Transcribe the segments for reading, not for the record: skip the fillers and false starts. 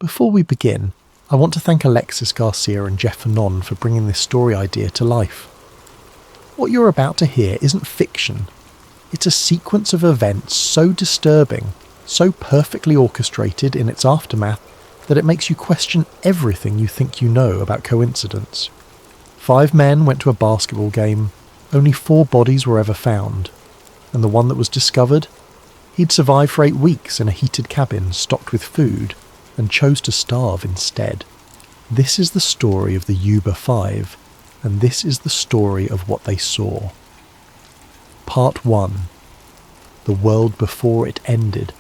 Before we begin, I want to thank Alexis Garcia and Jeff Anon for bringing this story idea to life. What you're about to hear isn't fiction. It's a sequence of events so disturbing, so perfectly orchestrated in its aftermath, that it makes you question everything you think you know about coincidence. 5 men went to a basketball game, only 4 bodies were ever found, and the one that was discovered? He'd survived for 8 weeks in a heated cabin stocked with food, and chose to starve instead. This is the story of the Yuba 5, and this is the story of what they saw. Part 1. The world before it ended.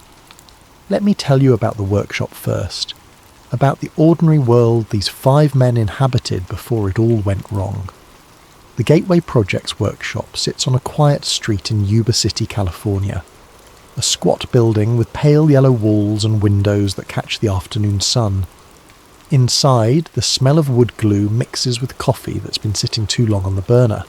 Let me tell you about the workshop first, about the ordinary world these 5 men inhabited before it all went wrong. The Gateway Projects workshop sits on a quiet street in Yuba City, California. A squat building with pale yellow walls and windows that catch the afternoon sun. Inside, the smell of wood glue mixes with coffee that's been sitting too long on the burner.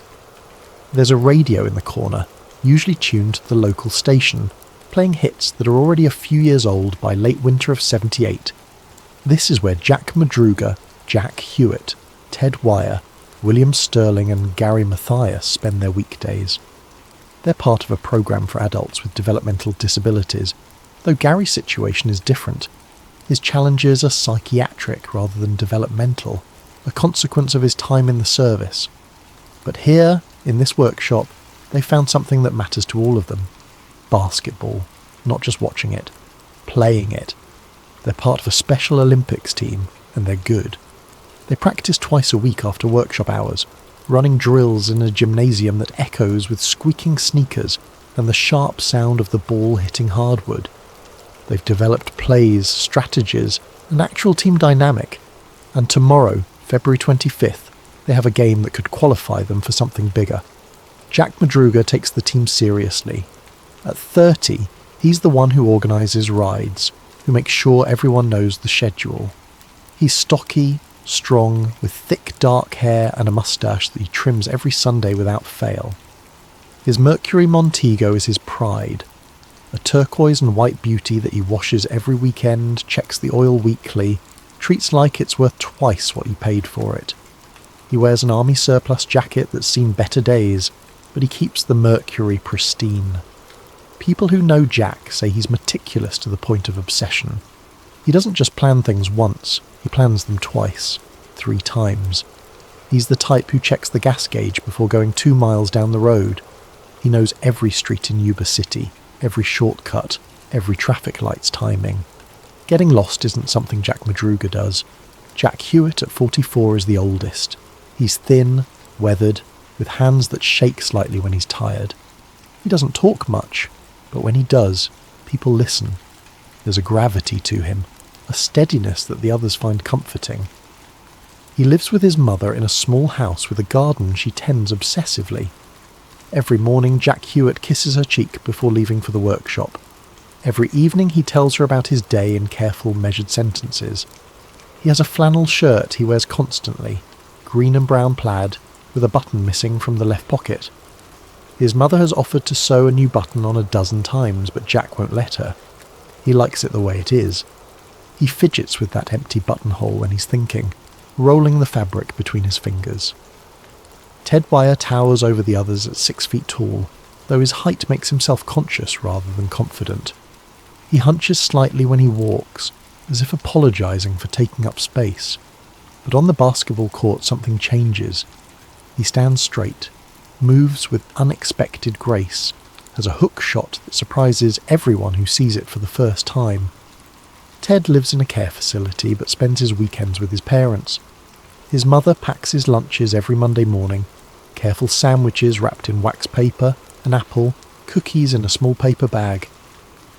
There's a radio in the corner, usually tuned to the local station, playing hits that are already a few years old by late winter of '78. This is where Jack Madruga, Jack Hewitt, Ted Wire, William Sterling and Gary Mathias spend their weekdays. They're part of a program for adults with developmental disabilities, though Gary's situation is different. His challenges are psychiatric rather than developmental, a consequence of his time in the service. But here, in this workshop, they found something that matters to all of them. Basketball. Not just watching it. Playing it. They're part of a Special Olympics team, and they're good. They practice twice a week after workshop hours, running drills in a gymnasium that echoes with squeaking sneakers and the sharp sound of the ball hitting hardwood. They've developed plays, strategies, an actual team dynamic, and tomorrow, February 25th, they have a game that could qualify them for something bigger. Jack Madruga takes the team seriously. At 30, he's the one who organises rides, who makes sure everyone knows the schedule. He's stocky, strong, with thick dark hair and a moustache that he trims every Sunday without fail. His Mercury Montego is his pride, a turquoise and white beauty that he washes every weekend, checks the oil weekly, treats like it's worth twice what he paid for it. He wears an army surplus jacket that's seen better days, but he keeps the Mercury pristine. People who know Jack say he's meticulous to the point of obsession. He doesn't just plan things once, he plans them twice, 3 times. He's the type who checks the gas gauge before going 2 miles down the road. He knows every street in Yuba City, every shortcut, every traffic light's timing. Getting lost isn't something Jack Madruga does. Jack Hewitt at 44 is the oldest. He's thin, weathered, with hands that shake slightly when he's tired. He doesn't talk much, but when he does, people listen. There's a gravity to him, a steadiness that the others find comforting. He lives with his mother in a small house with a garden she tends obsessively. Every morning Jack Hewitt kisses her cheek before leaving for the workshop. Every evening he tells her about his day in careful, measured sentences. He has a flannel shirt he wears constantly, green and brown plaid, with a button missing from the left pocket. His mother has offered to sew a new button on 12 times, but Jack won't let her. He likes it the way it is. He fidgets with that empty buttonhole when he's thinking, rolling the fabric between his fingers. Ted Wire towers over the others at 6 feet tall, though his height makes him self-conscious rather than confident. He hunches slightly when he walks, as if apologising for taking up space. But on the basketball court something changes. He stands straight, moves with unexpected grace, has a hook shot that surprises everyone who sees it for the first time. Ted lives in a care facility but spends his weekends with his parents. His mother packs his lunches every Monday morning, careful sandwiches wrapped in wax paper, an apple, cookies in a small paper bag.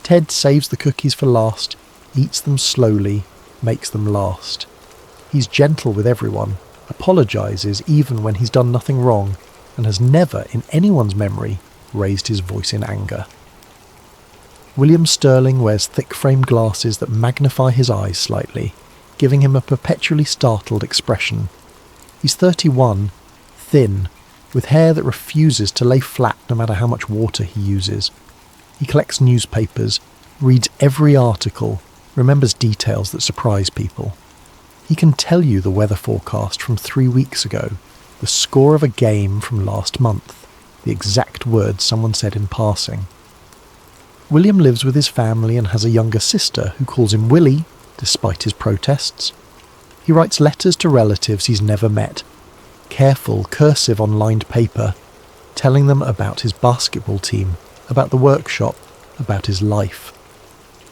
Ted saves the cookies for last, eats them slowly, makes them last. He's gentle with everyone, apologises even when he's done nothing wrong, and has never, in anyone's memory, raised his voice in anger. William Sterling wears thick-framed glasses that magnify his eyes slightly, giving him a perpetually startled expression. He's 31, thin, with hair that refuses to lay flat no matter how much water he uses. He collects newspapers, reads every article, remembers details that surprise people. He can tell you the weather forecast from 3 weeks ago, the score of a game from last month, the exact words someone said in passing. William lives with his family and has a younger sister who calls him Willie, despite his protests. He writes letters to relatives he's never met, careful, cursive on lined paper, telling them about his basketball team, about the workshop, about his life.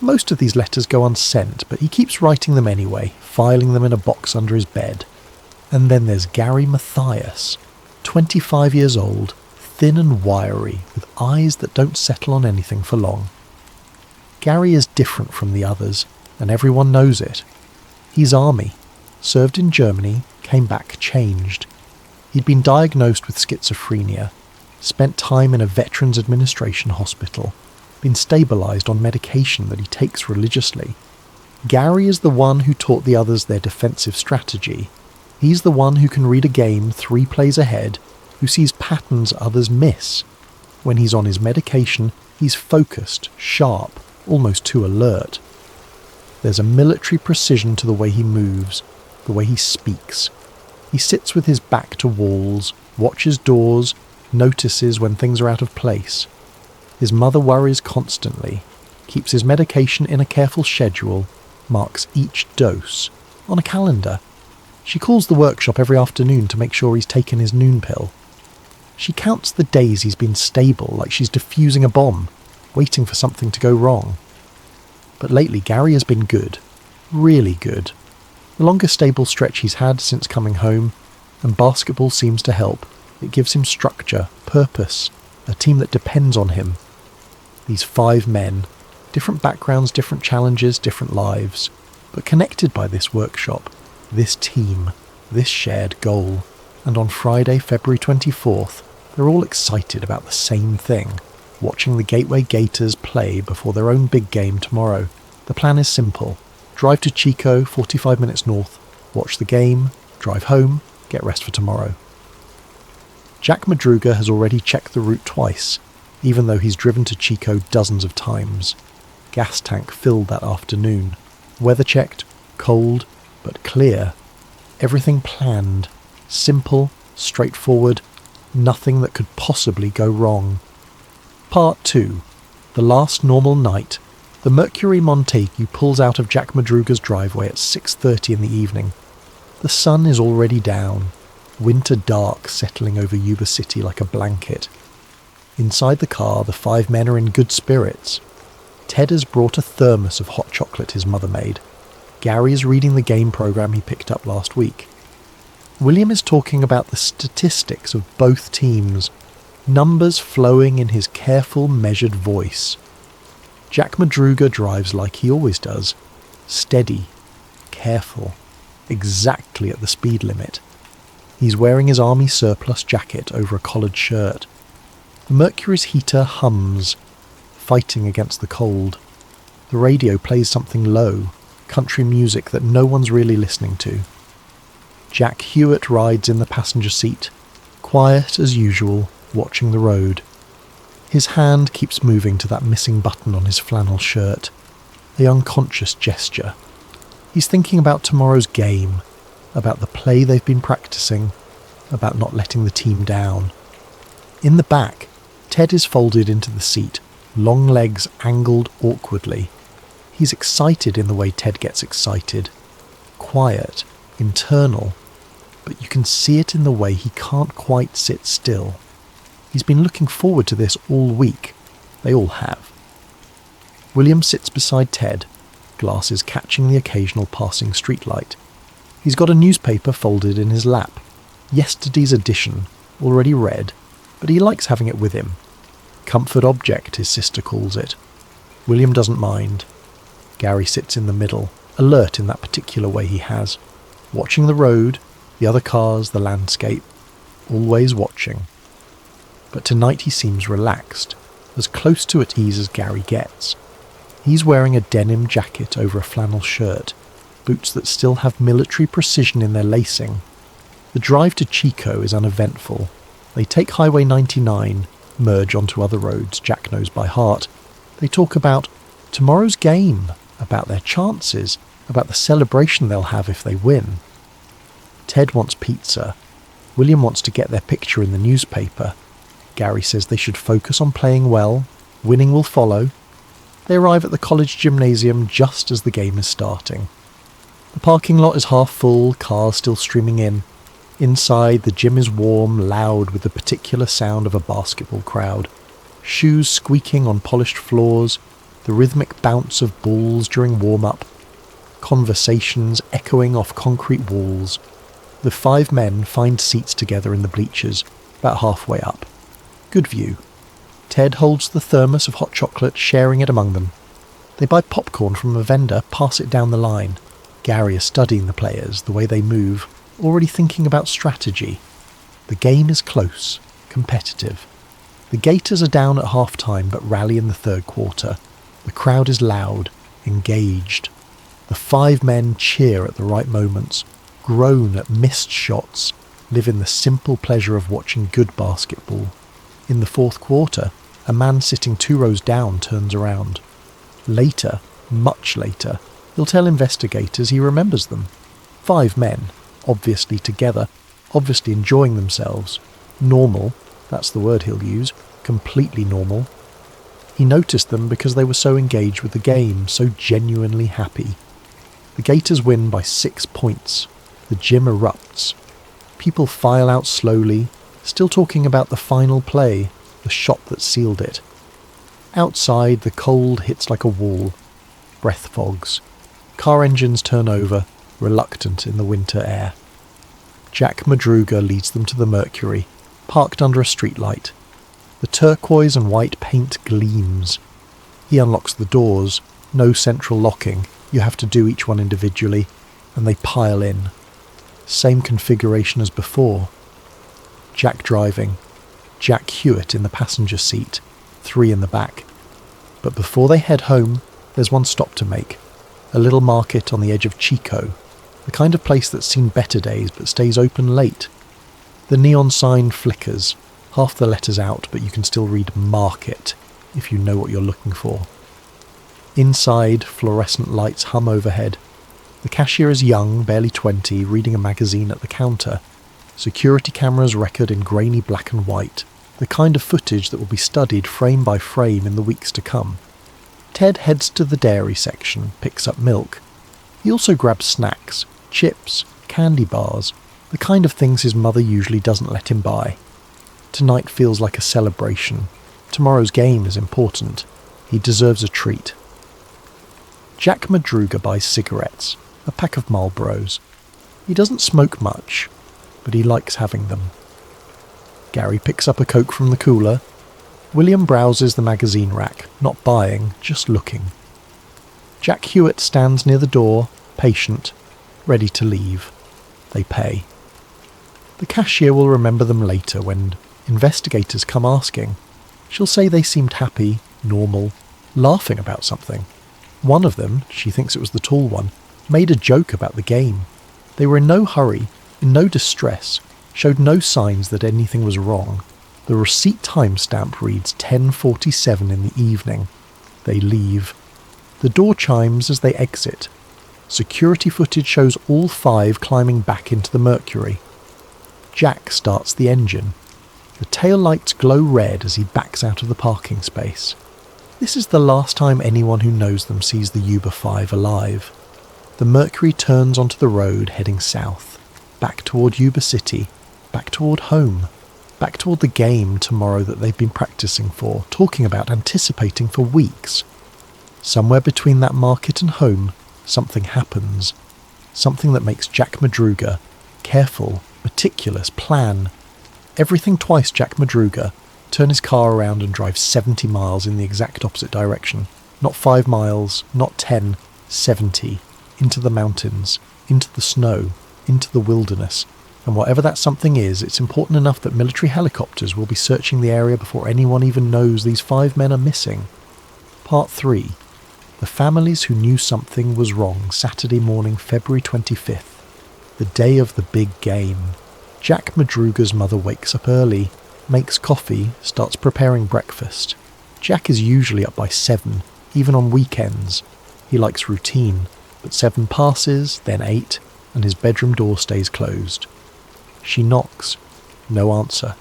Most of these letters go unsent, but he keeps writing them anyway, filing them in a box under his bed. And then there's Gary Mathias, 25 years old, thin and wiry, with eyes that don't settle on anything for long. Gary is different from the others, and everyone knows it. He's Army, served in Germany, came back changed. He'd been diagnosed with schizophrenia, spent time in a Veterans Administration hospital, been stabilised on medication that he takes religiously. Gary is the one who taught the others their defensive strategy. He's the one who can read a game 3 plays ahead, who sees patterns others miss. When he's on his medication, he's focused, sharp, almost too alert. There's a military precision to the way he moves, the way he speaks. He sits with his back to walls, watches doors, notices when things are out of place. His mother worries constantly, keeps his medication in a careful schedule, marks each dose on a calendar. She calls the workshop every afternoon to make sure he's taken his noon pill. She counts the days he's been stable like she's defusing a bomb, waiting for something to go wrong. But lately Gary has been good, really good. The longest stable stretch he's had since coming home, and basketball seems to help. It gives him structure, purpose, a team that depends on him. These 5 men, different backgrounds, different challenges, different lives, but connected by this workshop, this team, this shared goal. And on Friday, February 24th, they're all excited about the same thing, watching the Gateway Gators play before their own big game tomorrow. The plan is simple. Drive to Chico, 45 minutes north, watch the game, drive home, get rest for tomorrow. Jack Madruga has already checked the route twice, even though he's driven to Chico dozens of times. Gas tank filled that afternoon. Weather checked, cold, but clear. Everything planned, simple, straightforward, nothing that could possibly go wrong. Part 2. The last normal night. The Mercury Montague pulls out of Jack Madruga's driveway at 6:30 in the evening. The sun is already down, winter dark settling over Yuba City like a blanket. Inside the car, the 5 men are in good spirits. Ted has brought a thermos of hot chocolate his mother made. Gary is reading the game program he picked up last week. William is talking about the statistics of both teams, numbers flowing in his careful, measured voice. Jack Madruga drives like he always does, steady, careful, exactly at the speed limit. He's wearing his army surplus jacket over a collared shirt. The Mercury's heater hums, fighting against the cold. The radio plays something low, country music that no one's really listening to. Jack Hewitt rides in the passenger seat, quiet as usual, watching the road. His hand keeps moving to that missing button on his flannel shirt, a unconscious gesture. He's thinking about tomorrow's game, about the play they've been practicing, about not letting the team down. In the back, Ted is folded into the seat, long legs angled awkwardly. He's excited in the way Ted gets excited. Quiet, internal, but you can see it in the way he can't quite sit still. He's been looking forward to this all week. They all have. William sits beside Ted, glasses catching the occasional passing streetlight. He's got a newspaper folded in his lap. Yesterday's edition, already read, but he likes having it with him. Comfort object, his sister calls it. William doesn't mind. Gary sits in the middle, alert in that particular way he has, watching the road, the other cars, the landscape, always watching. But tonight he seems relaxed, as close to at ease as Gary gets. He's wearing a denim jacket over a flannel shirt, boots that still have military precision in their lacing. The drive to Chico is uneventful. They take Highway 99, merge onto other roads Jack knows by heart. They talk about tomorrow's game about their chances, about the celebration they'll have if they win. Ted wants pizza. William wants to get their picture in the newspaper. Gary says they should focus on playing well. Winning will follow. They arrive at the college gymnasium just as the game is starting. The parking lot is half full, cars still streaming in. Inside, the gym is warm, loud with the particular sound of a basketball crowd. Shoes squeaking on polished floors, the rhythmic bounce of balls during warm-up. Conversations echoing off concrete walls. The 5 men find seats together in the bleachers, about halfway up. Good view. Ted holds the thermos of hot chocolate, sharing it among them. They buy popcorn from a vendor, pass it down the line. Gary is studying the players, the way they move, already thinking about strategy. The game is close, competitive. The Gators are down at half-time but rally in the third quarter. The crowd is loud, engaged. The 5 men cheer at the right moments, groan at missed shots, live in the simple pleasure of watching good basketball. In the fourth quarter, a man sitting 2 rows down turns around. Later, much later, he'll tell investigators he remembers them. 5 men, obviously together, obviously enjoying themselves. Normal, that's the word he'll use, completely normal. He noticed them because they were so engaged with the game, so genuinely happy. The Gators win by 6 points. The gym erupts. People file out slowly, still talking about the final play, the shot that sealed it. Outside, the cold hits like a wall. Breath fogs. Car engines turn over, reluctant in the winter air. Jack Madruga leads them to the Mercury, parked under a streetlight. The turquoise and white paint gleams. He unlocks the doors, no central locking, you have to do each one individually, and they pile in. Same configuration as before. Jack driving, Jack Hewitt in the passenger seat, 3 in the back. But before they head home, there's one stop to make. A little market on the edge of Chico, the kind of place that's seen better days but stays open late. The neon sign flickers, half the letters out, but you can still read market if you know what you're looking for. Inside, fluorescent lights hum overhead. The cashier is young, barely 20, reading a magazine at the counter. Security cameras record in grainy black and white, the kind of footage that will be studied frame by frame in the weeks to come. Ted heads to the dairy section, picks up milk. He also grabs snacks, chips, candy bars, the kind of things his mother usually doesn't let him buy. Tonight feels like a celebration. Tomorrow's game is important. He deserves a treat. Jack Madruga buys cigarettes, a pack of Marlboros. He doesn't smoke much, but he likes having them. Gary picks up a Coke from the cooler. William browses the magazine rack, not buying, just looking. Jack Hewitt stands near the door, patient, ready to leave. They pay. The cashier will remember them later when investigators come asking. She'll say they seemed happy, normal, laughing about something. One of them, she thinks it was the tall one, made a joke about the game. They were in no hurry, in no distress, showed no signs that anything was wrong. The receipt timestamp reads 10:47 in the evening. They leave. The door chimes as they exit. Security footage shows all 5 climbing back into the Mercury. Jack starts the engine. The tail lights glow red as he backs out of the parking space. This is the last time anyone who knows them sees the Yuba 5 alive. The Mercury turns onto the road heading south, back toward Yuba City, back toward home, back toward the game tomorrow that they've been practicing for, talking about, anticipating for weeks. Somewhere between that market and home, something happens. Something that makes Jack Madruga careful, meticulous, plan. Everything twice Jack Madruga, turn his car around and drive 70 miles in the exact opposite direction. Not 5 miles, not 10, 70. Into the mountains, into the snow, into the wilderness. And whatever that something is, it's important enough that military helicopters will be searching the area before anyone even knows these 5 men are missing. Part 3. The families who knew something was wrong. Saturday morning, February 25th. The day of the big game. Jack Madruga's mother wakes up early, makes coffee, starts preparing breakfast. Jack is usually up by 7, even on weekends. He likes routine, but 7 passes, then 8, and his bedroom door stays closed. She knocks. No answer.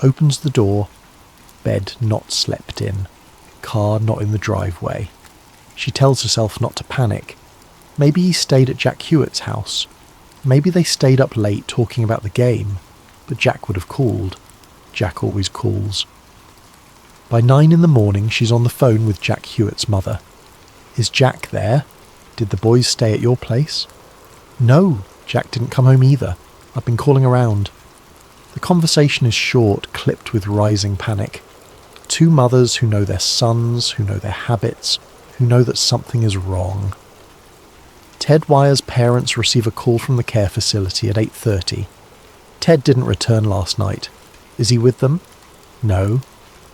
Opens the door. Bed not slept in. Car not in the driveway. She tells herself not to panic. Maybe he stayed at Jack Hewitt's house. Maybe they stayed up late talking about the game, but Jack would have called. Jack always calls. By 9 in the morning, she's on the phone with Jack Hewitt's mother. Is Jack there? Did the boys stay at your place? No, Jack didn't come home either. I've been calling around. The conversation is short, clipped with rising panic. 2 mothers who know their sons, who know their habits, who know that something is wrong. Ted Wyer's parents receive a call from the care facility at 8:30. Ted didn't return last night. Is he with them? No.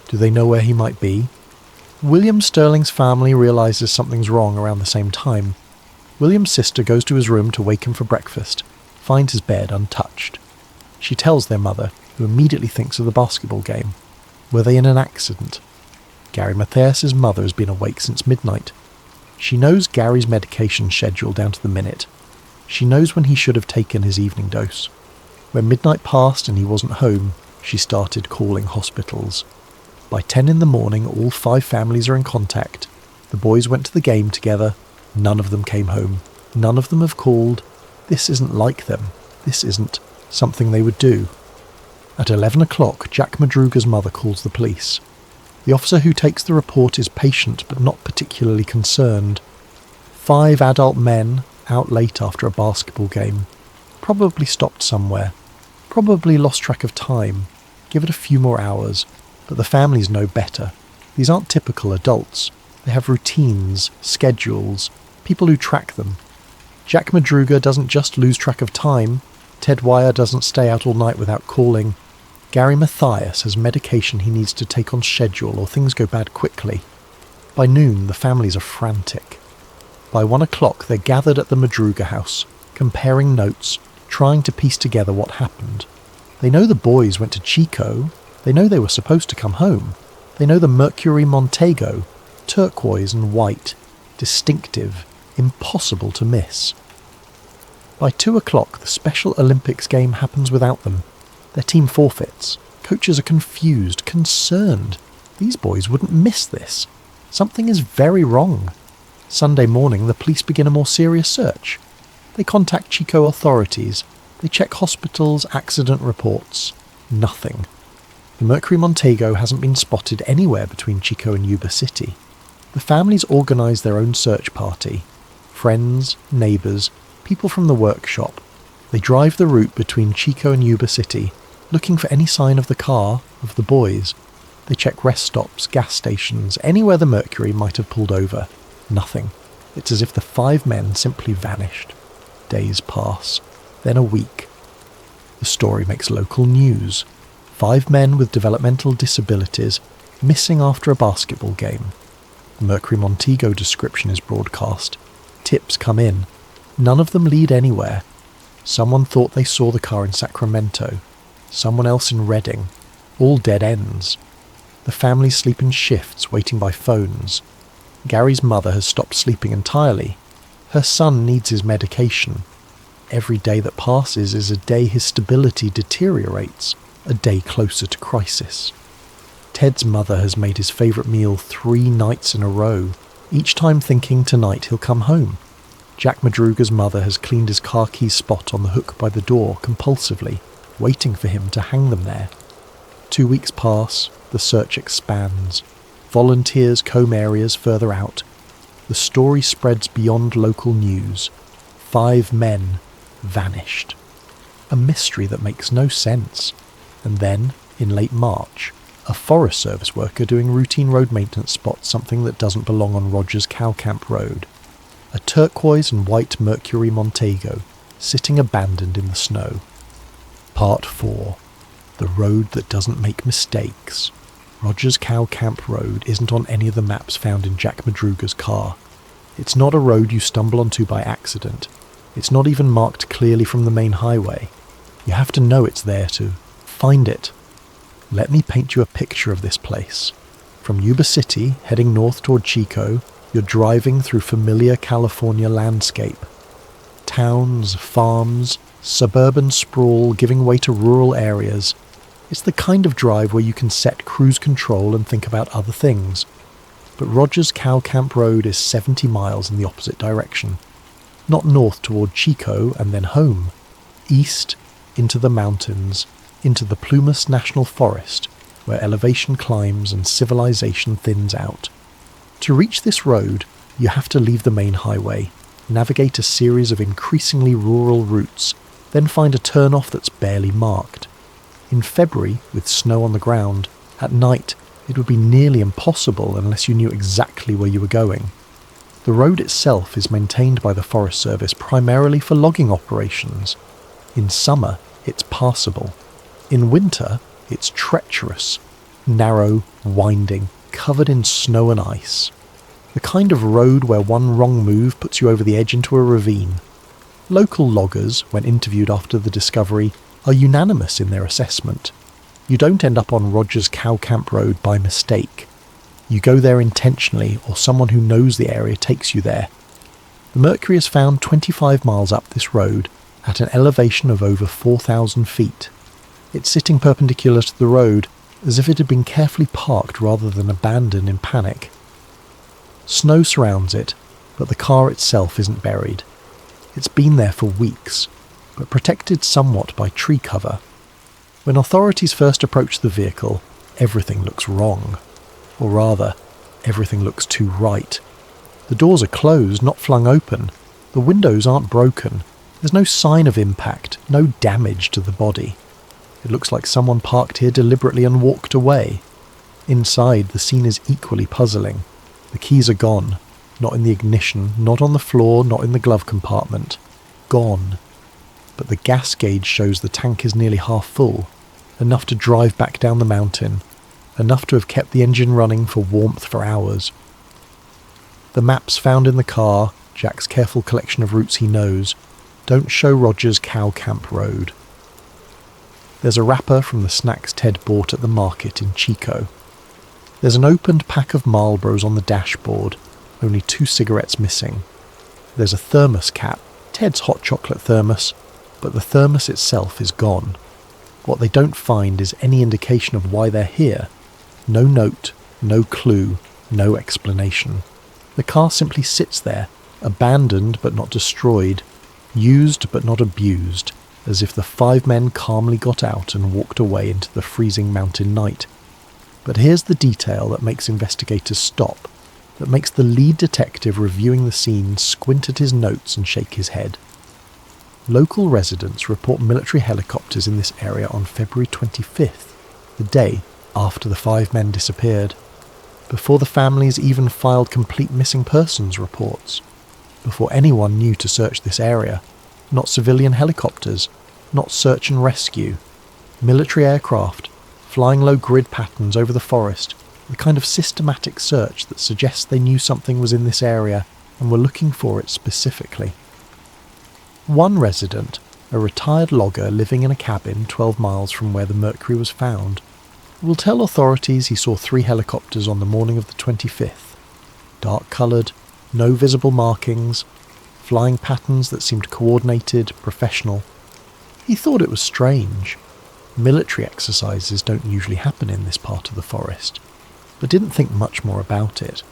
Do they know where he might be? William Sterling's family realises something's wrong around the same time. William's sister goes to his room to wake him for breakfast, finds his bed untouched. She tells their mother, who immediately thinks of the basketball game. Were they in an accident? Gary Mathias's mother has been awake since midnight. She knows Gary's medication schedule down to the minute. She knows when he should have taken his evening dose. When midnight passed and he wasn't home, she started calling hospitals. By 10 in the morning, all 5 families are in contact. The boys went to the game together. None of them came home. None of them have called. This isn't like them. This isn't something they would do. At 11 o'clock, Jack Madruga's mother calls the police. The officer who takes the report is patient but not particularly concerned. 5 adult men out late after a basketball game. Probably stopped somewhere. Probably lost track of time. Give it a few more hours. But the families know better. These aren't typical adults. They have routines, schedules, people who track them. Jack Madruga doesn't just lose track of time. Ted Wyer doesn't stay out all night without calling. Gary Mathias has medication he needs to take on schedule or things go bad quickly. By noon, the families are frantic. By 1 o'clock, they're gathered at the Madruga house, comparing notes, trying to piece together what happened. They know the boys went to Chico. They know they were supposed to come home. They know the Mercury Montego, turquoise and white, distinctive, impossible to miss. By 2 o'clock, the Special Olympics game happens without them. Their team forfeits. Coaches are confused, concerned. These boys wouldn't miss this. Something is very wrong. Sunday morning, the police begin a more serious search. They contact Chico authorities. They check hospitals, accident reports. Nothing. The Mercury Montego hasn't been spotted anywhere between Chico and Yuba City. The families organise their own search party. Friends, neighbours, people from the workshop. They drive the route between Chico and Yuba City, looking for any sign of the car, of the boys. They check rest stops, gas stations, anywhere the Mercury might have pulled over. Nothing. It's as if the 5 men simply vanished. Days pass. Then a week. The story makes local news. 5 men with developmental disabilities missing after a basketball game. The Mercury Montego description is broadcast. Tips come in. None of them lead anywhere. Someone thought they saw the car in Sacramento. Someone else in Redding. All dead ends. The families sleep in shifts, waiting by phones. Gary's mother has stopped sleeping entirely. Her son needs his medication. Every day that passes is a day his stability deteriorates. A day closer to crisis. Ted's mother has made his favourite meal 3 nights in a row, each time thinking tonight he'll come home. Jack Madruga's mother has cleaned his car keys spot on the hook by the door compulsively, waiting for him to hang them there. 2 weeks pass, the search expands. Volunteers comb areas further out. The story spreads beyond local news. 5 men vanished. A mystery that makes no sense. And then, in late March, a Forest Service worker doing routine road maintenance spots something that doesn't belong on Rogers Cow Camp Road. A turquoise and white Mercury Montego, sitting abandoned in the snow. Part 4. The road that doesn't make mistakes. Rogers Cow Camp Road isn't on any of the maps found in Jack Madruga's car. It's not a road you stumble onto by accident. It's not even marked clearly from the main highway. You have to know it's there to find it. Let me paint you a picture of this place. From Yuba City, heading north toward Chico, you're driving through familiar California landscape. Towns, farms, suburban sprawl giving way to rural areas. It's the kind of drive where you can set cruise control and think about other things. But Rogers Cow Camp Road is 70 miles in the opposite direction. Not north toward Chico and then home. East, into the mountains, into the Plumas National Forest, where elevation climbs and civilization thins out. To reach this road, you have to leave the main highway, navigate a series of increasingly rural routes, then find a turnoff that's barely marked. In February, with snow on the ground, at night it would be nearly impossible unless you knew exactly where you were going. The road itself is maintained by the Forest Service primarily for logging operations. In summer, it's passable. In winter, it's treacherous, narrow, winding, covered in snow and ice. The kind of road where one wrong move puts you over the edge into a ravine. Local loggers, when interviewed after the discovery, are unanimous in their assessment. You don't end up on Rogers Cow Camp Road by mistake. You go there intentionally, or someone who knows the area takes you there. The Mercury is found 25 miles up this road, at an elevation of over 4,000 feet. It's sitting perpendicular to the road, as if it had been carefully parked rather than abandoned in panic. Snow surrounds it, but the car itself isn't buried. It's been there for weeks, but protected somewhat by tree cover. When authorities first approach the vehicle, everything looks wrong. Or rather, everything looks too right. The doors are closed, not flung open. The windows aren't broken. There's no sign of impact, no damage to the body. It looks like someone parked here deliberately and walked away. Inside, the scene is equally puzzling. The keys are gone. Not in the ignition, not on the floor, not in the glove compartment. Gone. But the gas gauge shows the tank is nearly half full. Enough to drive back down the mountain. Enough to have kept the engine running for warmth for hours. The maps found in the car, Jack's careful collection of routes he knows, don't show Rogers Cow Camp Road. There's a wrapper from the snacks Ted bought at the market in Chico. There's an opened pack of Marlboros on the dashboard, only 2 cigarettes missing. There's a thermos cap, Ted's hot chocolate thermos, but the thermos itself is gone. What they don't find is any indication of why they're here. No note, no clue, no explanation. The car simply sits there, abandoned but not destroyed, used but not abused, as if the 5 men calmly got out and walked away into the freezing mountain night. But here's the detail that makes investigators stop, that makes the lead detective reviewing the scene squint at his notes and shake his head. Local residents report military helicopters in this area on February 25th, the day after the 5 men disappeared, before the families even filed complete missing persons reports, before anyone knew to search this area. Not civilian helicopters, not search and rescue. Military aircraft, flying low grid patterns over the forest, the kind of systematic search that suggests they knew something was in this area and were looking for it specifically. One resident, a retired logger living in a cabin 12 miles from where the Mercury was found, will tell authorities he saw 3 helicopters on the morning of the 25th. Dark-coloured, no visible markings, flying patterns that seemed coordinated, professional. He thought it was strange. Military exercises don't usually happen in this part of the forest, but didn't think much more about it.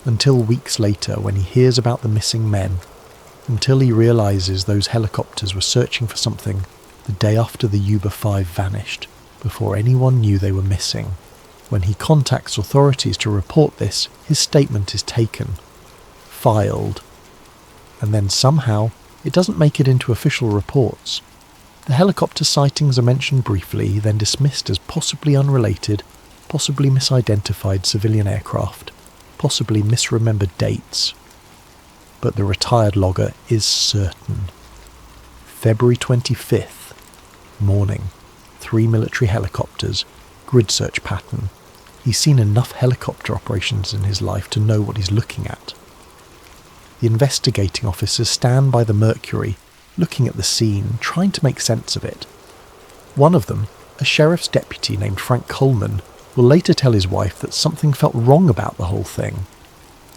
Until weeks later when he hears about the missing men, until he realises those helicopters were searching for something the day after the Yuba 5 vanished, before anyone knew they were missing. When he contacts authorities to report this, his statement is taken, filed, and then somehow it doesn't make it into official reports. The helicopter sightings are mentioned briefly, then dismissed as possibly unrelated, possibly misidentified civilian aircraft, possibly misremembered dates. But the retired logger is certain. February 25th, morning, 3 military helicopters, grid search pattern. He's seen enough helicopter operations in his life to know what he's looking at. The investigating officers stand by the Mercury, looking at the scene, trying to make sense of it. One of them, a sheriff's deputy named Frank Coleman, will later tell his wife that something felt wrong about the whole thing.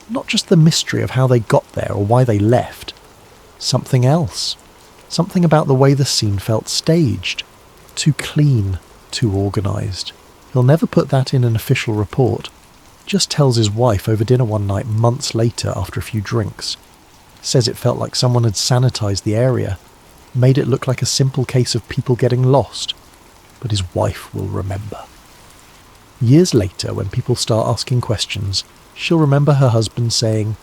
Not just the mystery of how they got there or why they left. Something else. Something about the way the scene felt staged. Too clean, too organised. He'll never put that in an official report. Just tells his wife over dinner one night months later after a few drinks. Says it felt like someone had sanitised the area, made it look like a simple case of people getting lost. But his wife will remember. Years later, when people start asking questions, she'll remember her husband saying,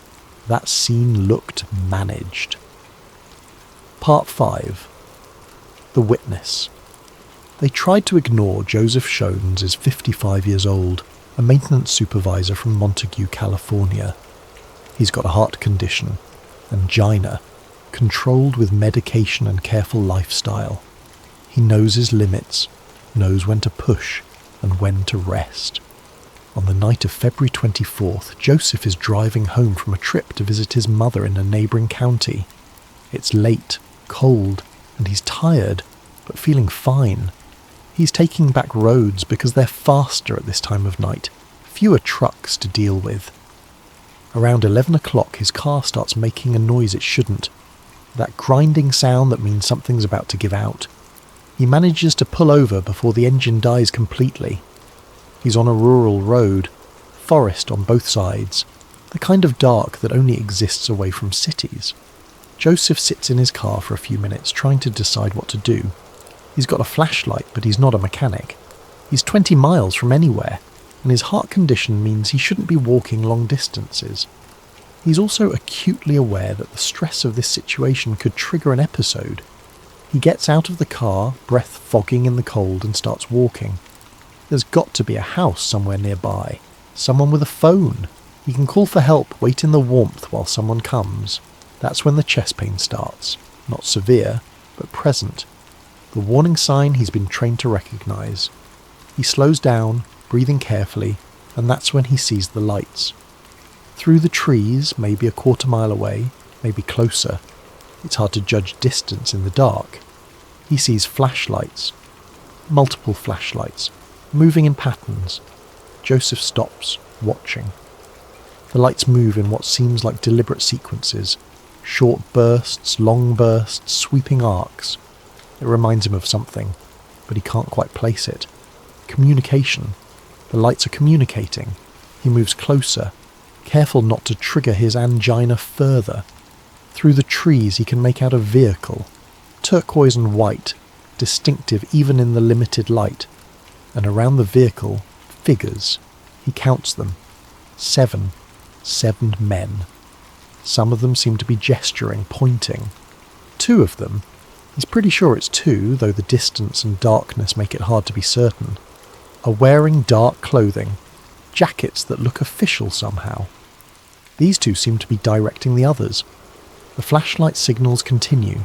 "That scene looked managed." Part 5. The Witness. They tried to ignore Joseph Shones is 55 years old, a maintenance supervisor from Montague, California. He's got a heart condition, angina, controlled with medication and careful lifestyle. He knows his limits, knows when to push and when to rest. On the night of February 24th, Joseph is driving home from a trip to visit his mother in a neighbouring county. It's late, cold, and he's tired, but feeling fine. He's taking back roads because they're faster at this time of night, fewer trucks to deal with. Around 11 o'clock his car starts making a noise it shouldn't, that grinding sound that means something's about to give out. He manages to pull over before the engine dies completely. He's on a rural road, forest on both sides, the kind of dark that only exists away from cities. Joseph sits in his car for a few minutes trying to decide what to do. He's got a flashlight, but he's not a mechanic. He's 20 miles from anywhere, and his heart condition means he shouldn't be walking long distances. He's also acutely aware that the stress of this situation could trigger an episode. He gets out of the car, breath fogging in the cold, and starts walking. There's got to be a house somewhere nearby, someone with a phone. He can call for help, wait in the warmth while someone comes. That's when the chest pain starts. Not severe, but present. The warning sign he's been trained to recognise. He slows down, breathing carefully, and that's when he sees the lights. Through the trees, maybe a quarter-mile away, maybe closer. It's hard to judge distance in the dark. He sees flashlights. Multiple flashlights, moving in patterns. Joseph stops, watching. The lights move in what seems like deliberate sequences. Short bursts, long bursts, sweeping arcs. It reminds him of something, but he can't quite place it. Communication. The lights are communicating. He moves closer, careful not to trigger his angina further. Through the trees he can make out a vehicle, turquoise and white, distinctive even in the limited light. And around the vehicle, figures. He counts them. 7 men. Some of them seem to be gesturing, pointing. 2 of them, he's pretty sure it's 2, though the distance and darkness make it hard to be certain, are wearing dark clothing, jackets that look official somehow. These 2 seem to be directing the others. The flashlight signals continue.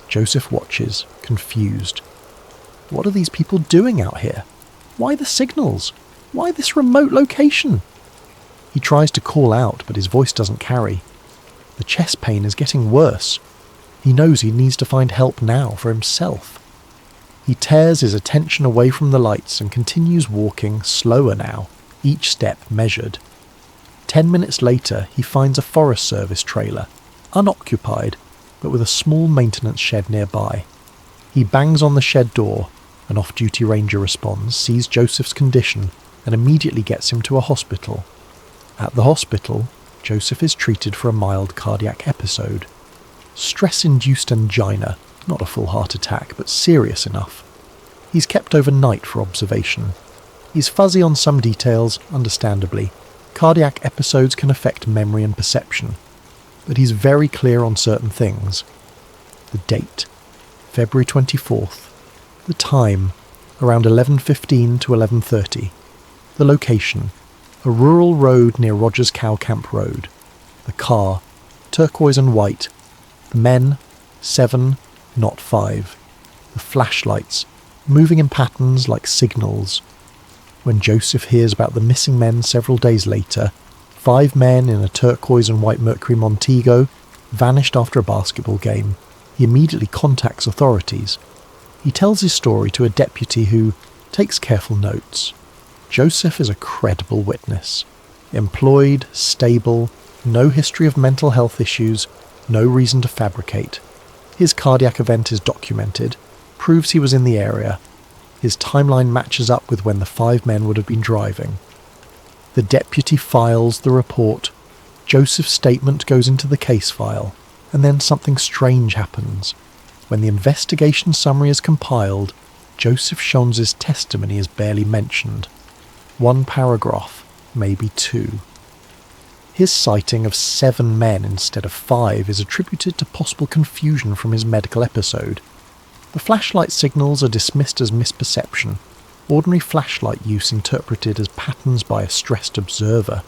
Joseph watches, confused. What are these people doing out here? Why the signals? Why this remote location? He tries to call out, but his voice doesn't carry. The chest pain is getting worse. He knows he needs to find help now for himself. He tears his attention away from the lights and continues walking, slower now, each step measured. 10 minutes later, he finds a Forest Service trailer, unoccupied, but with a small maintenance shed nearby. He bangs on the shed door. An off-duty ranger responds, sees Joseph's condition, and immediately gets him to a hospital. At the hospital, Joseph is treated for a mild cardiac episode. Stress-induced angina, not a full heart attack, but serious enough. He's kept overnight for observation. He's fuzzy on some details, understandably. Cardiac episodes can affect memory and perception. But he's very clear on certain things. The date, February 24th. The time, around 11:15 to 11:30. The location, a rural road near Rogers Cow Camp Road. The car, turquoise and white. The men, 7, not 5. The flashlights, moving in patterns like signals. When Joseph hears about the missing men several days later, 5 men in a turquoise and white Mercury Montego vanished after a basketball game, he immediately contacts authorities. He tells his story to a deputy who takes careful notes. Joseph is a credible witness. Employed, stable, no history of mental health issues, no reason to fabricate. His cardiac event is documented, proves he was in the area. His timeline matches up with when the 5 men would have been driving. The deputy files the report. Joseph's statement goes into the case file, and then something strange happens. When the investigation summary is compiled, Joseph Shons's testimony is barely mentioned. 1 paragraph, maybe 2. His citing of 7 men instead of 5 is attributed to possible confusion from his medical episode. The flashlight signals are dismissed as misperception, ordinary flashlight use interpreted as patterns by a stressed observer.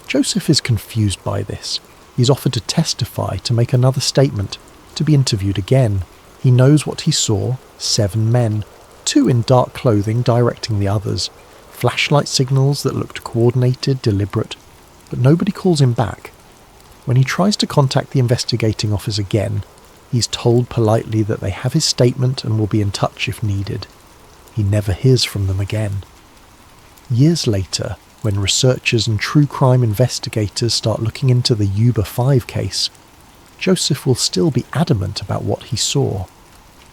Joseph is confused by this. He's offered to testify, to make another statement, to be interviewed again. He knows what he saw, 7 men, 2 in dark clothing directing the others, flashlight signals that looked coordinated, deliberate, but nobody calls him back. When he tries to contact the investigating officer again, he's told politely that they have his statement and will be in touch if needed. He never hears from them again. Years later, when researchers and true crime investigators start looking into the Yuba 5 case, Joseph will still be adamant about what he saw.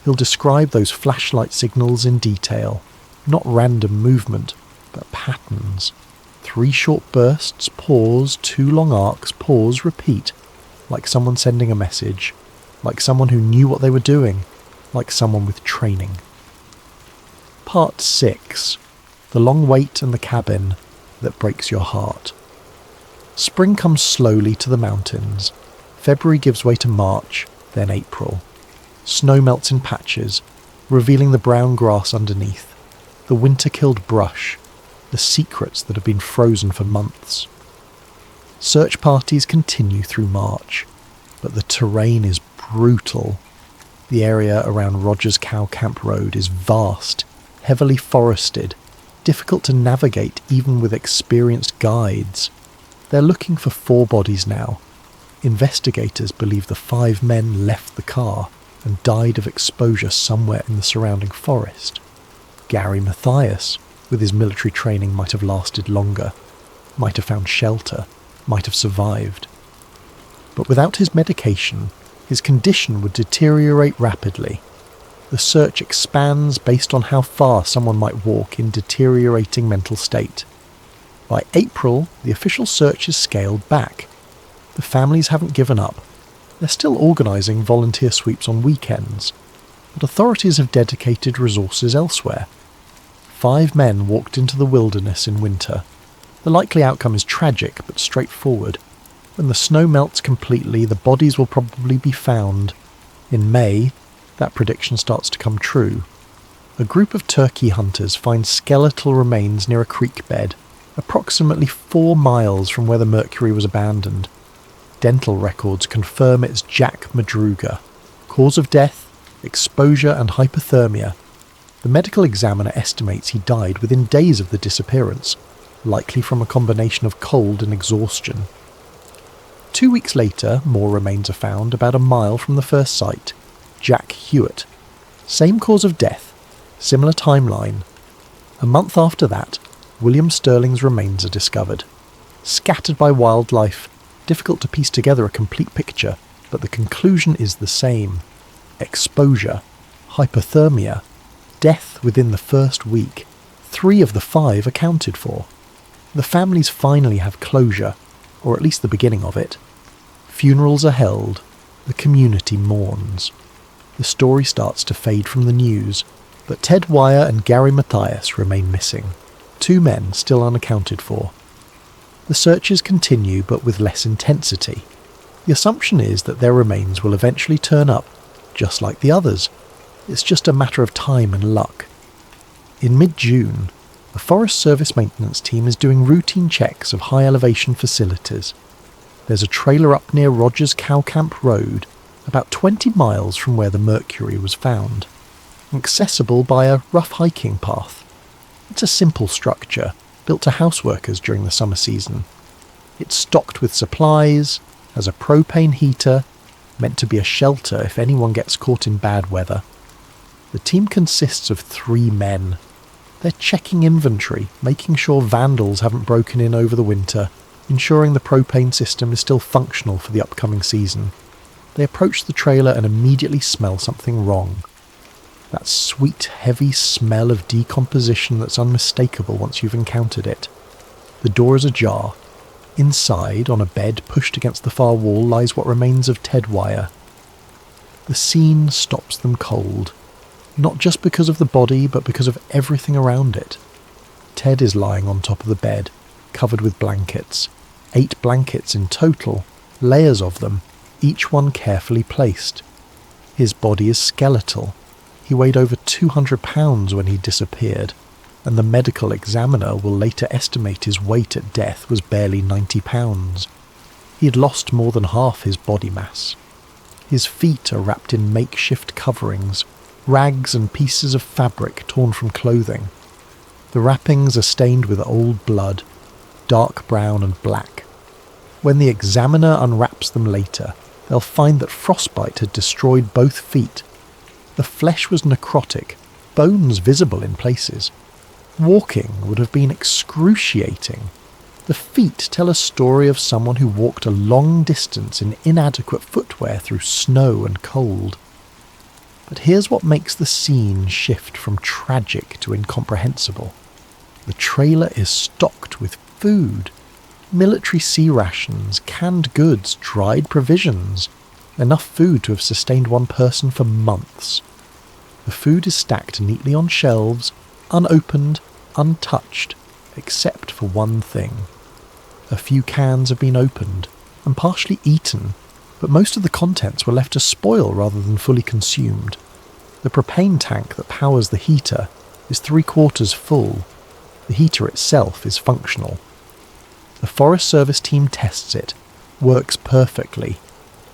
He'll describe those flashlight signals in detail, not random movement, but patterns. 3 short bursts, pause, 2 long arcs, pause, repeat, like someone sending a message, like someone who knew what they were doing, like someone with training. Part 6. The long wait and the cabin that breaks your heart. Spring comes slowly to the mountains. February gives way to March, then April. Snow melts in patches, revealing the brown grass underneath, the winter-killed brush, the secrets that have been frozen for months. Search parties continue through March, but the terrain is brutal. The area around Rogers Cow Camp Road is vast, heavily forested, difficult to navigate even with experienced guides. They're looking for 4 bodies now. Investigators believe the 5 men left the car and died of exposure somewhere in the surrounding forest. Gary Mathias, with his military training, might have lasted longer, might have found shelter, might have survived. But without his medication, his condition would deteriorate rapidly. The search expands based on how far someone might walk in deteriorating mental state. By April, the official search is scaled back. The families haven't given up. They're still organising volunteer sweeps on weekends, but authorities have dedicated resources elsewhere. 5 men walked into the wilderness in winter. The likely outcome is tragic but straightforward. When the snow melts completely, the bodies will probably be found. In May, that prediction starts to come true. A group of turkey hunters find skeletal remains near a creek bed, approximately 4 miles from where the Mercury was abandoned. Dental records confirm it's Jack Madruga. Cause of death, exposure and hypothermia. The medical examiner estimates he died within days of the disappearance, likely from a combination of cold and exhaustion. 2 weeks later, more remains are found about a mile from the first site. Jack Hewitt. Same cause of death, similar timeline. A month after that, William Sterling's remains are discovered. Scattered by wildlife, difficult to piece together a complete picture, but the conclusion is the same. Exposure, hypothermia, death within the first week. 3 of the 5 accounted for. The families finally have closure, or at least the beginning of it. Funerals are held. The community mourns. The story starts to fade from the news, but Ted Wire and Gary Mathias remain missing. 2 men still unaccounted for. The searches continue, but with less intensity. The assumption is that their remains will eventually turn up, just like the others. It's just a matter of time and luck. In mid-June, the Forest Service maintenance team is doing routine checks of high-elevation facilities. There's a trailer up near Rogers Cow Camp Road, about 20 miles from where the Mercury was found, accessible by a rough hiking path. It's a simple structure, built to houseworkers during the summer season. It's stocked with supplies, has a propane heater, meant to be a shelter if anyone gets caught in bad weather. The team consists of 3 men. They're checking inventory, making sure vandals haven't broken in over the winter, ensuring the propane system is still functional for the upcoming season. They approach the trailer and immediately smell something wrong. That sweet, heavy smell of decomposition that's unmistakable once you've encountered it. The door is ajar. Inside, on a bed pushed against the far wall, lies what remains of Ted Wire. The scene stops them cold. Not just because of the body, but because of everything around it. Ted is lying on top of the bed, covered with blankets. 8 blankets in total, layers of them, each one carefully placed. His body is skeletal. He weighed over 200 pounds when he disappeared, and the medical examiner will later estimate his weight at death was barely 90 pounds. He had lost more than half his body mass. His feet are wrapped in makeshift coverings, rags and pieces of fabric torn from clothing. The wrappings are stained with old blood, dark brown and black. When the examiner unwraps them later, they'll find that frostbite had destroyed both feet. The flesh was necrotic, bones visible in places. Walking would have been excruciating. The feet tell a story of someone who walked a long distance in inadequate footwear through snow and cold. But here's what makes the scene shift from tragic to incomprehensible. The trailer is stocked with food. Military sea rations, canned goods, dried provisions. Enough food to have sustained one person for months. The food is stacked neatly on shelves, unopened, untouched, except for one thing. A few cans have been opened and partially eaten, but most of the contents were left to spoil rather than fully consumed. The propane tank that powers the heater is 3/4 full. The heater itself is functional. The Forest Service team tests it, works perfectly.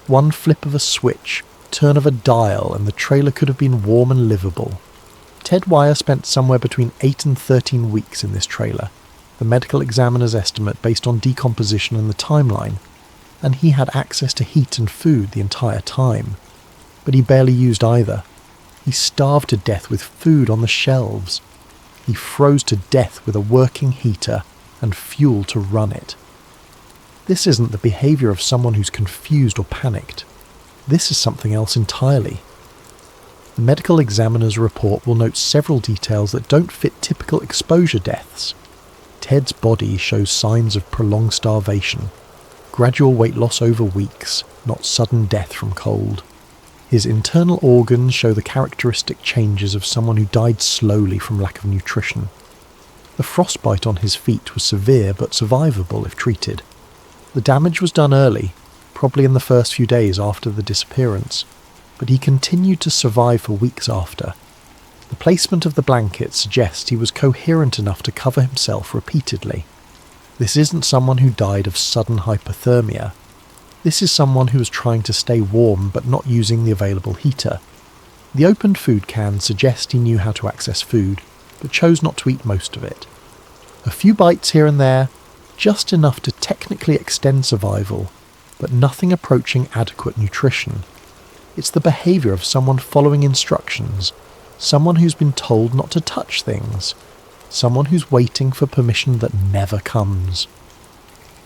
One flip of a switch, turn of a dial, and the trailer could have been warm and livable. Ted Wire spent somewhere between 8 and 13 weeks in this trailer, the medical examiner's estimate based on decomposition and the timeline, and he had access to heat and food the entire time. But he barely used either. He starved to death with food on the shelves. He froze to death with a working heater and fuel to run it. This isn't the behaviour of someone who's confused or panicked. This is something else entirely. The medical examiner's report will note several details that don't fit typical exposure deaths. Ted's body shows signs of prolonged starvation, gradual weight loss over weeks, not sudden death from cold. His internal organs show the characteristic changes of someone who died slowly from lack of nutrition. The frostbite on his feet was severe but survivable if treated. The damage was done early, probably in the first few days after the disappearance, but he continued to survive for weeks after. The placement of the blanket suggests he was coherent enough to cover himself repeatedly. This isn't someone who died of sudden hypothermia. This is someone who was trying to stay warm but not using the available heater. The opened food cans suggest he knew how to access food, but chose not to eat most of it. A few bites here and there, just enough to technically extend survival, but nothing approaching adequate nutrition. It's the behaviour of someone following instructions, someone who's been told not to touch things, someone who's waiting for permission that never comes.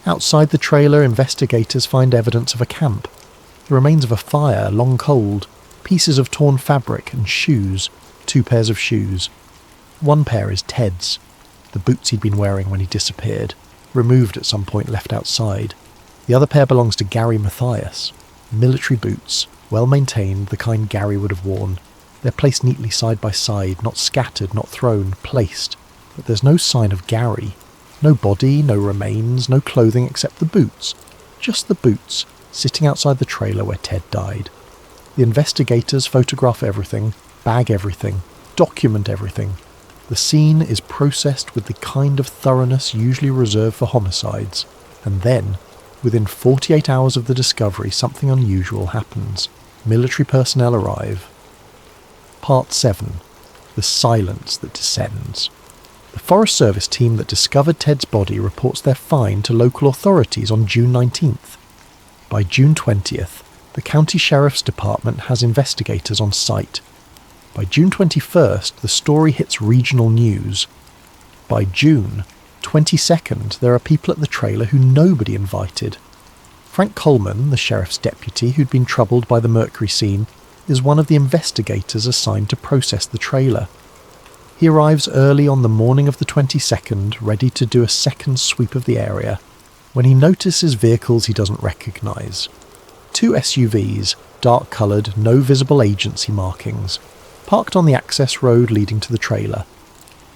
Outside the trailer, investigators find evidence of a camp, the remains of a fire, long cold, pieces of torn fabric and shoes, 2 pairs of shoes. One pair is Ted's, the boots he'd been wearing when he disappeared, removed at some point left outside. The other pair belongs to Gary Mathias, military boots, well maintained, the kind Gary would have worn. They're placed neatly side by side, not scattered, not thrown, placed. But there's no sign of Gary. No body, no remains, no clothing except the boots. Just the boots, sitting outside the trailer where Ted died. The investigators photograph everything, bag everything, document everything. The scene is processed with the kind of thoroughness usually reserved for homicides. And then, within 48 hours of the discovery, something unusual happens. Military personnel arrive. Part 7. The silence that descends. The Forest Service team that discovered Ted's body reports their find to local authorities on June 19th. By June 20th, the County Sheriff's Department has investigators on site. By June 21st, the story hits regional news. By June 22nd, there are people at the trailer who nobody invited. Frank Coleman, the sheriff's deputy who'd been troubled by the Mercury scene, is one of the investigators assigned to process the trailer. He arrives early on the morning of the 22nd, ready to do a second sweep of the area, when he notices vehicles he doesn't recognise. 2 SUVs, dark-coloured, no visible agency markings, parked on the access road leading to the trailer.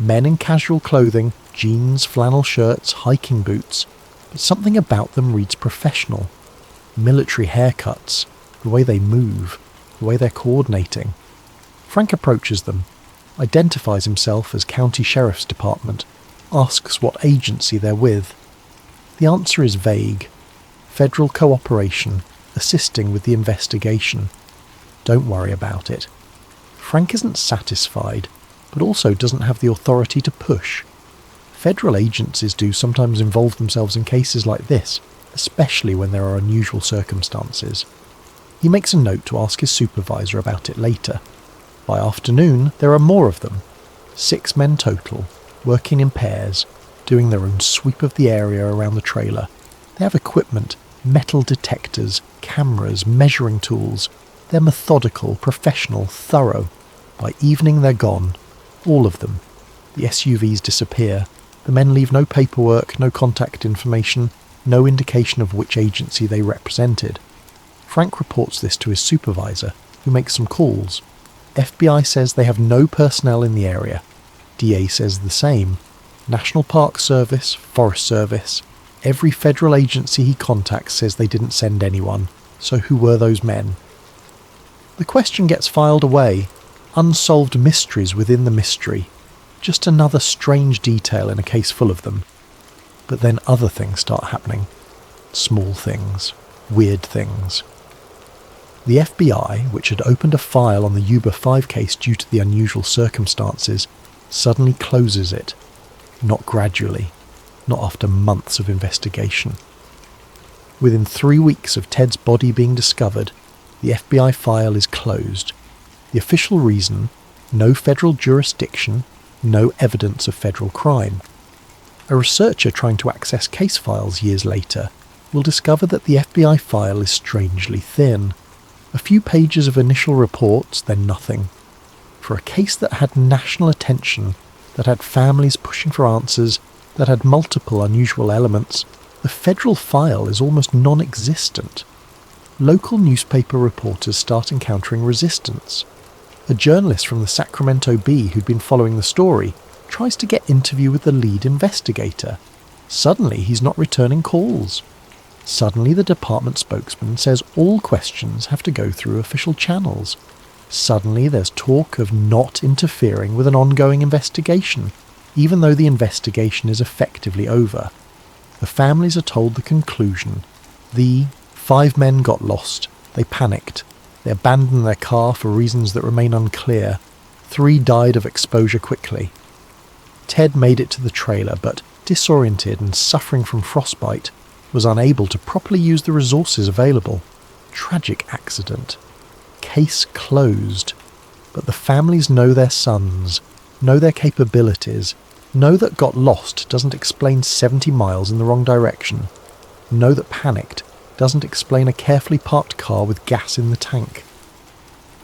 Men in casual clothing, jeans, flannel shirts, hiking boots, but something about them reads professional. Military haircuts, the way they move, the way they're coordinating. Frank approaches them, identifies himself as County Sheriff's Department, asks what agency they're with. The answer is vague. Federal cooperation, assisting with the investigation. Don't worry about it. Frank isn't satisfied, but also doesn't have the authority to push. Federal agencies do sometimes involve themselves in cases like this, especially when there are unusual circumstances. He makes a note to ask his supervisor about it later. By afternoon, there are more of them. 6 men total, working in pairs, doing their own sweep of the area around the trailer. They have equipment, metal detectors, cameras, measuring tools. They're methodical, professional, thorough. By evening they're gone. All of them. The SUVs disappear. The men leave no paperwork, no contact information, no indication of which agency they represented. Frank reports this to his supervisor, who makes some calls. FBI says they have no personnel in the area. DA says the same. National Park Service, Forest Service. Every federal agency he contacts says they didn't send anyone. So who were those men? The question gets filed away. Unsolved mysteries within the mystery. Just another strange detail in a case full of them. But then other things start happening. Small things. Weird things. The FBI, which had opened a file on the Yuba 5 case due to the unusual circumstances, suddenly closes it. Not gradually. Not after months of investigation. Within 3 weeks of Ted's body being discovered, the FBI file is closed. The official reason: no federal jurisdiction, no evidence of federal crime. A researcher trying to access case files years later will discover that the FBI file is strangely thin. A few pages of initial reports, then nothing. For a case that had national attention, that had families pushing for answers, that had multiple unusual elements, the federal file is almost non-existent. Local newspaper reporters start encountering resistance. A journalist from the Sacramento Bee who'd been following the story tries to get interview with the lead investigator. Suddenly he's not returning calls. Suddenly the department spokesman says all questions have to go through official channels. Suddenly there's talk of not interfering with an ongoing investigation, even though the investigation is effectively over. The families are told the conclusion. The 5 men got lost. They panicked. They abandoned their car for reasons that remain unclear. 3 died of exposure quickly. Ted made it to the trailer, but, disoriented and suffering from frostbite, was unable to properly use the resources available. Tragic accident. Case closed. But the families know their sons, know their capabilities, know that got lost doesn't explain 70 miles in the wrong direction, know that panicked doesn't explain a carefully parked car with gas in the tank.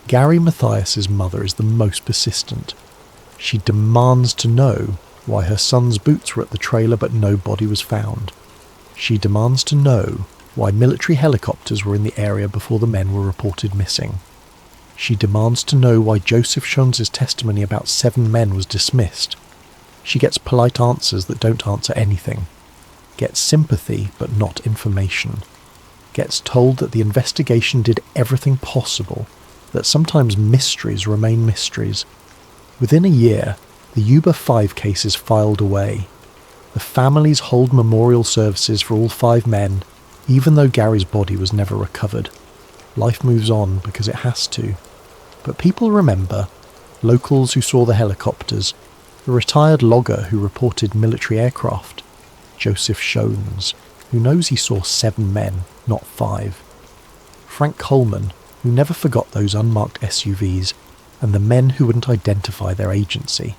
Gary Mathias's mother is the most persistent. She demands to know why her son's boots were at the trailer but no body was found. She demands to know why military helicopters were in the area before the men were reported missing. She demands to know why Joseph Shones' testimony about 7 men was dismissed. She gets polite answers that don't answer anything. Gets sympathy but not information. Gets told that the investigation did everything possible, that sometimes mysteries remain mysteries. Within a year, the Yuba 5 case is filed away. The families hold memorial services for all 5 men, even though Gary's body was never recovered. Life moves on because it has to. But people remember locals who saw the helicopters, the retired logger who reported military aircraft, Joseph Shones, who knows he saw 7 men, not 5. Frank Coleman, who never forgot those unmarked SUVs, and the men who wouldn't identify their agency.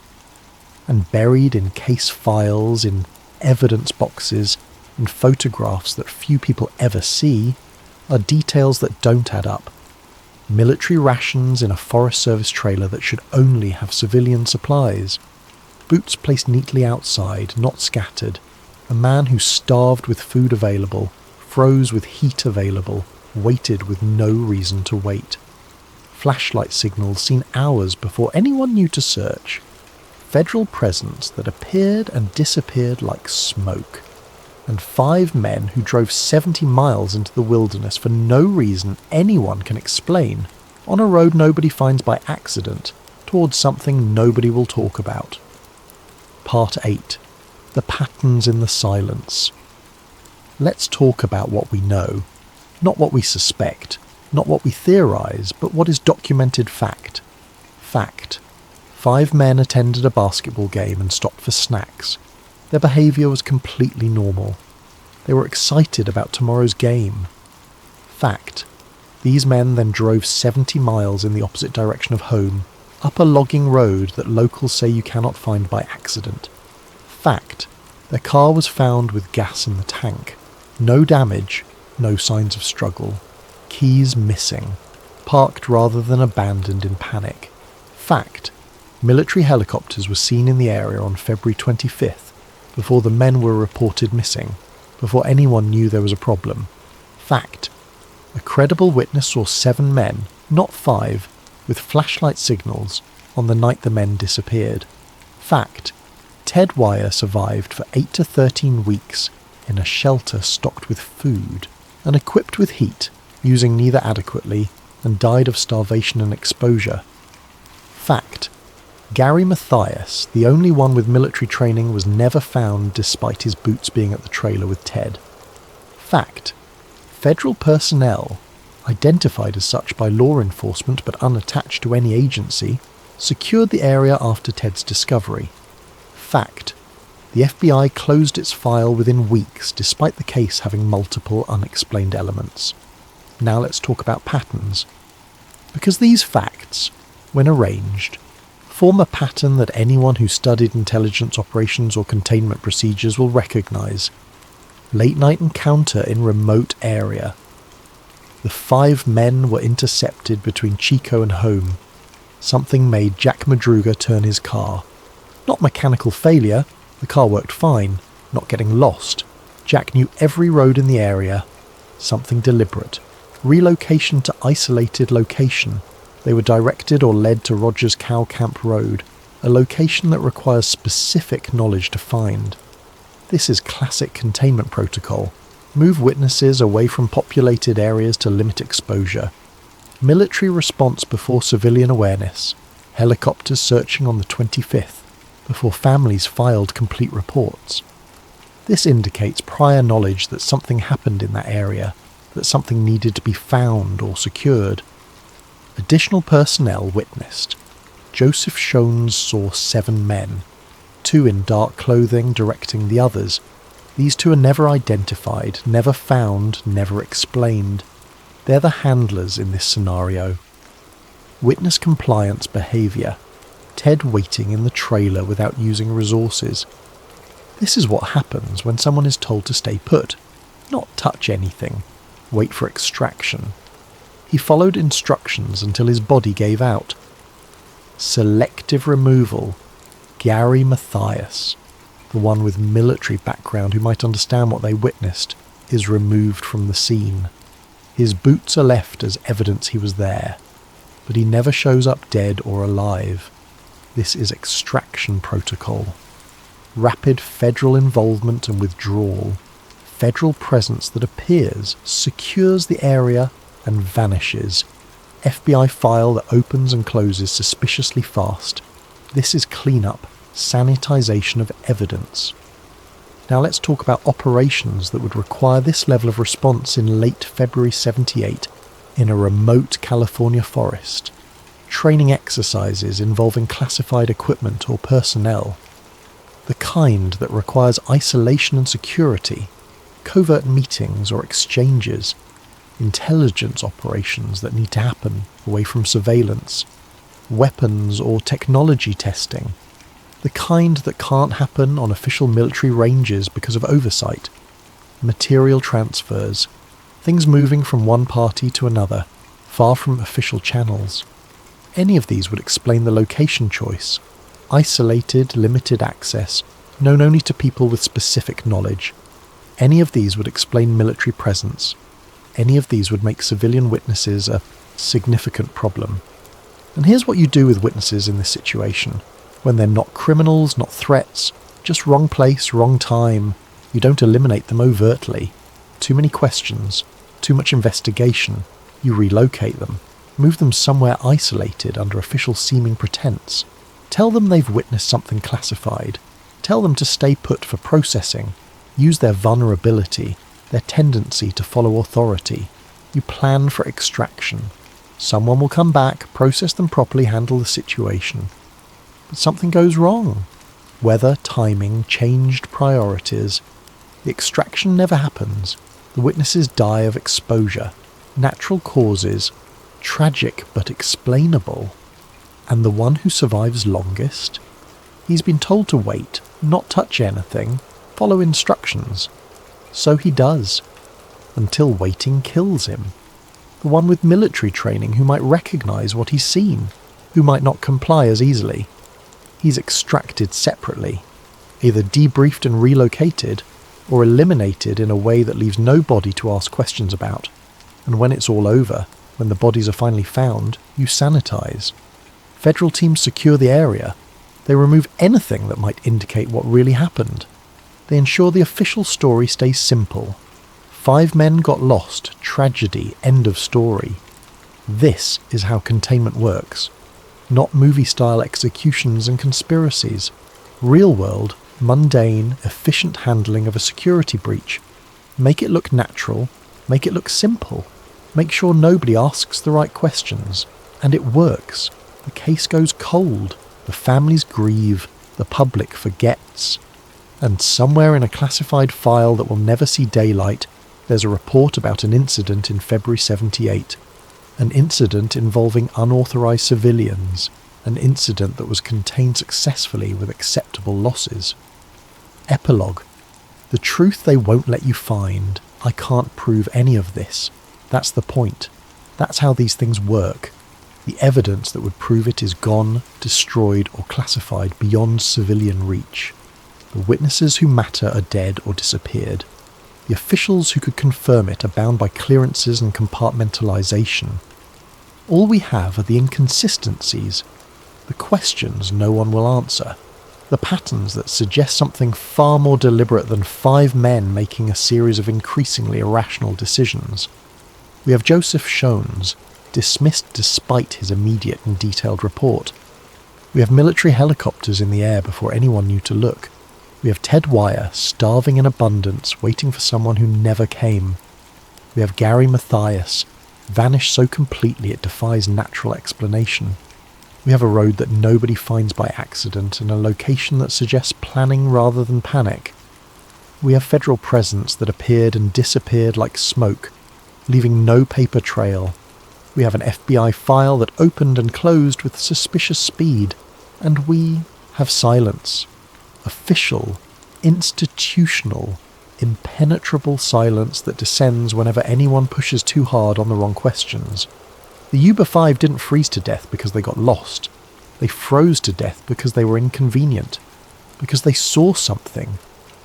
And buried in case files, in evidence boxes, in photographs that few people ever see, are details that don't add up. Military rations in a Forest Service trailer that should only have civilian supplies. Boots placed neatly outside, not scattered. A man who starved with food available, froze with heat available, waited with no reason to wait. Flashlight signals seen hours before anyone knew to search. Federal presence that appeared and disappeared like smoke. And 5 men who drove 70 miles into the wilderness for no reason anyone can explain, on a road nobody finds by accident, towards something nobody will talk about. Part 8. The patterns in the silence. Let's talk about what we know, not what we suspect, not what we theorise, but what is documented fact. Fact. 5 men attended a basketball game and stopped for snacks. Their behaviour was completely normal. They were excited about tomorrow's game. Fact. These men then drove 70 miles in the opposite direction of home, up a logging road that locals say you cannot find by accident. Fact. Their car was found with gas in the tank. No damage, no signs of struggle. Keys missing. Parked rather than abandoned in panic. Fact. Military helicopters were seen in the area on February 25th, before the men were reported missing, before anyone knew there was a problem. Fact. A credible witness saw 7 men, not 5, with flashlight signals on the night the men disappeared. Fact. Ted Wire survived for 8 to 13 weeks in a shelter stocked with food and equipped with heat, using neither adequately, and died of starvation and exposure. Fact. Gary Mathias, the only one with military training, was never found despite his boots being at the trailer with Ted. Fact. Federal personnel, identified as such by law enforcement but unattached to any agency, secured the area after Ted's discovery. Fact. The FBI closed its file within weeks despite the case having multiple unexplained elements. Now let's talk about patterns. Because these facts, when arranged, form a pattern that anyone who studied intelligence operations or containment procedures will recognise. Late night encounter in remote area. The 5 men were intercepted between Chico and home. Something made Jack Madruga turn his car. Not mechanical failure, the car worked fine, not getting lost. Jack knew every road in the area. Something deliberate. Relocation to isolated location. They were directed or led to Rogers Cow Camp Road, a location that requires specific knowledge to find. This is classic containment protocol. Move witnesses away from populated areas to limit exposure. Military response before civilian awareness. Helicopters searching on the 25th, before families filed complete reports. This indicates prior knowledge that something happened in that area, that something needed to be found or secured. Additional personnel witnessed. Joseph Shones saw 7 men, 2 in dark clothing directing the others. These 2 are never identified, never found, never explained. They're the handlers in this scenario. Witness compliance behaviour. Ted waiting in the trailer without using resources. This is what happens when someone is told to stay put, not touch anything, wait for extraction. He followed instructions until his body gave out. Selective removal. Gary Mathias, the one with military background who might understand what they witnessed, is removed from the scene. His boots are left as evidence he was there, but he never shows up dead or alive. This is extraction protocol. Rapid federal involvement and withdrawal. Federal presence that appears, secures the area, and vanishes. FBI file that opens and closes suspiciously fast. This is cleanup, sanitization of evidence. Now let's talk about operations that would require this level of response in late February 78 in a remote California forest. Training exercises involving classified equipment or personnel. The kind that requires isolation and security, covert meetings or exchanges, intelligence operations that need to happen away from surveillance. weapons or technology testing, the kind that can't happen on official military ranges because of oversight, material transfers, things moving from one party to another, far from official channels. Any of these would explain the location choice. Isolated, limited access, known only to people with specific knowledge. Any of these would explain military presence. Any of these would make civilian witnesses a significant problem. And here's what you do with witnesses in this situation. When they're not criminals, not threats, just wrong place, wrong time, you don't eliminate them overtly. Too many questions, too much investigation, you relocate them. Move them somewhere isolated under official seeming pretense. Tell them they've witnessed something classified. Tell them to stay put for processing. Use their vulnerability, their tendency to follow authority. You plan for extraction. Someone will come back, process them properly, handle the situation. But something goes wrong. Weather, timing, changed priorities. The extraction never happens. The witnesses die of exposure. Natural causes. Tragic but explainable. And the one who survives longest? He's been told to wait, not touch anything, follow instructions. So he does. Until waiting kills him. The one with military training who might recognise what he's seen, who might not comply as easily. He's extracted separately, either debriefed and relocated, or eliminated in a way that leaves no body to ask questions about. And when it's all over, when the bodies are finally found, you sanitize. Federal teams secure the area. They remove anything that might indicate what really happened. They ensure the official story stays simple. 5 men got lost, tragedy, end of story. This is how containment works. Not movie-style executions and conspiracies. Real-world, mundane, efficient handling of a security breach. Make it look natural. Make it look simple. Make sure nobody asks the right questions. And it works. The case goes cold. The families grieve. The public forgets. And somewhere in a classified file that will never see daylight, there's a report about an incident in February 78. An incident involving unauthorized civilians. An incident that was contained successfully with acceptable losses. Epilogue. The truth they won't let you find. I can't prove any of this. That's the point. That's how these things work. The evidence that would prove it is gone, destroyed, or classified beyond civilian reach. The witnesses who matter are dead or disappeared. The officials who could confirm it are bound by clearances and compartmentalization. All we have are the inconsistencies, the questions no one will answer, the patterns that suggest something far more deliberate than 5 men making a series of increasingly irrational decisions. We have Joseph Shones, dismissed despite his immediate and detailed report. We have military helicopters in the air before anyone knew to look. We have Ted Wire, starving in abundance, waiting for someone who never came. We have Gary Mathias, vanished so completely it defies natural explanation. We have a road that nobody finds by accident and a location that suggests planning rather than panic. We have federal presence that appeared and disappeared like smoke, leaving no paper trail. We have an FBI file that opened and closed with suspicious speed. And we have silence. Official, institutional, impenetrable silence that descends whenever anyone pushes too hard on the wrong questions. The Yuba 5 didn't freeze to death because they got lost. They froze to death because they were inconvenient, because they saw something,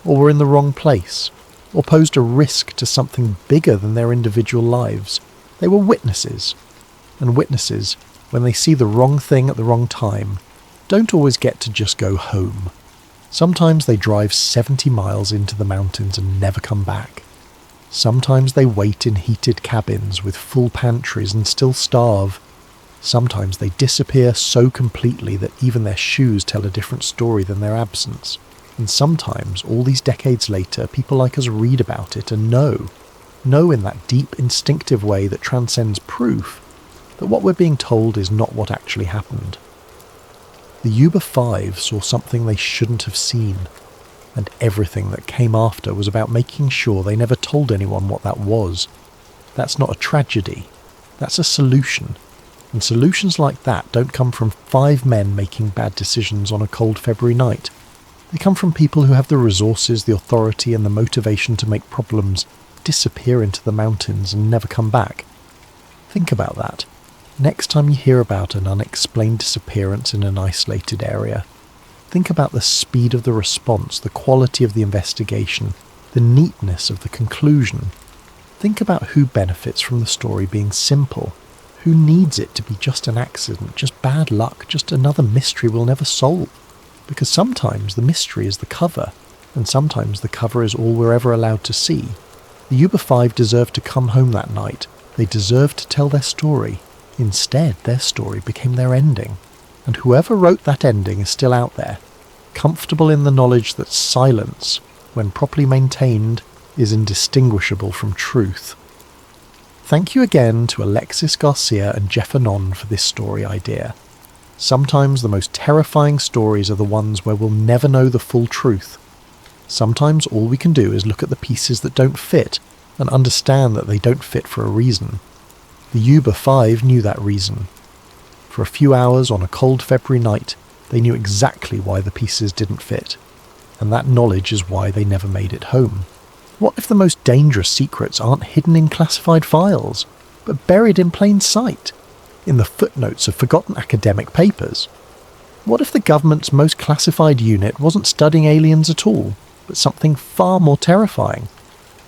or were in the wrong place, or posed a risk to something bigger than their individual lives. They were witnesses. And witnesses, when they see the wrong thing at the wrong time, don't always get to just go home. Sometimes they drive 70 miles into the mountains and never come back. Sometimes they wait in heated cabins with full pantries and still starve. Sometimes they disappear so completely that even their shoes tell a different story than their absence. And sometimes, all these decades later, people like us read about it and know in that deep instinctive way that transcends proof, that what we're being told is not what actually happened. The Yuba 5 saw something they shouldn't have seen, and everything that came after was about making sure they never told anyone what that was. That's not a tragedy. That's a solution. And solutions like that don't come from 5 men making bad decisions on a cold February night. They come from people who have the resources, the authority and the motivation to make problems disappear into the mountains and never come back. Think about that. Next time you hear about an unexplained disappearance in an isolated area, think about the speed of the response, the quality of the investigation, the neatness of the conclusion. Think about who benefits from the story being simple. Who needs it to be just an accident, just bad luck, just another mystery we'll never solve? Because sometimes the mystery is the cover, and sometimes the cover is all we're ever allowed to see. The Yuba 5 deserved to come home that night. They deserved to tell their story. Instead, their story became their ending. And whoever wrote that ending is still out there, comfortable in the knowledge that silence, when properly maintained, is indistinguishable from truth. Thank you again to Alexis Garcia and Jeff Anon for this story idea. Sometimes the most terrifying stories are the ones where we'll never know the full truth. Sometimes all we can do is look at the pieces that don't fit and understand that they don't fit for a reason. The Yuba 5 knew that reason. For a few hours on a cold February night, they knew exactly why the pieces didn't fit, and that knowledge is why they never made it home. What if the most dangerous secrets aren't hidden in classified files, but buried in plain sight, in the footnotes of forgotten academic papers? What if the government's most classified unit wasn't studying aliens at all, but something far more terrifying?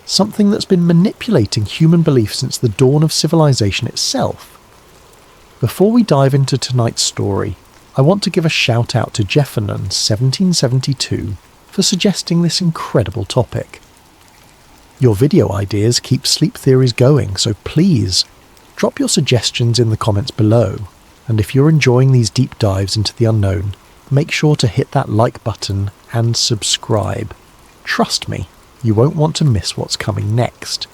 Something that's been manipulating human belief since the dawn of civilization itself. Before we dive into tonight's story, I want to give a shout out to Jeffernon 1772 for suggesting this incredible topic. Your video ideas keep sleep theories going, so please drop your suggestions in the comments below. And if you're enjoying these deep dives into the unknown, make sure to hit that like button and subscribe. Trust me, you won't want to miss what's coming next.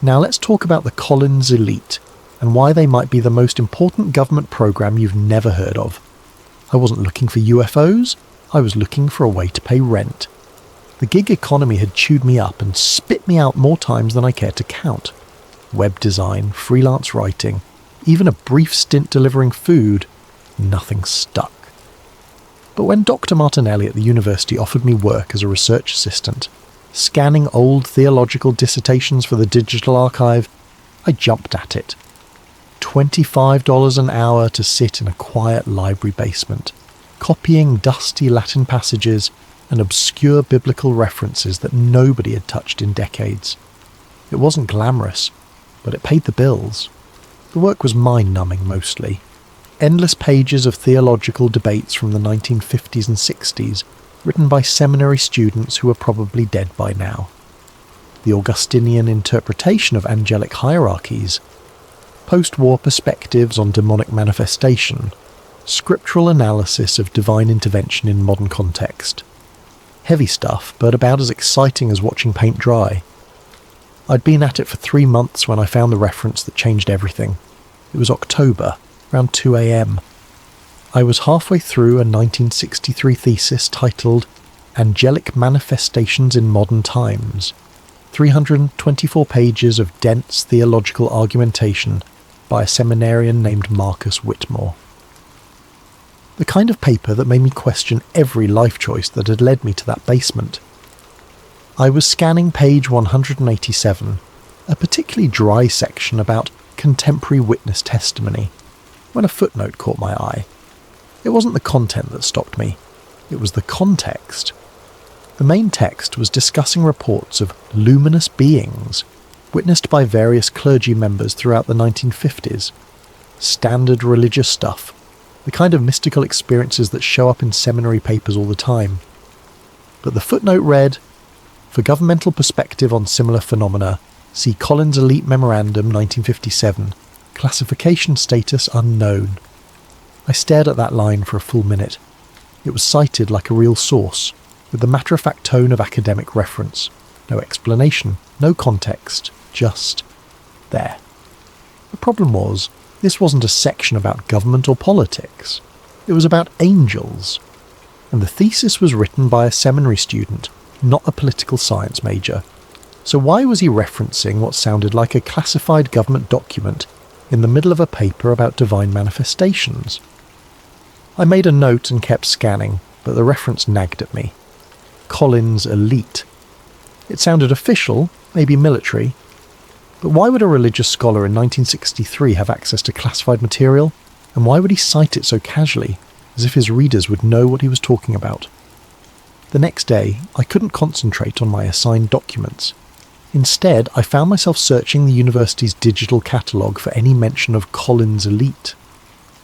Now let's talk about the Collins Elite and why they might be the most important government program you've never heard of. I wasn't looking for UFOs, I was looking for a way to pay rent. The gig economy had chewed me up and spit me out more times than I cared to count. Web design, freelance writing, even a brief stint delivering food, nothing stuck. But when Dr. Martinelli at the university offered me work as a research assistant, scanning old theological dissertations for the digital archive, I jumped at it. $25 an hour to sit in a quiet library basement, copying dusty Latin passages and obscure biblical references that nobody had touched in decades. It wasn't glamorous, but it paid the bills. The work was mind-numbing mostly. Endless pages of theological debates from the 1950s and 60s, written by seminary students who were probably dead by now. The Augustinian interpretation of angelic hierarchies, post-war perspectives on demonic manifestation, scriptural analysis of divine intervention in modern context. Heavy stuff, but about as exciting as watching paint dry. I'd been at it for 3 months when I found the reference that changed everything. It was October, around 2 a.m. I was halfway through a 1963 thesis titled Angelic Manifestations in Modern Times, 324 pages of dense theological argumentation by a seminarian named Marcus Whitmore. The kind of paper that made me question every life choice that had led me to that basement. I was scanning page 187, a particularly dry section about contemporary witness testimony, when a footnote caught my eye. It wasn't the content that stopped me, it was the context. The main text was discussing reports of luminous beings, witnessed by various clergy members throughout the 1950s. Standard religious stuff, the kind of mystical experiences that show up in seminary papers all the time. But the footnote read, "For governmental perspective on similar phenomena, see Collins Elite Memorandum 1957, classification status unknown." I stared at that line for a full minute. It was cited like a real source, with the matter-of-fact tone of academic reference. No explanation, no context, just there. The problem was, this wasn't a section about government or politics. It was about angels. And the thesis was written by a seminary student, not a political science major. So why was he referencing what sounded like a classified government document in the middle of a paper about divine manifestations. I made a note and kept scanning, but the reference nagged at me. Collins Elite. It sounded official, maybe military, but why would a religious scholar in 1963 have access to classified material, and why would he cite it so casually, as if his readers would know what he was talking about? The next day, I couldn't concentrate on my assigned documents. Instead, I found myself searching the university's digital catalogue for any mention of Collins Elite.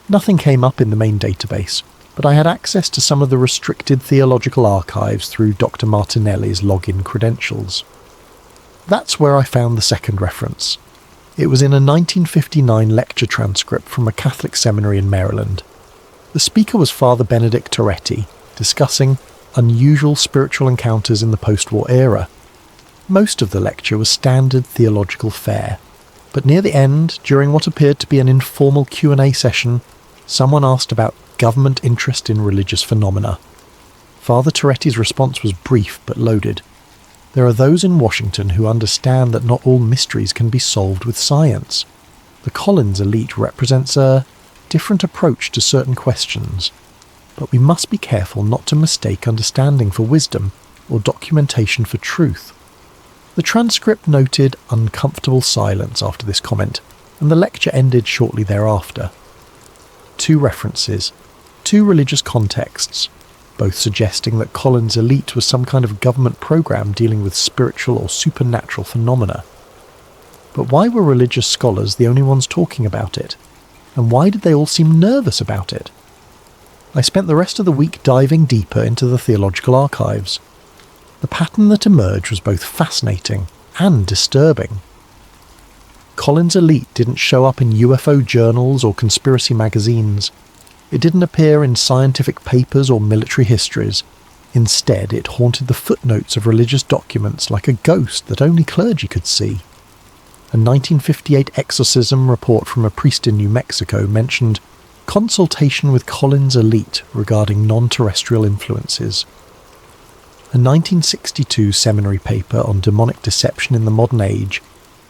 Nothing came up in the main database, but I had access to some of the restricted theological archives through Dr. Martinelli's login credentials. That's where I found the second reference. It was in a 1959 lecture transcript from a Catholic seminary in Maryland. The speaker was Father Benedict Toretti, discussing unusual spiritual encounters in the post-war era. Most of the lecture was standard theological fare, but near the end, during what appeared to be an informal Q&A session, someone asked about government interest in religious phenomena. Father Toretti's response was brief but loaded. There are those in Washington who understand that not all mysteries can be solved with science. The Collins Elite represents a different approach to certain questions, but we must be careful not to mistake understanding for wisdom or documentation for truth. The transcript noted uncomfortable silence after this comment, and the lecture ended shortly thereafter. 2 references, 2 religious contexts, both suggesting that Collins Elite was some kind of government program dealing with spiritual or supernatural phenomena. But why were religious scholars the only ones talking about it? And why did they all seem nervous about it? I spent the rest of the week diving deeper into the theological archives. The pattern that emerged was both fascinating and disturbing. Collins Elite didn't show up in UFO journals or conspiracy magazines. It didn't appear in scientific papers or military histories. Instead, it haunted the footnotes of religious documents like a ghost that only clergy could see. A 1958 exorcism report from a priest in New Mexico mentioned consultation with Collins Elite regarding non-terrestrial influences. A 1962 seminary paper on demonic deception in the modern age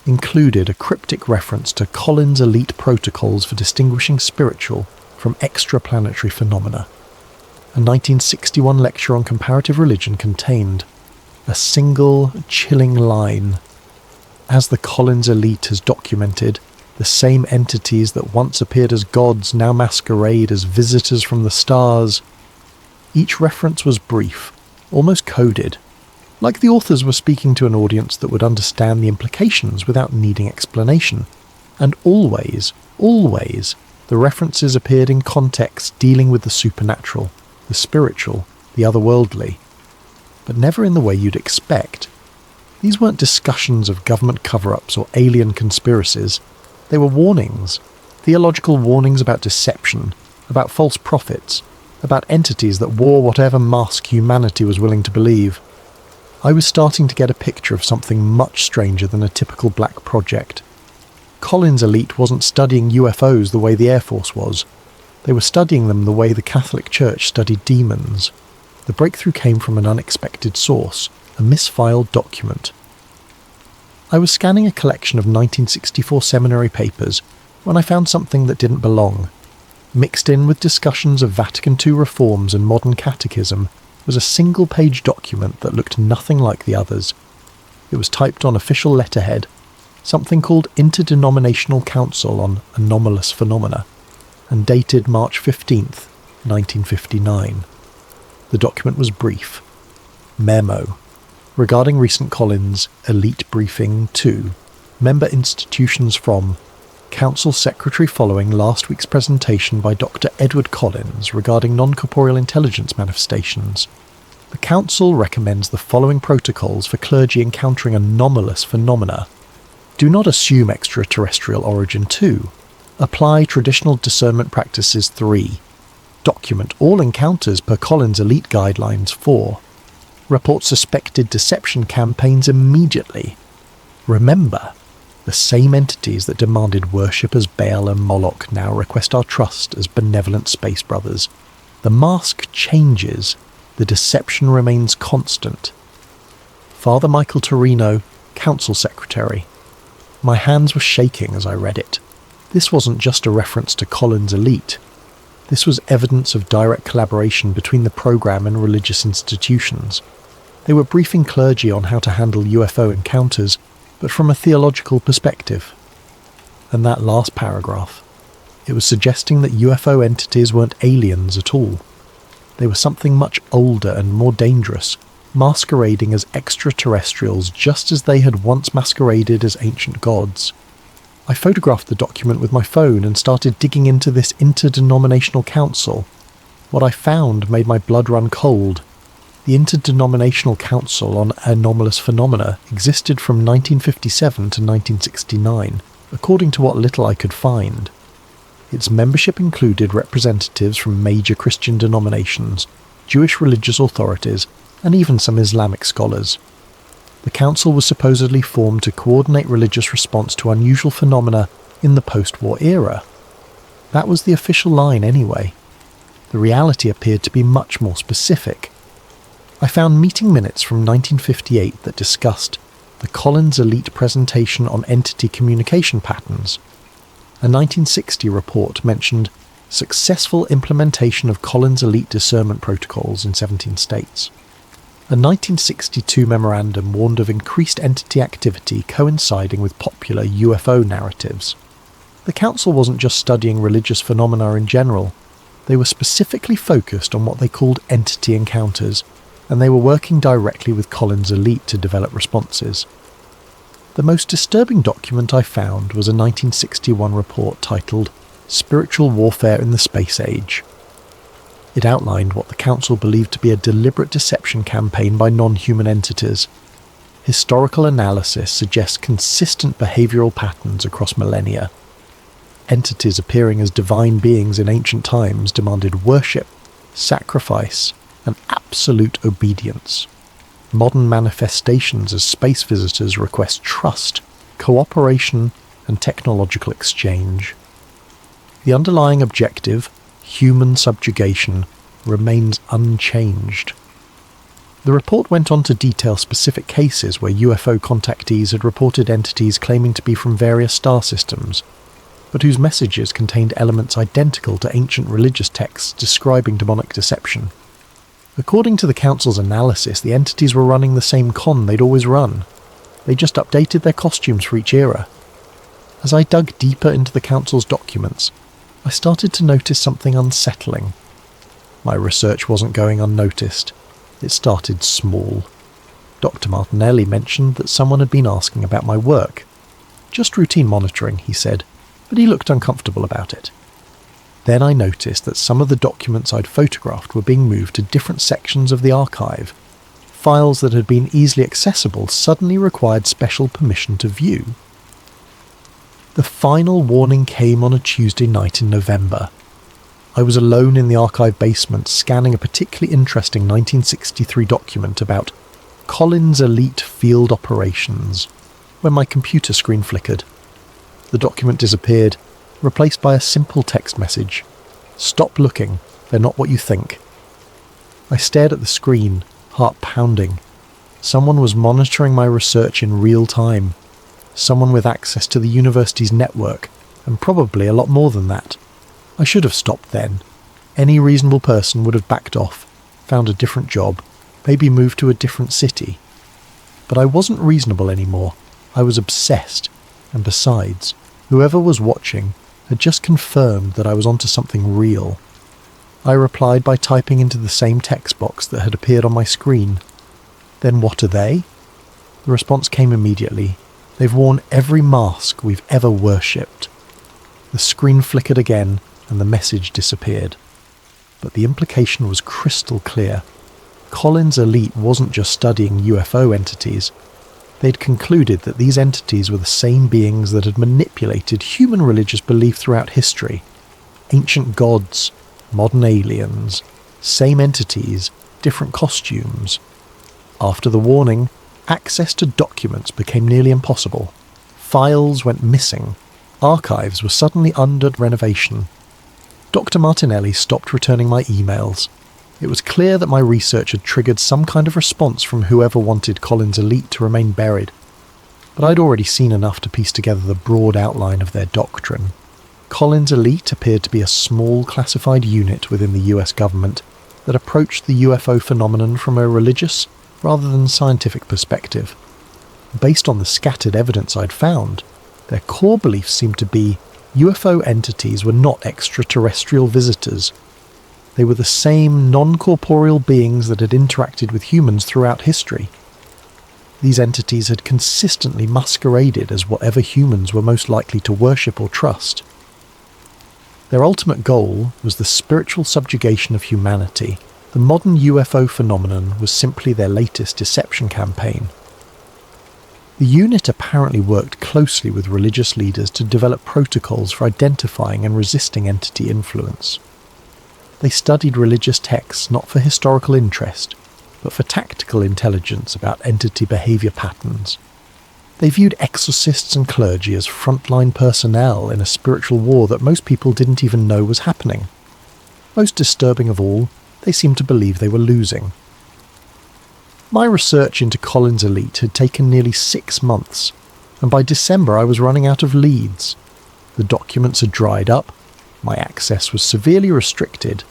included a cryptic reference to Collins Elite protocols for distinguishing spiritual from extraplanetary phenomena. A 1961 lecture on comparative religion contained a single chilling line. As the Collins Elite has documented, the same entities that once appeared as gods now masquerade as visitors from the stars. Each reference was brief, almost coded, like the authors were speaking to an audience that would understand the implications without needing explanation. And always, the references appeared in contexts dealing with the supernatural, the spiritual, the otherworldly, but never in the way you'd expect. These weren't discussions of government cover-ups or alien conspiracies. They were warnings, theological warnings about deception, about false prophets, about entities that wore whatever mask humanity was willing to believe. I was starting to get a picture of something much stranger than a typical black project. Collins Elite wasn't studying UFOs the way the Air Force was. They were studying them the way the Catholic Church studied demons. The breakthrough came from an unexpected source, a misfiled document. I was scanning a collection of 1964 seminary papers when I found something that didn't belong. Mixed in with discussions of Vatican II reforms and modern catechism was a single-page document that looked nothing like the others. It was typed on official letterhead, something called Interdenominational Council on Anomalous Phenomena, and dated March 15th, 1959. The document was brief. Memo. Regarding recent Collins Elite Briefing 2, member institutions from Council Secretary following last week's presentation by Dr. Edward Collins regarding non-corporeal intelligence manifestations. The Council recommends the following protocols for clergy encountering anomalous phenomena. Do not assume extraterrestrial origin 2. Apply traditional discernment practices 3. Document all encounters per Collins Elite Guidelines 4. Report suspected deception campaigns immediately. Remember, the same entities that demanded worship as Baal and Moloch now request our trust as benevolent space brothers. The mask changes, the deception remains constant. Father Michael Torino, Council Secretary. My hands were shaking as I read it. This wasn't just a reference to Collins' elite. This was evidence of direct collaboration between the program and religious institutions. They were briefing clergy on how to handle UFO encounters, but from a theological perspective. And that last paragraph, it was suggesting that UFO entities weren't aliens at all. They were something much older and more dangerous, masquerading as extraterrestrials just as they had once masqueraded as ancient gods. I photographed the document with my phone and started digging into this interdenominational council. What I found made my blood run cold. The Interdenominational Council on Anomalous Phenomena existed from 1957 to 1969, according to what little I could find. Its membership included representatives from major Christian denominations, Jewish religious authorities, and even some Islamic scholars. The council was supposedly formed to coordinate religious response to unusual phenomena in the post-war era. That was the official line anyway. The reality appeared to be much more specific. I found meeting minutes from 1958 that discussed the Collins Elite presentation on entity communication patterns. A 1960 report mentioned successful implementation of Collins Elite discernment protocols in 17 states. A 1962 memorandum warned of increased entity activity coinciding with popular UFO narratives. The council wasn't just studying religious phenomena in general. They were specifically focused on what they called entity encounters, and they were working directly with Collins Elite to develop responses. The most disturbing document I found was a 1961 report titled Spiritual Warfare in the Space Age. It outlined what the Council believed to be a deliberate deception campaign by non-human entities. Historical analysis suggests consistent behavioural patterns across millennia. Entities appearing as divine beings in ancient times demanded worship, sacrifice, and absolute obedience. Modern manifestations as space visitors request trust, cooperation, and technological exchange. The underlying objective, human subjugation, remains unchanged. The report went on to detail specific cases where UFO contactees had reported entities claiming to be from various star systems, but whose messages contained elements identical to ancient religious texts describing demonic deception. According to the Council's analysis, the entities were running the same con they'd always run. They just updated their costumes for each era. As I dug deeper into the Council's documents, I started to notice something unsettling. My research wasn't going unnoticed. It started small. Dr. Martinelli mentioned that someone had been asking about my work. Just routine monitoring, he said, but he looked uncomfortable about it. Then I noticed that some of the documents I'd photographed were being moved to different sections of the archive. Files that had been easily accessible suddenly required special permission to view. The final warning came on a Tuesday night in November. I was alone in the archive basement scanning a particularly interesting 1963 document about Collins Elite Field Operations, when my computer screen flickered. The document disappeared, replaced by a simple text message. "Stop looking, they're not what you think." I stared at the screen, heart pounding. Someone was monitoring my research in real time. Someone with access to the university's network, and probably a lot more than that. I should have stopped then. Any reasonable person would have backed off, found a different job, maybe moved to a different city. But I wasn't reasonable anymore. I was obsessed, and besides, whoever was watching had just confirmed that I was onto something real. I replied by typing into the same text box that had appeared on my screen. "Then what are they?" The response came immediately. "They've worn every mask we've ever worshipped." The screen flickered again and the message disappeared. But the implication was crystal clear. Collins Elite wasn't just studying UFO entities. They'd concluded that these entities were the same beings that had manipulated human religious belief throughout history. Ancient gods, modern aliens, same entities, different costumes. After the warning, access to documents became nearly impossible. Files went missing. Archives were suddenly under renovation. Dr. Martinelli stopped returning my emails. It was clear that my research had triggered some kind of response from whoever wanted Collins Elite to remain buried, but I'd already seen enough to piece together the broad outline of their doctrine. Collins Elite appeared to be a small classified unit within the US government that approached the UFO phenomenon from a religious rather than scientific perspective. Based on the scattered evidence I'd found, their core beliefs seemed to be UFO entities were not extraterrestrial visitors. They were the same non-corporeal beings that had interacted with humans throughout history. These entities had consistently masqueraded as whatever humans were most likely to worship or trust. Their ultimate goal was the spiritual subjugation of humanity. The modern UFO phenomenon was simply their latest deception campaign. The unit apparently worked closely with religious leaders to develop protocols for identifying and resisting entity influence. They studied religious texts not for historical interest, but for tactical intelligence about entity behaviour patterns. They viewed exorcists and clergy as frontline personnel in a spiritual war that most people didn't even know was happening. Most disturbing of all, they seemed to believe they were losing. My research into Collins Elite had taken nearly 6 months, and by December I was running out of leads. The documents had dried up, my access was severely restricted,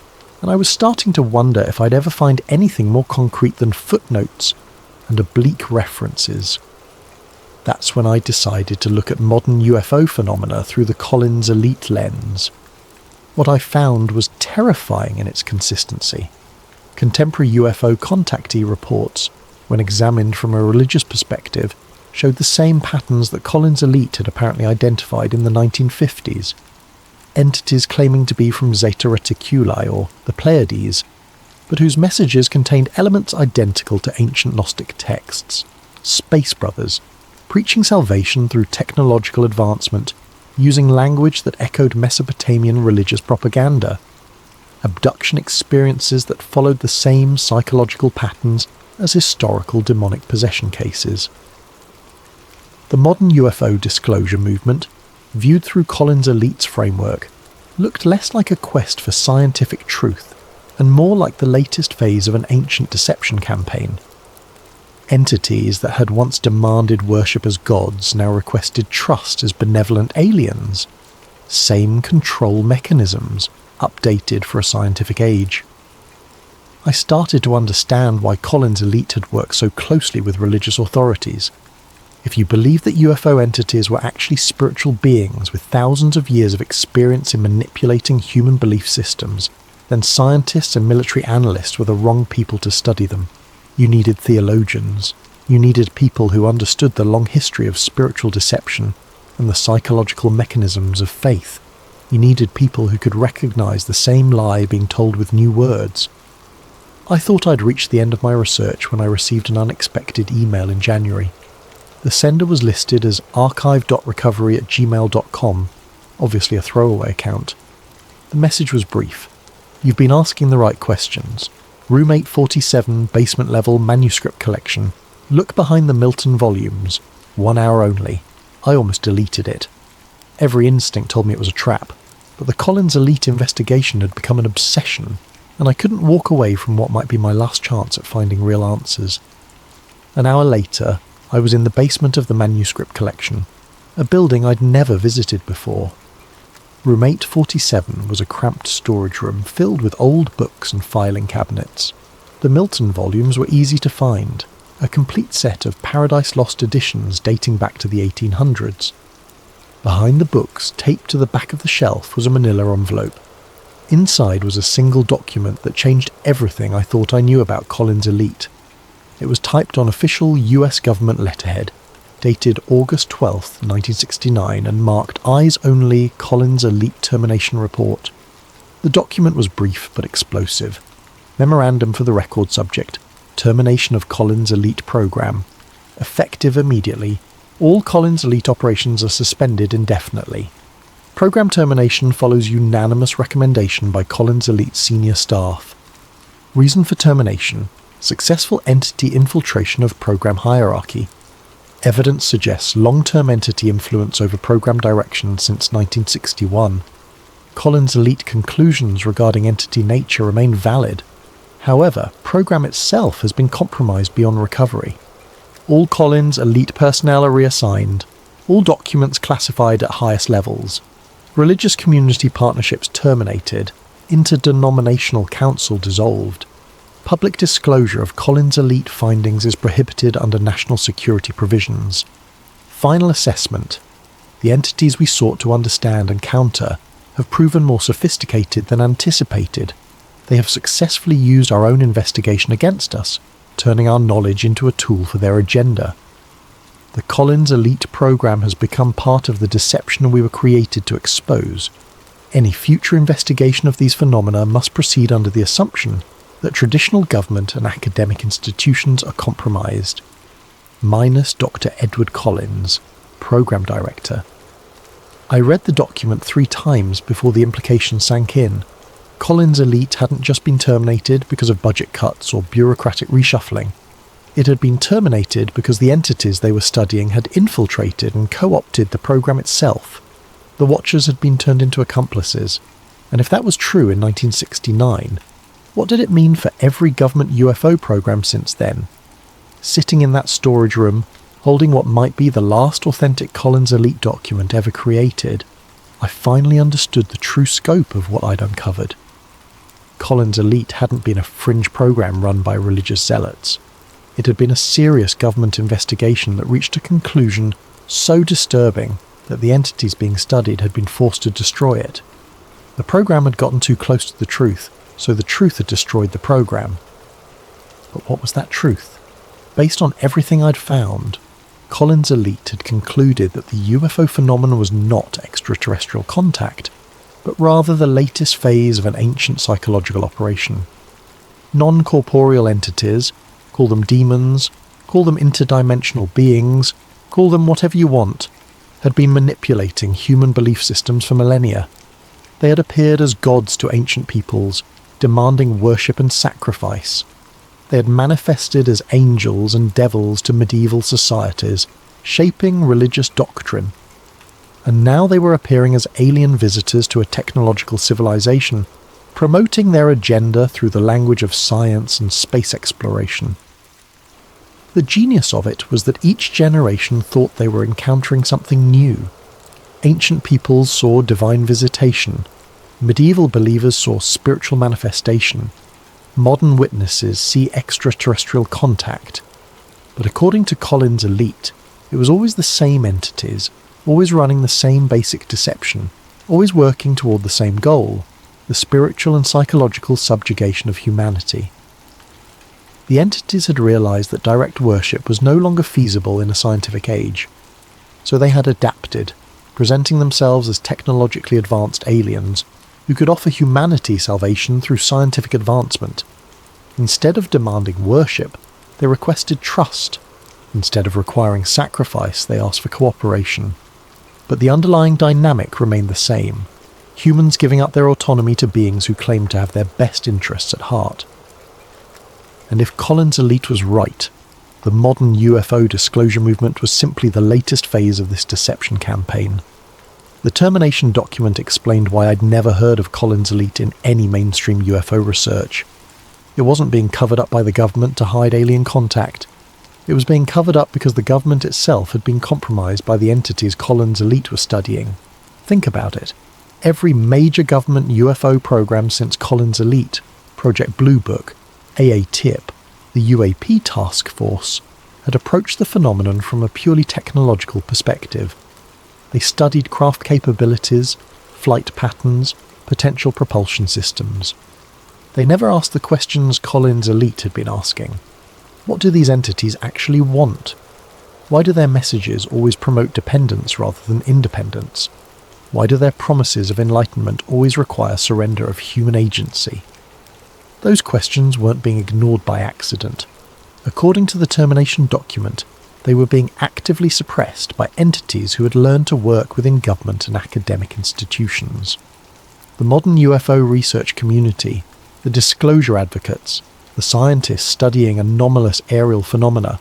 and I was starting to wonder if I'd ever find anything more concrete than footnotes and oblique references. That's when I decided to look at modern UFO phenomena through the Collins Elite lens. What I found was terrifying in its consistency. Contemporary UFO contactee reports, when examined from a religious perspective, showed the same patterns that Collins Elite had apparently identified in the 1950s. Entities claiming to be from Zeta Reticuli or the Pleiades, but whose messages contained elements identical to ancient Gnostic texts. Space Brothers, preaching salvation through technological advancement, using language that echoed Mesopotamian religious propaganda. Abduction experiences that followed the same psychological patterns as historical demonic possession cases. The modern UFO disclosure movement, viewed through Collins Elite's framework, looked less like a quest for scientific truth and more like the latest phase of an ancient deception campaign. Entities that had once demanded worship as gods now requested trust as benevolent aliens. Same control mechanisms, updated for a scientific age. I started to understand why Collins Elite had worked so closely with religious authorities. If you believe that UFO entities were actually spiritual beings with thousands of years of experience in manipulating human belief systems, then scientists and military analysts were the wrong people to study them. You needed theologians. You needed people who understood the long history of spiritual deception and the psychological mechanisms of faith. You needed people who could recognize the same lie being told with new words. I thought I'd reached the end of my research when I received an unexpected email in January. The sender was listed as archive.recovery@gmail.com, obviously a throwaway account. The message was brief. You've been asking the right questions. Room 847, basement level, manuscript collection. Look behind the Milton volumes. 1 hour only. I almost deleted it. Every instinct told me it was a trap, but the Collins Elite investigation had become an obsession, and I couldn't walk away from what might be my last chance at finding real answers. An hour later, I was in the basement of the manuscript collection, a building I'd never visited before. Room 847 was a cramped storage room filled with old books and filing cabinets. The Milton volumes were easy to find, a complete set of Paradise Lost editions dating back to the 1800s. Behind the books, taped to the back of the shelf, was a manila envelope. Inside was a single document that changed everything I thought I knew about Collins Elite. It was typed on official US government letterhead, dated August 12, 1969, and marked Eyes Only Collins Elite Termination Report. The document was brief but explosive. Memorandum for the record subject, termination of Collins Elite program. Effective immediately. All Collins Elite operations are suspended indefinitely. Program termination follows unanimous recommendation by Collins Elite senior staff. Reason for termination: successful entity infiltration of program hierarchy. Evidence suggests long-term entity influence over program direction since 1961. Collins Elite conclusions regarding entity nature remain valid. However, program itself has been compromised beyond recovery. All Collins Elite personnel are reassigned. All documents classified at highest levels. Religious community partnerships terminated, interdenominational council dissolved, public disclosure of Collins Elite findings is prohibited under national security provisions. Final assessment. The entities we sought to understand and counter have proven more sophisticated than anticipated. They have successfully used our own investigation against us, turning our knowledge into a tool for their agenda. The Collins Elite program has become part of the deception we were created to expose. Any future investigation of these phenomena must proceed under the assumption that traditional government and academic institutions are compromised. Minus Dr. Edward Collins, Program Director. I read the document 3 times before the implication sank in. Collins Elite hadn't just been terminated because of budget cuts or bureaucratic reshuffling. It had been terminated because the entities they were studying had infiltrated and co-opted the program itself. The Watchers had been turned into accomplices, and if that was true in 1969, what did it mean for every government UFO program since then? Sitting in that storage room, holding what might be the last authentic Collins Elite document ever created, I finally understood the true scope of what I'd uncovered. Collins Elite hadn't been a fringe program run by religious zealots. It had been a serious government investigation that reached a conclusion so disturbing that the entities being studied had been forced to destroy it. The program had gotten too close to the truth, so the truth had destroyed the program. But what was that truth? Based on everything I'd found, Collins Elite had concluded that the UFO phenomenon was not extraterrestrial contact, but rather the latest phase of an ancient psychological operation. Non-corporeal entities, call them demons, call them interdimensional beings, call them whatever you want, had been manipulating human belief systems for millennia. They had appeared as gods to ancient peoples, demanding worship and sacrifice. They had manifested as angels and devils to medieval societies, shaping religious doctrine. And now they were appearing as alien visitors to a technological civilization, promoting their agenda through the language of science and space exploration. The genius of it was that each generation thought they were encountering something new. Ancient peoples saw divine visitation. Medieval believers saw spiritual manifestation. Modern witnesses see extraterrestrial contact. But according to Collins Elite, it was always the same entities, always running the same basic deception, always working toward the same goal, the spiritual and psychological subjugation of humanity. The entities had realized that direct worship was no longer feasible in a scientific age, so they had adapted, presenting themselves as technologically advanced aliens who could offer humanity salvation through scientific advancement. Instead of demanding worship, they requested trust. Instead of requiring sacrifice, they asked for cooperation. But the underlying dynamic remained the same, humans giving up their autonomy to beings who claimed to have their best interests at heart. And if Collins Elite was right, the modern UFO disclosure movement was simply the latest phase of this deception campaign. The termination document explained why I'd never heard of Collins Elite in any mainstream UFO research. It wasn't being covered up by the government to hide alien contact. It was being covered up because the government itself had been compromised by the entities Collins Elite was studying. Think about it. Every major government UFO program since Collins Elite, Project Blue Book, AA-TIP, the UAP Task Force, had approached the phenomenon from a purely technological perspective. They studied craft capabilities, flight patterns, potential propulsion systems. They never asked the questions Collins Elite had been asking. What do these entities actually want? Why do their messages always promote dependence rather than independence? Why do their promises of enlightenment always require surrender of human agency? Those questions weren't being ignored by accident. According to the termination document, they were being actively suppressed by entities who had learned to work within government and academic institutions. The modern UFO research community, the disclosure advocates, the scientists studying anomalous aerial phenomena,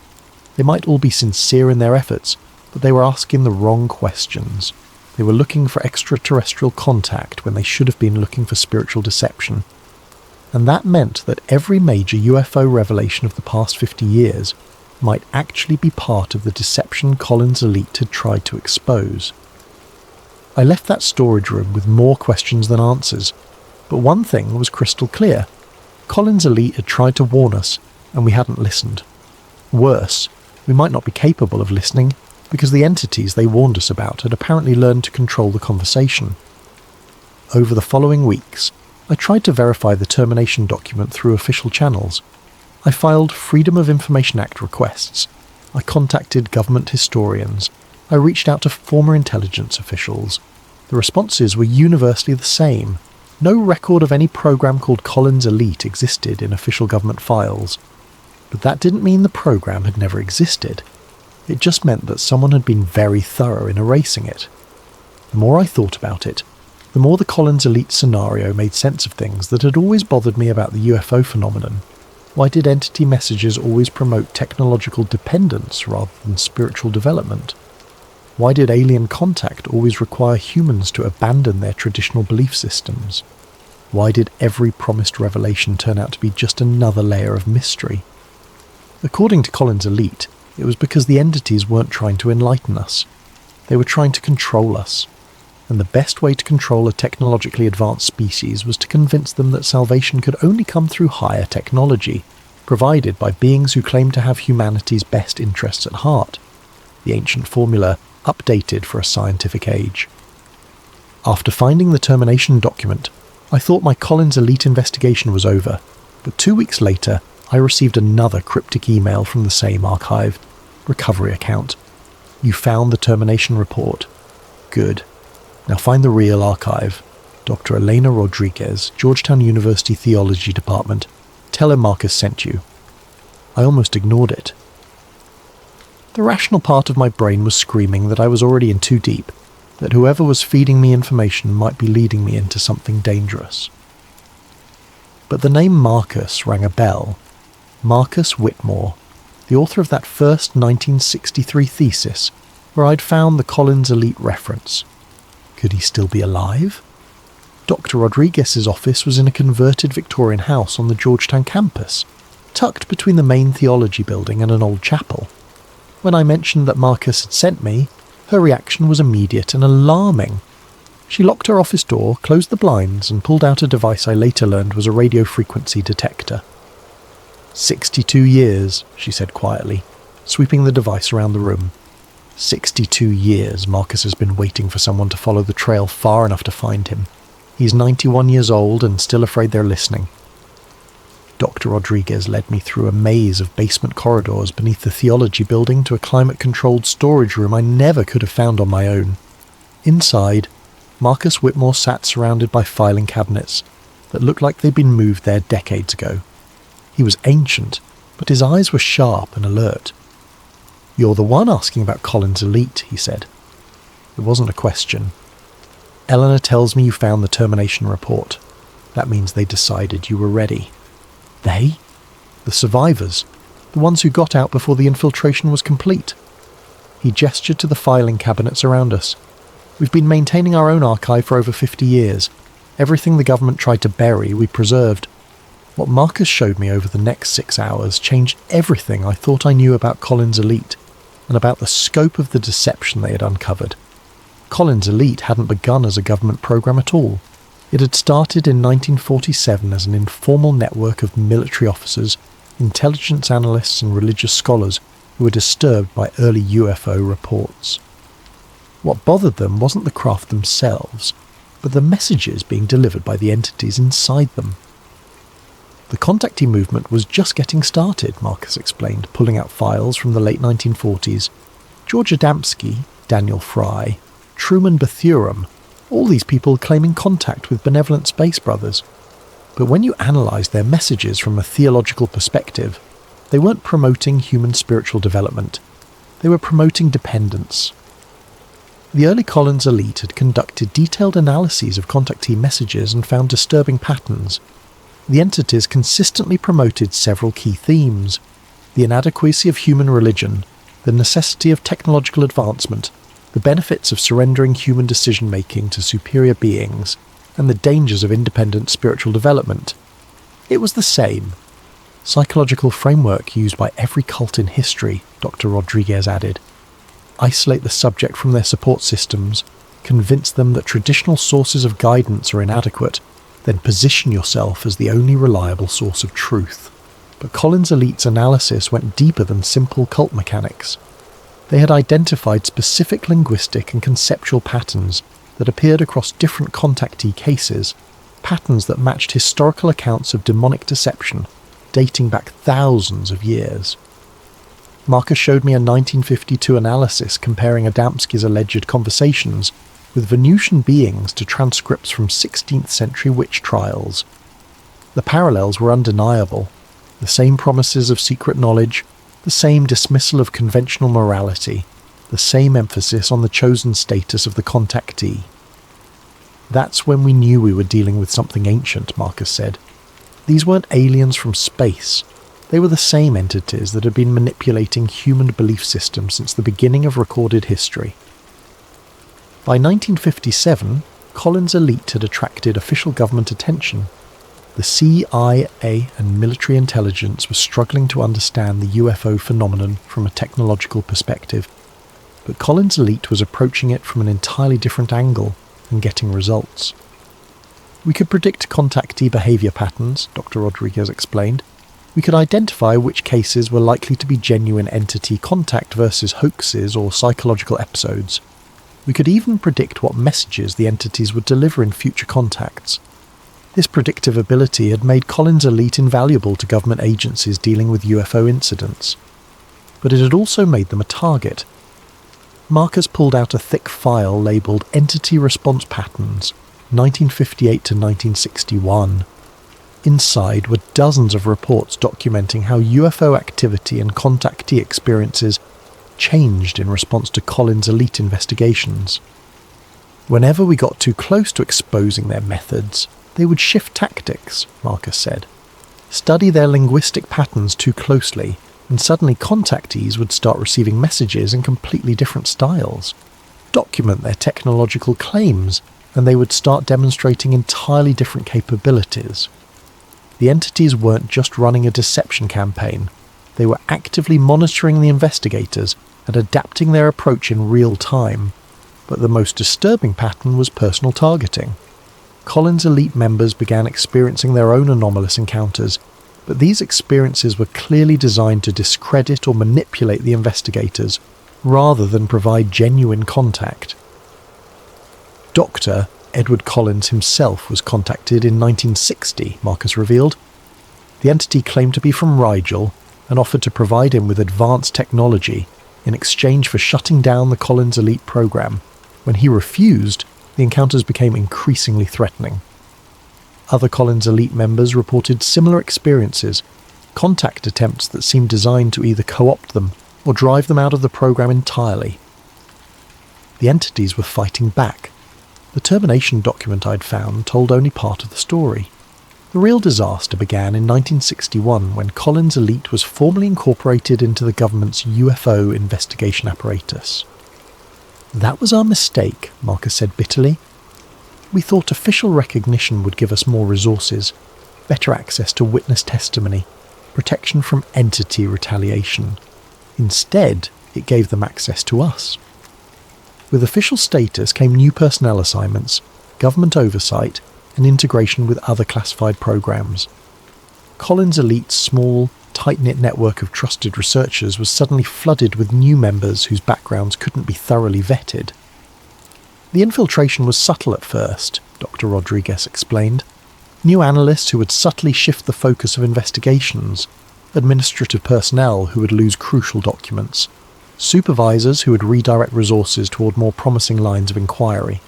they might all be sincere in their efforts, but they were asking the wrong questions. They were looking for extraterrestrial contact when they should have been looking for spiritual deception. And that meant that every major UFO revelation of the past 50 years might actually be part of the deception Collins Elite had tried to expose. I left that storage room with more questions than answers, but one thing was crystal clear. Collins Elite had tried to warn us, and we hadn't listened. Worse, we might not be capable of listening because the entities they warned us about had apparently learned to control the conversation. Over the following weeks, I tried to verify the termination document through official channels. I filed Freedom of Information Act requests. I contacted government historians. I reached out to former intelligence officials. The responses were universally the same. No record of any program called Collins Elite existed in official government files. But that didn't mean the program had never existed. It just meant that someone had been very thorough in erasing it. The more I thought about it, the more the Collins Elite scenario made sense of things that had always bothered me about the UFO phenomenon. Why did entity messages always promote technological dependence rather than spiritual development? Why did alien contact always require humans to abandon their traditional belief systems? Why did every promised revelation turn out to be just another layer of mystery? According to Collins Elite, it was because the entities weren't trying to enlighten us. They were trying to control us. And the best way to control a technologically advanced species was to convince them that salvation could only come through higher technology, provided by beings who claimed to have humanity's best interests at heart. The ancient formula, updated for a scientific age. After finding the termination document, I thought my Collins Elite investigation was over, but 2 weeks later, I received another cryptic email from the same archived recovery account. You found the termination report. Good. Now find the real archive. Dr. Elena Rodriguez, Georgetown University Theology Department. Tell her Marcus sent you. I almost ignored it. The rational part of my brain was screaming that I was already in too deep, that whoever was feeding me information might be leading me into something dangerous. But the name Marcus rang a bell. Marcus Whitmore, the author of that first 1963 thesis, where I'd found the Collins Elite reference. Could he still be alive? Dr. Rodriguez's office was in a converted Victorian house on the Georgetown campus, tucked between the main theology building and an old chapel. When I mentioned that Marcus had sent me, her reaction was immediate and alarming. She locked her office door, closed the blinds, and pulled out a device I later learned was a radio frequency detector. 62 years, she said quietly, sweeping the device around the room. 62 years Marcus has been waiting for someone to follow the trail far enough to find him. He's 91 years old and still afraid they're listening. Dr. Rodriguez led me through a maze of basement corridors beneath the theology building to a climate-controlled storage room I never could have found on my own. Inside, Marcus Whitmore sat surrounded by filing cabinets that looked like they'd been moved there decades ago. He was ancient, but his eyes were sharp and alert. "You're the one asking about Collins Elite," he said. It wasn't a question. "Eleanor tells me you found the termination report. That means they decided you were ready." They? The survivors. The ones who got out before the infiltration was complete. He gestured to the filing cabinets around us. "We've been maintaining our own archive for over 50 years. Everything the government tried to bury, we preserved. What Marcus showed me over the next 6 hours changed everything I thought I knew about Collins Elite, and about the scope of the deception they had uncovered. Collins Elite hadn't begun as a government program at all. It had started in 1947 as an informal network of military officers, intelligence analysts and religious scholars who were disturbed by early UFO reports. What bothered them wasn't the craft themselves, but the messages being delivered by the entities inside them. The contactee movement was just getting started, Marcus explained, pulling out files from the late 1940s. George Adamski, Daniel Fry, Truman Bethurum, all these people claiming contact with benevolent space brothers. But when you analysed their messages from a theological perspective, they weren't promoting human spiritual development. They were promoting dependence. The early Collins Elite had conducted detailed analyses of contactee messages and found disturbing patterns. The entities consistently promoted several key themes: the inadequacy of human religion, the necessity of technological advancement, the benefits of surrendering human decision-making to superior beings, and the dangers of independent spiritual development. It was the same psychological framework used by every cult in history, Dr. Rodriguez added. Isolate the subject from their support systems, convince them that traditional sources of guidance are inadequate, then position yourself as the only reliable source of truth. But Collins' elite's analysis went deeper than simple cult mechanics. They had identified specific linguistic and conceptual patterns that appeared across different contactee cases, patterns that matched historical accounts of demonic deception dating back thousands of years. Marcus showed me a 1952 analysis comparing Adamski's alleged conversations with Venusian beings to transcripts from 16th century witch trials. The parallels were undeniable. The same promises of secret knowledge, the same dismissal of conventional morality, the same emphasis on the chosen status of the contactee. That's when we knew we were dealing with something ancient, Marcus said. These weren't aliens from space. They were the same entities that had been manipulating human belief systems since the beginning of recorded history. By 1957, Collins' elite had attracted official government attention. The CIA and military intelligence were struggling to understand the UFO phenomenon from a technological perspective, but Collins' elite was approaching it from an entirely different angle and getting results. We could predict contactee behaviour patterns, Dr. Rodriguez explained. We could identify which cases were likely to be genuine entity contact versus hoaxes or psychological episodes. We could even predict what messages the entities would deliver in future contacts. This predictive ability had made Collins' elite invaluable to government agencies dealing with UFO incidents. But it had also made them a target. Marcus pulled out a thick file labelled Entity Response Patterns, 1958 to 1961. Inside were dozens of reports documenting how UFO activity and contactee experiences changed in response to Collins' elite investigations. Whenever we got too close to exposing their methods, they would shift tactics, Marcus said. Study their linguistic patterns too closely, and suddenly contactees would start receiving messages in completely different styles. Document their technological claims, and they would start demonstrating entirely different capabilities. The entities weren't just running a deception campaign. They were actively monitoring the investigators and adapting their approach in real time. But the most disturbing pattern was personal targeting. Collins' elite members began experiencing their own anomalous encounters, but these experiences were clearly designed to discredit or manipulate the investigators, rather than provide genuine contact. Dr. Edward Collins himself was contacted in 1960, Marcus revealed. The entity claimed to be from Rigel and offered to provide him with advanced technology in exchange for shutting down the Collins elite program. When he refused, the encounters became increasingly threatening. Other Collins elite members reported similar experiences, contact attempts that seemed designed to either co-opt them or drive them out of the program entirely. The entities were fighting back. The termination document I'd found told only part of the story. The real disaster began in 1961 when Collins' elite was formally incorporated into the government's UFO investigation apparatus. That was our mistake, Marcus said bitterly. We thought official recognition would give us more resources, better access to witness testimony, protection from entity retaliation. Instead, it gave them access to us. With official status came new personnel assignments, government oversight, and integration with other classified programs. Collins' elite's small, tight-knit network of trusted researchers was suddenly flooded with new members whose backgrounds couldn't be thoroughly vetted. The infiltration was subtle at first, Dr. Rodriguez explained. New analysts who would subtly shift the focus of investigations, administrative personnel who would lose crucial documents, supervisors who would redirect resources toward more promising lines of inquiry.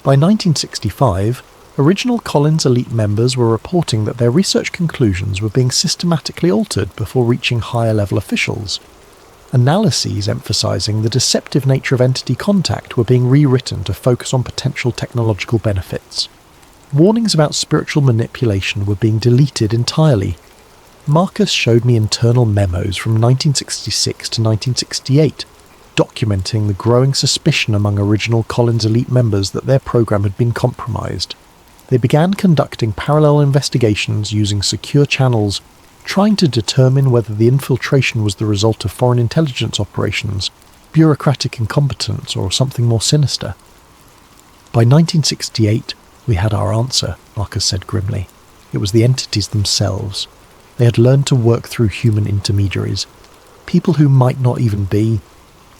By 1965, original Collins elite members were reporting that their research conclusions were being systematically altered before reaching higher-level officials. Analyses emphasizing the deceptive nature of entity contact were being rewritten to focus on potential technological benefits. Warnings about spiritual manipulation were being deleted entirely. Marcus showed me internal memos from 1966 to 1968, documenting the growing suspicion among original Collins elite members that their program had been compromised. They began conducting parallel investigations using secure channels, trying to determine whether the infiltration was the result of foreign intelligence operations, bureaucratic incompetence, or something more sinister. By 1968, we had our answer, Marcus said grimly. It was the entities themselves. They had learned to work through human intermediaries, people who might not even be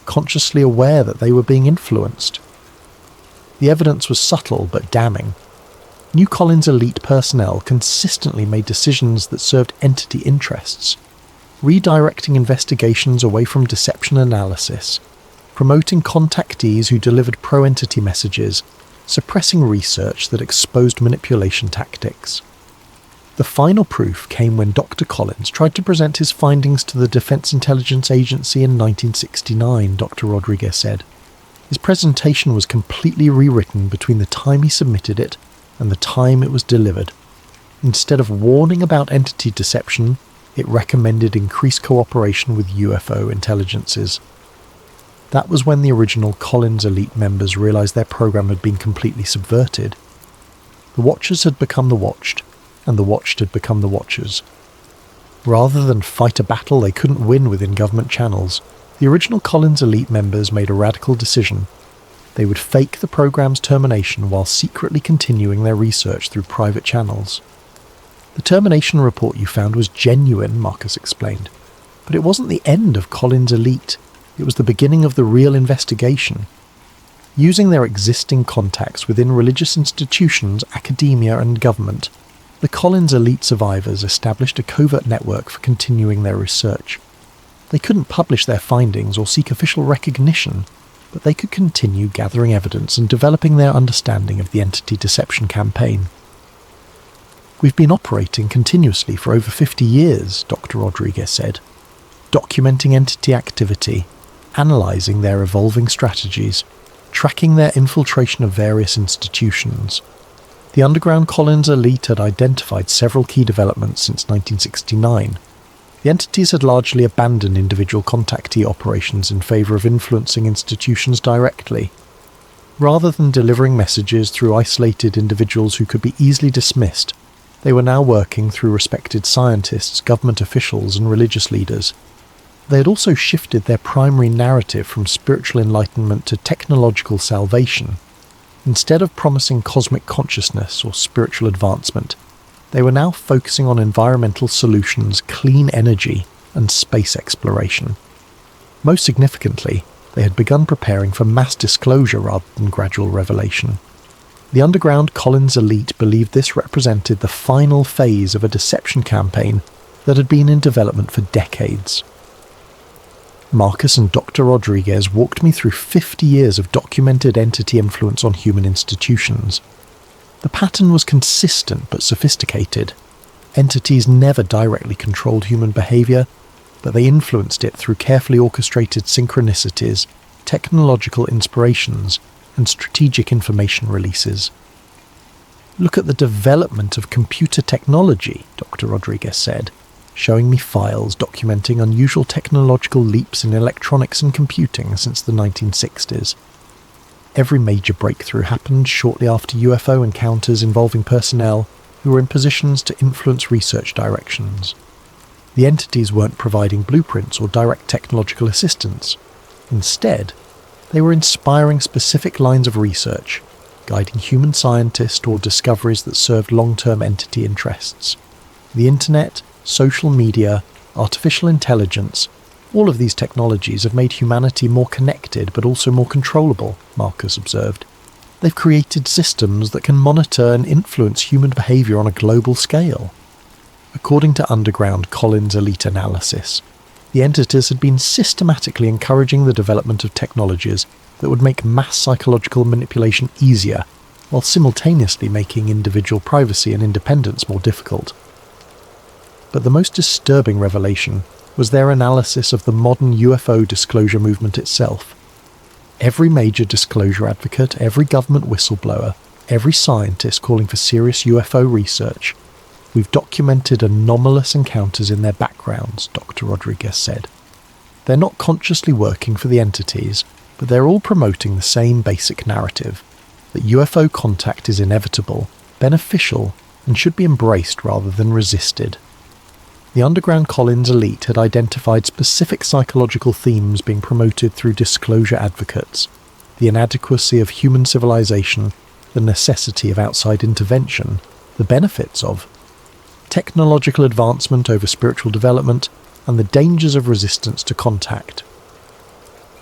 consciously aware that they were being influenced. The evidence was subtle but damning. New Collins elite personnel consistently made decisions that served entity interests, redirecting investigations away from deception analysis, promoting contactees who delivered pro-entity messages, suppressing research that exposed manipulation tactics. The final proof came when Dr. Collins tried to present his findings to the Defense Intelligence Agency in 1969, Dr. Rodriguez said. His presentation was completely rewritten between the time he submitted it and the time it was delivered. Instead of warning about entity deception, it recommended increased cooperation with UFO intelligences. That was when the original Collins elite members realized their program had been completely subverted. The Watchers had become the watched, and the watched had become the watchers. Rather than fight a battle they couldn't win within government channels, the original Collins elite members made a radical decision. They would fake the program's termination while secretly continuing their research through private channels. The termination report you found was genuine, Marcus explained, but it wasn't the end of Collins elite. It was the beginning of the real investigation. Using their existing contacts within religious institutions, academia and government, the Collins elite survivors established a covert network for continuing their research. They couldn't publish their findings or seek official recognition, but they could continue gathering evidence and developing their understanding of the entity deception campaign. We've been operating continuously for over 50 years, Dr. Rodriguez said, documenting entity activity, analysing their evolving strategies, tracking their infiltration of various institutions. The underground Collins elite had identified several key developments since 1969. The entities had largely abandoned individual contactee operations in favour of influencing institutions directly. Rather than delivering messages through isolated individuals who could be easily dismissed, they were now working through respected scientists, government officials and religious leaders. They had also shifted their primary narrative from spiritual enlightenment to technological salvation. Instead of promising cosmic consciousness or spiritual advancement, they were now focusing on environmental solutions, clean energy, and space exploration. Most significantly, they had begun preparing for mass disclosure rather than gradual revelation. The underground Collins elite believed this represented the final phase of a deception campaign that had been in development for decades. Marcus and Dr. Rodriguez walked me through 50 years of documented entity influence on human institutions. The pattern was consistent but sophisticated. Entities never directly controlled human behaviour, but they influenced it through carefully orchestrated synchronicities, technological inspirations, and strategic information releases. Look at the development of computer technology, Dr. Rodriguez said, showing me files documenting unusual technological leaps in electronics and computing since the 1960s. Every major breakthrough happened shortly after UFO encounters involving personnel who were in positions to influence research directions. The entities weren't providing blueprints or direct technological assistance. Instead, they were inspiring specific lines of research, guiding human scientists toward discoveries that served long-term entity interests. The internet, social media, artificial intelligence, all of these technologies have made humanity more connected but also more controllable, Marcus observed. They've created systems that can monitor and influence human behaviour on a global scale. According to underground Collins elite analysis, the entities had been systematically encouraging the development of technologies that would make mass psychological manipulation easier, while simultaneously making individual privacy and independence more difficult. But the most disturbing revelation was their analysis of the modern UFO disclosure movement itself. Every major disclosure advocate, every government whistleblower, every scientist calling for serious UFO research, we've documented anomalous encounters in their backgrounds, Dr. Rodriguez said. They're not consciously working for the entities, but they're all promoting the same basic narrative, that UFO contact is inevitable, beneficial, and should be embraced rather than resisted. The underground Collins elite had identified specific psychological themes being promoted through disclosure advocates. the inadequacy of human civilization, the necessity of outside intervention, the benefits of technological advancement over spiritual development, and the dangers of resistance to contact.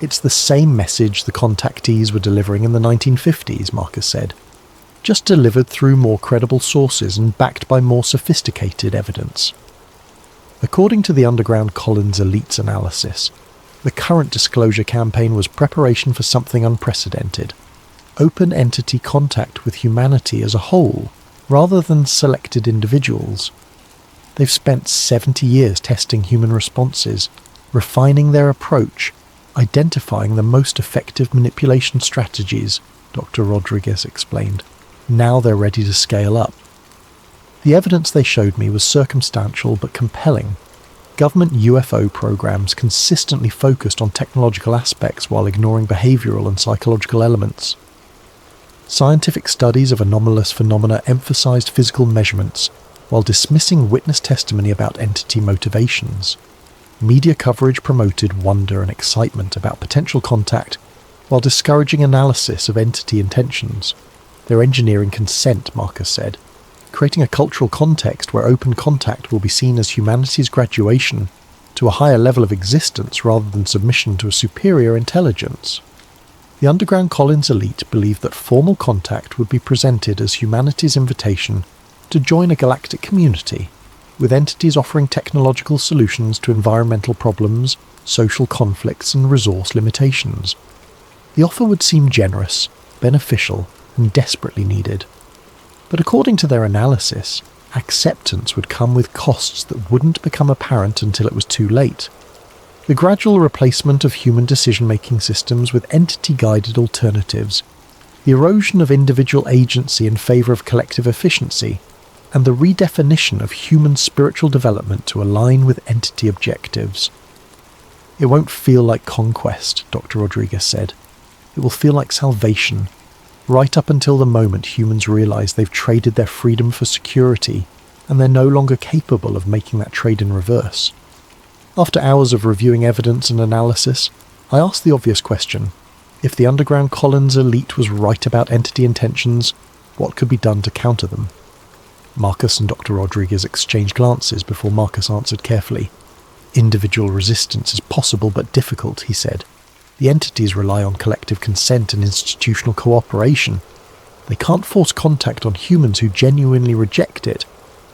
It's the same message the contactees were delivering in the 1950s, Marcus said, just delivered through more credible sources and backed by more sophisticated evidence. According to the underground Collins Elite's analysis, the current disclosure campaign was preparation for something unprecedented, open entity contact with humanity as a whole, rather than selected individuals. They've spent 70 years testing human responses, refining their approach, identifying the most effective manipulation strategies, Dr. Rodriguez explained. Now they're ready to scale up. The evidence they showed me was circumstantial but compelling. Government UFO programs consistently focused on technological aspects while ignoring behavioral and psychological elements. Scientific studies of anomalous phenomena emphasized physical measurements while dismissing witness testimony about entity motivations. Media coverage promoted wonder and excitement about potential contact while discouraging analysis of entity intentions. They're engineering consent, Marcus said, creating a cultural context where open contact will be seen as humanity's graduation to a higher level of existence rather than submission to a superior intelligence. The underground Collins elite believed that formal contact would be presented as humanity's invitation to join a galactic community, with entities offering technological solutions to environmental problems, social conflicts, and resource limitations. The offer would seem generous, beneficial, and desperately needed. But according to their analysis, acceptance would come with costs that wouldn't become apparent until it was too late. The gradual replacement of human decision-making systems with entity-guided alternatives, the erosion of individual agency in favour of collective efficiency, and the redefinition of human spiritual development to align with entity objectives. It won't feel like conquest, Dr. Rodriguez said. It will feel like salvation, right up until the moment humans realise they've traded their freedom for security, and they're no longer capable of making that trade in reverse. After hours of reviewing evidence and analysis, I asked the obvious question. If the underground Collins elite was right about entity intentions, what could be done to counter them? Marcus and Dr. Rodriguez exchanged glances before Marcus answered carefully. Individual resistance is possible but difficult, he said. The entities rely on collective consent and institutional cooperation. They can't force contact on humans who genuinely reject it,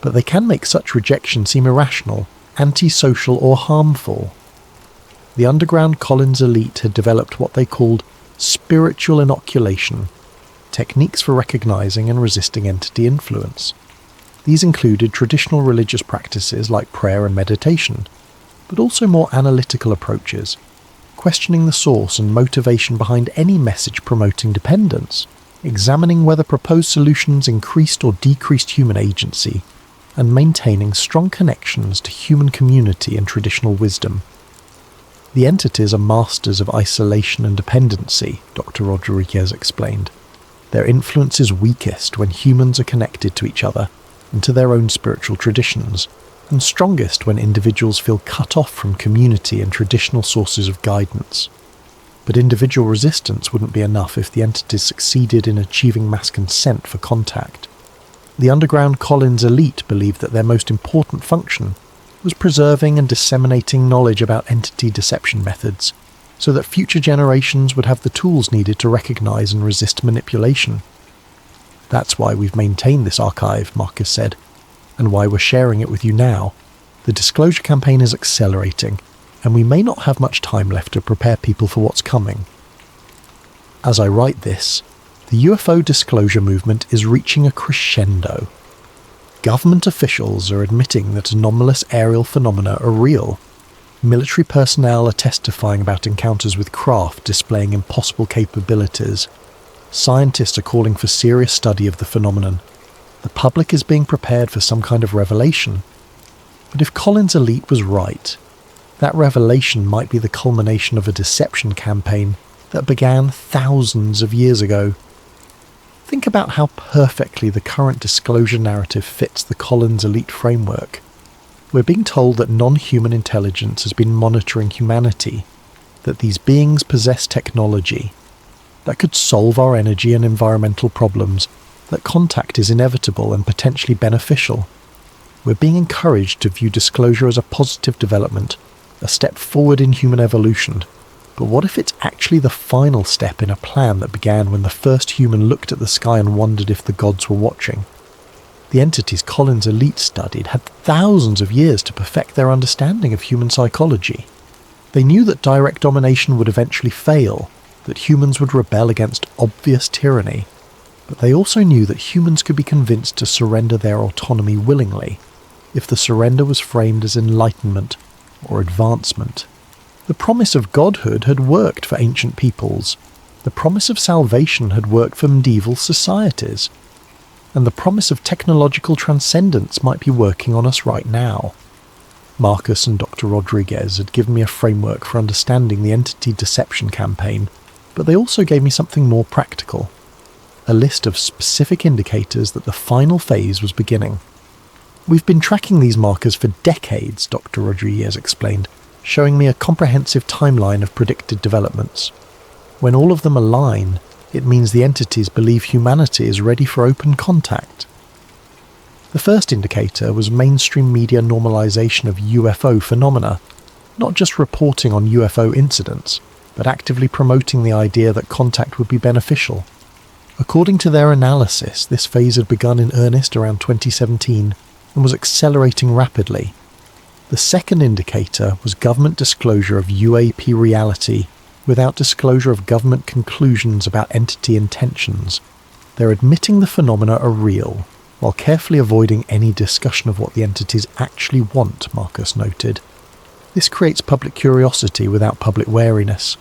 but they can make such rejection seem irrational, antisocial, or harmful. The underground Collins elite had developed what they called spiritual inoculation, techniques for recognizing and resisting entity influence. These included traditional religious practices like prayer and meditation, but also more analytical approaches, questioning the source and motivation behind any message promoting dependence, examining whether proposed solutions increased or decreased human agency, and maintaining strong connections to human community and traditional wisdom. The entities are masters of isolation and dependency, Dr. Rodriguez explained. Their influence is weakest when humans are connected to each other and to their own spiritual traditions, and strongest when individuals feel cut off from community and traditional sources of guidance. But individual resistance wouldn't be enough if the entities succeeded in achieving mass consent for contact. The underground Collins elite believed that their most important function was preserving and disseminating knowledge about entity deception methods, so that future generations would have the tools needed to recognize and resist manipulation. That's why we've maintained this archive, Marcus said, and why we're sharing it with you now. The disclosure campaign is accelerating, and we may not have much time left to prepare people for what's coming. As I write this, the UFO disclosure movement is reaching a crescendo. Government officials are admitting that anomalous aerial phenomena are real. Military personnel are testifying about encounters with craft displaying impossible capabilities. Scientists are calling for serious study of the phenomenon. The public is being prepared for some kind of revelation. But if Collins' elite was right, that revelation might be the culmination of a deception campaign that began thousands of years ago. Think about how perfectly the current disclosure narrative fits the Collins elite framework. We're being told that non-human intelligence has been monitoring humanity, that these beings possess technology, that could solve our energy and environmental problems, that contact is inevitable and potentially beneficial. We're being encouraged to view disclosure as a positive development, a step forward in human evolution. But what if it's actually the final step in a plan that began when the first human looked at the sky and wondered if the gods were watching? The entities Collins' elite studied had thousands of years to perfect their understanding of human psychology. They knew that direct domination would eventually fail, that humans would rebel against obvious tyranny, but they also knew that humans could be convinced to surrender their autonomy willingly, if the surrender was framed as enlightenment or advancement. The promise of godhood had worked for ancient peoples, the promise of salvation had worked for medieval societies, and the promise of technological transcendence might be working on us right now. Marcus and Dr. Rodriguez had given me a framework for understanding the entity deception campaign, but they also gave me something more practical, a list of specific indicators that the final phase was beginning. We've been tracking these markers for decades, Dr. Rodriguez explained, showing me a comprehensive timeline of predicted developments. When all of them align, it means the entities believe humanity is ready for open contact. The first indicator was mainstream media normalization of UFO phenomena, not just reporting on UFO incidents, but actively promoting the idea that contact would be beneficial. According to their analysis, this phase had begun in earnest around 2017 and was accelerating rapidly. The second indicator was government disclosure of UAP reality without disclosure of government conclusions about entity intentions. They're admitting the phenomena are real, while carefully avoiding any discussion of what the entities actually want, Marcus noted. This creates public curiosity without public wariness.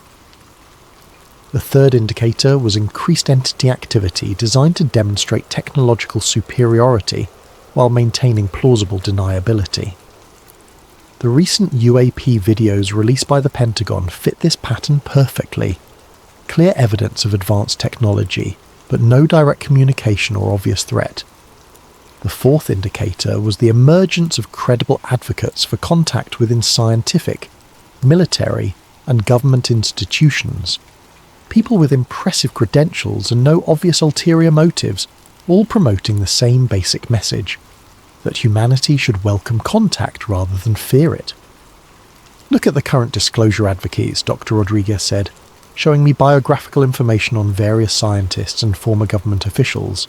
The third indicator was increased entity activity designed to demonstrate technological superiority while maintaining plausible deniability. The recent UAP videos released by the Pentagon fit this pattern perfectly. Clear evidence of advanced technology, but no direct communication or obvious threat. The fourth indicator was the emergence of credible advocates for contact within scientific, military, and government institutions. People with impressive credentials and no obvious ulterior motives, all promoting the same basic message, that humanity should welcome contact rather than fear it. Look at the current disclosure advocates, Dr. Rodriguez said, showing me biographical information on various scientists and former government officials.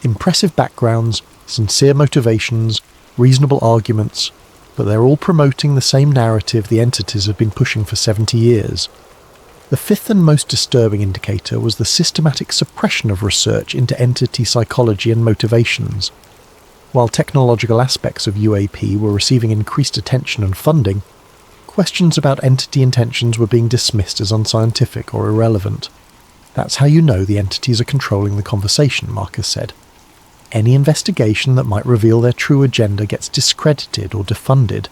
Impressive backgrounds, sincere motivations, reasonable arguments, but they're all promoting the same narrative the entities have been pushing for 70 years. The fifth and most disturbing indicator was the systematic suppression of research into entity psychology and motivations. While technological aspects of UAP were receiving increased attention and funding, questions about entity intentions were being dismissed as unscientific or irrelevant. That's how you know the entities are controlling the conversation, Marcus said. Any investigation that might reveal their true agenda gets discredited or defunded,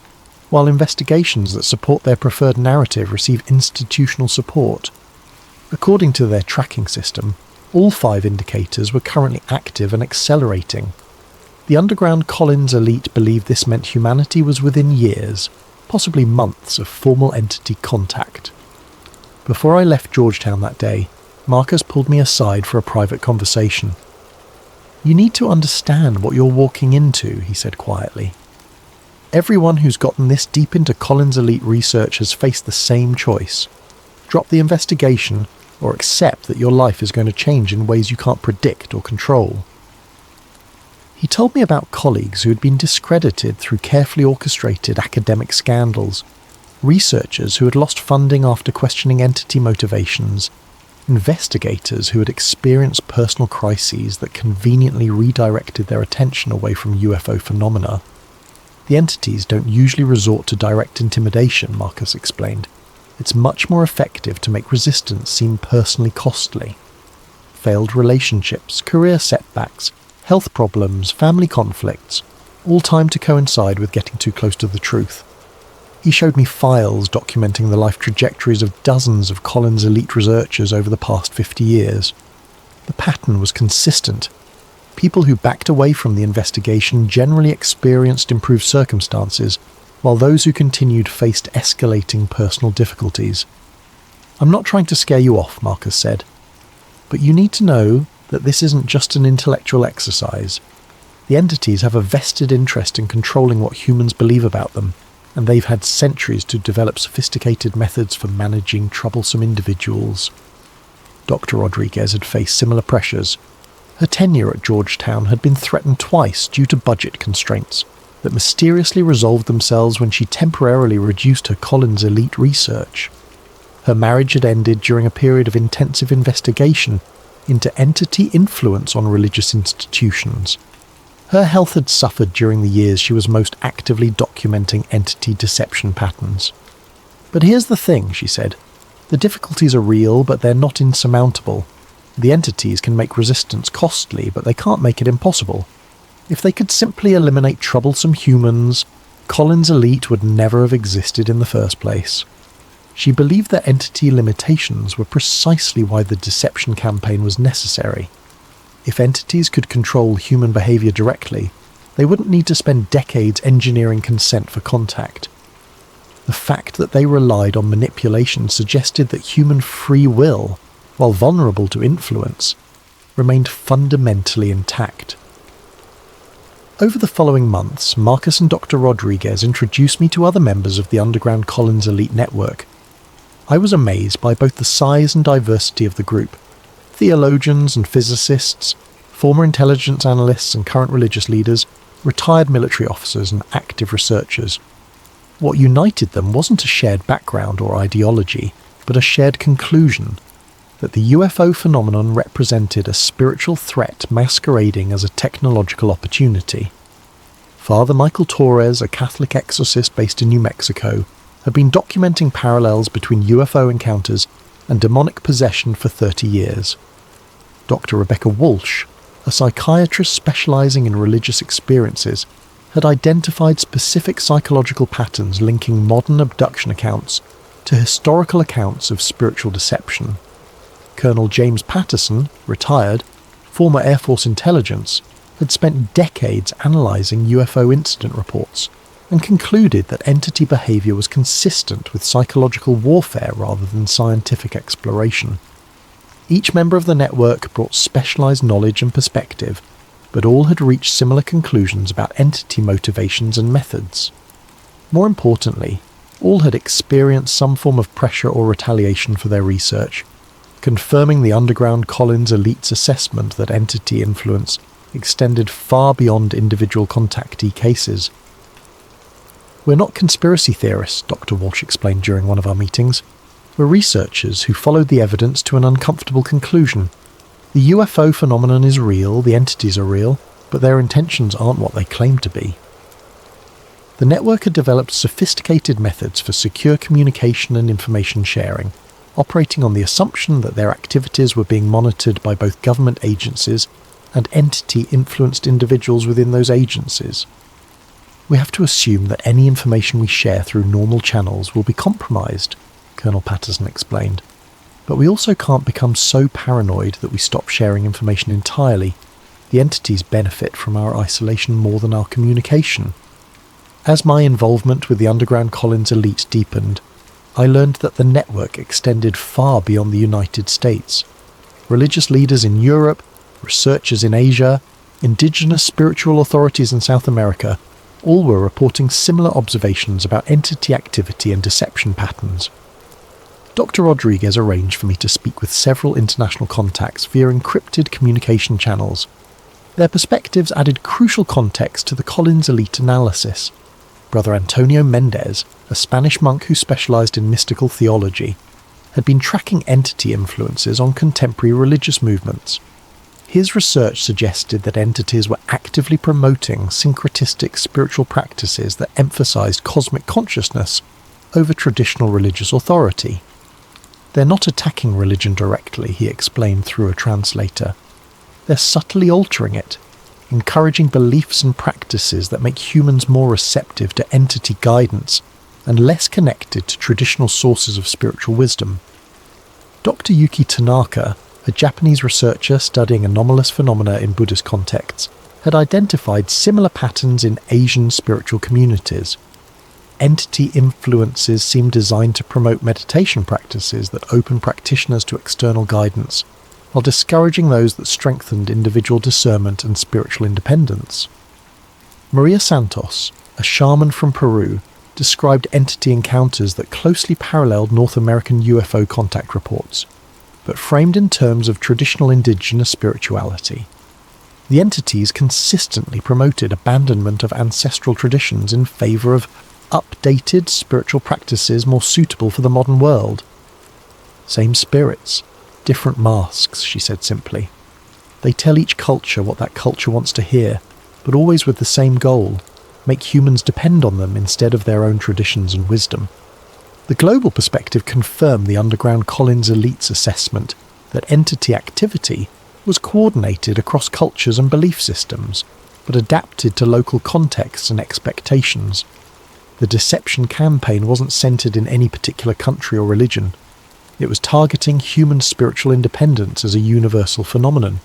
while investigations that support their preferred narrative receive institutional support. According to their tracking system, all 5 indicators were currently active and accelerating. The underground Collins elite believed this meant humanity was within years, possibly months, of formal entity contact. Before I left Georgetown that day, Marcus pulled me aside for a private conversation. "You need to understand what you're walking into," he said quietly. "Everyone who's gotten this deep into Collins elite research has faced the same choice. Drop the investigation or accept that your life is going to change in ways you can't predict or control." He told me about colleagues who had been discredited through carefully orchestrated academic scandals, researchers who had lost funding after questioning entity motivations, investigators who had experienced personal crises that conveniently redirected their attention away from UFO phenomena. The entities don't usually resort to direct intimidation, Marcus explained. It's much more effective to make resistance seem personally costly. Failed relationships, career setbacks, health problems, family conflicts, all timed to coincide with getting too close to the truth. He showed me files documenting the life trajectories of dozens of Collins elite researchers over the past 50 years. The pattern was consistent. People who backed away from the investigation generally experienced improved circumstances, while those who continued faced escalating personal difficulties. "I'm not trying to scare you off," Marcus said. But you need to know that this isn't just an intellectual exercise. The entities have a vested interest in controlling what humans believe about them, and they've had centuries to develop sophisticated methods for managing troublesome individuals. Dr. Rodriguez had faced similar pressures. Her tenure at Georgetown had been threatened twice due to budget constraints that mysteriously resolved themselves when she temporarily reduced her Collins elite research. Her marriage had ended during a period of intensive investigation into entity influence on religious institutions. Her health had suffered during the years she was most actively documenting entity deception patterns. "But here's the thing," she said. "The difficulties are real, but they're not insurmountable. The entities can make resistance costly, but they can't make it impossible. If they could simply eliminate troublesome humans, Collins Elite would never have existed in the first place." She believed that entity limitations were precisely why the deception campaign was necessary. If entities could control human behavior directly, they wouldn't need to spend decades engineering consent for contact. The fact that they relied on manipulation suggested that human free will, while vulnerable to influence, remained fundamentally intact. Over the following months, Marcus and Dr. Rodriguez introduced me to other members of the underground Collins Elite network. I was amazed by both the size and diversity of the group. Theologians and physicists, former intelligence analysts and current religious leaders, retired military officers and active researchers. What united them wasn't a shared background or ideology, but a shared conclusion that the UFO phenomenon represented a spiritual threat masquerading as a technological opportunity. Father Michael Torres, a Catholic exorcist based in New Mexico, had been documenting parallels between UFO encounters and demonic possession for 30 years. Dr. Rebecca Walsh, a psychiatrist specializing in religious experiences, had identified specific psychological patterns linking modern abduction accounts to historical accounts of spiritual deception. Colonel James Patterson, retired, former Air Force intelligence, had spent decades analysing UFO incident reports and concluded that entity behaviour was consistent with psychological warfare rather than scientific exploration. Each member of the network brought specialised knowledge and perspective, but all had reached similar conclusions about entity motivations and methods. More importantly, all had experienced some form of pressure or retaliation for their research, confirming the underground Collins Elite's assessment that entity influence extended far beyond individual contactee cases. "We're not conspiracy theorists," Dr. Walsh explained during one of our meetings. "We're researchers who followed the evidence to an uncomfortable conclusion. The UFO phenomenon is real, the entities are real, but their intentions aren't what they claim to be." The network had developed sophisticated methods for secure communication and information sharing, operating on the assumption that their activities were being monitored by both government agencies and entity-influenced individuals within those agencies. "We have to assume that any information we share through normal channels will be compromised," Colonel Patterson explained. "But we also can't become so paranoid that we stop sharing information entirely. The entities benefit from our isolation more than our communication." As my involvement with the underground Collins Elite deepened, I learned that the network extended far beyond the United States. Religious leaders in Europe, researchers in Asia, indigenous spiritual authorities in South America, all were reporting similar observations about entity activity and deception patterns. Dr. Rodriguez arranged for me to speak with several international contacts via encrypted communication channels. Their perspectives added crucial context to the Collins Elite analysis. Brother Antonio Mendez, a Spanish monk who specialized in mystical theology, had been tracking entity influences on contemporary religious movements. His research suggested that entities were actively promoting syncretistic spiritual practices that emphasized cosmic consciousness over traditional religious authority. "They're not attacking religion directly," he explained through a translator. "They're subtly altering it, encouraging beliefs and practices that make humans more receptive to entity guidance and less connected to traditional sources of spiritual wisdom." Dr. Yuki Tanaka, a Japanese researcher studying anomalous phenomena in Buddhist contexts, had identified similar patterns in Asian spiritual communities. Entity influences seem designed to promote meditation practices that open practitioners to external guidance, while discouraging those that strengthened individual discernment and spiritual independence. Maria Santos, a shaman from Peru, described entity encounters that closely paralleled North American UFO contact reports, but framed in terms of traditional indigenous spirituality. The entities consistently promoted abandonment of ancestral traditions in favour of updated spiritual practices more suitable for the modern world. Same spirits, different masks, she said simply. They tell each culture what that culture wants to hear, but always with the same goal: make humans depend on them instead of their own traditions and wisdom. The global perspective confirmed the underground Collins elite's assessment that entity activity was coordinated across cultures and belief systems, but adapted to local contexts and expectations. The deception campaign wasn't centred in any particular country or religion. It was targeting human spiritual independence as a universal phenomenon.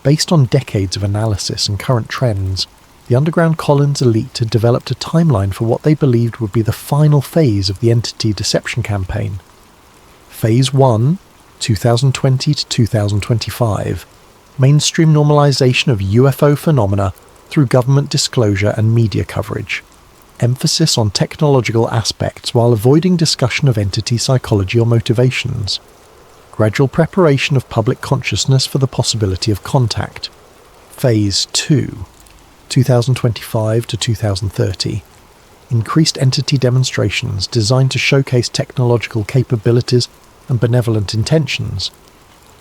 Based on decades of analysis and current trends, the underground Collins elite had developed a timeline for what they believed would be the final phase of the entity deception campaign. Phase 1, 2020 to 2025, mainstream normalization of UFO phenomena through government disclosure and media coverage. Emphasis on technological aspects while avoiding discussion of entity psychology or motivations. Gradual preparation of public consciousness for the possibility of contact. Phase 2, 2025 to 2030. Increased entity demonstrations designed to showcase technological capabilities and benevolent intentions,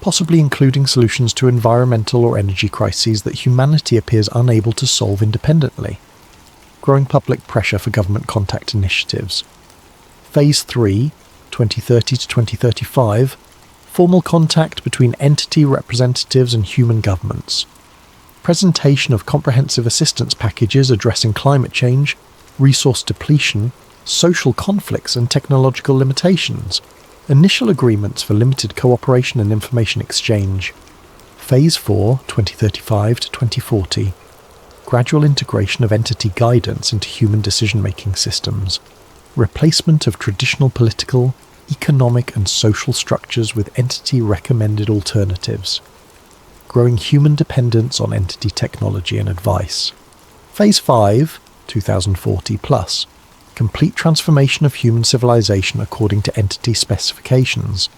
possibly including solutions to environmental or energy crises that humanity appears unable to solve independently. Growing public pressure for government contact initiatives. Phase 3, 2030 to 2035, formal contact between entity representatives and human governments. Presentation of comprehensive assistance packages addressing climate change, resource depletion, social conflicts and technological limitations. Initial agreements for limited cooperation and information exchange. Phase 4, 2035 to 2040. Gradual integration of entity guidance into human decision-making systems. Replacement of traditional political, economic and social structures with entity-recommended alternatives. Growing human dependence on entity technology and advice. Phase 5, 2040 plus. Complete transformation of human civilization according to entity specifications.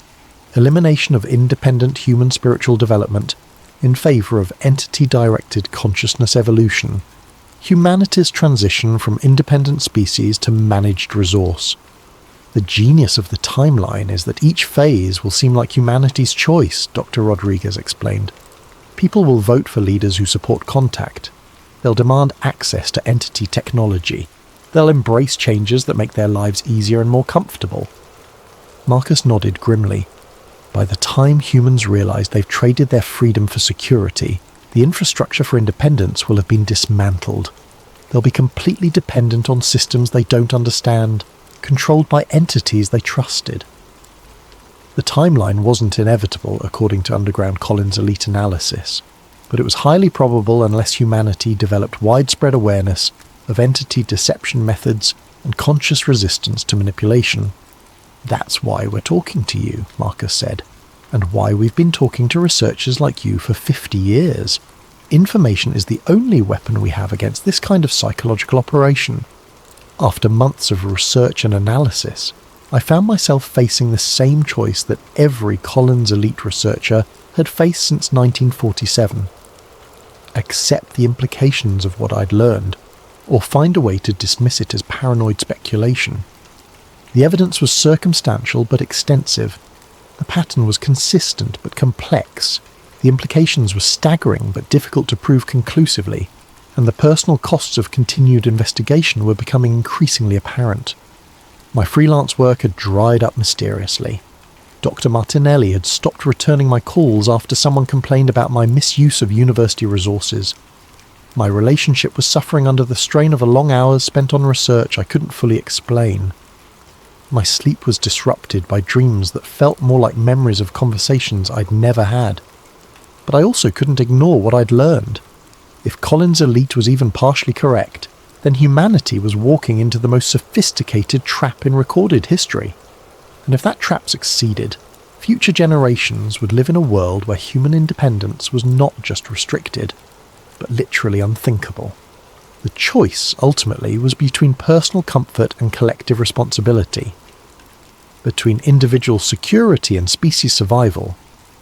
Elimination of independent human spiritual development in favour of entity-directed consciousness evolution. Humanity's transition from independent species to managed resource. The genius of the timeline is that each phase will seem like humanity's choice, Dr. Rodriguez explained. People will vote for leaders who support contact. They'll demand access to entity technology. They'll embrace changes that make their lives easier and more comfortable. Marcus nodded grimly. By the time humans realize they've traded their freedom for security, the infrastructure for independence will have been dismantled. They'll be completely dependent on systems they don't understand, controlled by entities they trusted. The timeline wasn't inevitable, according to underground Collins elite analysis, but it was highly probable unless humanity developed widespread awareness of entity deception methods and conscious resistance to manipulation. That's why we're talking to you, Marcus said, and why we've been talking to researchers like you for 50 years. Information is the only weapon we have against this kind of psychological operation. After months of research and analysis, I found myself facing the same choice that every Collins elite researcher had faced since 1947. Accept the implications of what I'd learned, or find a way to dismiss it as paranoid speculation. The evidence was circumstantial but extensive. The pattern was consistent but complex. The implications were staggering but difficult to prove conclusively, and the personal costs of continued investigation were becoming increasingly apparent. My freelance work had dried up mysteriously. Dr. Martinelli had stopped returning my calls after someone complained about my misuse of university resources. My relationship was suffering under the strain of long hours spent on research I couldn't fully explain. My sleep was disrupted by dreams that felt more like memories of conversations I'd never had. But I also couldn't ignore what I'd learned. If Collins' elite was even partially correct, then humanity was walking into the most sophisticated trap in recorded history. And if that trap succeeded, Future generations would live in a world where human independence was not just restricted, but literally unthinkable. The choice, ultimately, was between personal comfort and collective responsibility, between individual security and species survival,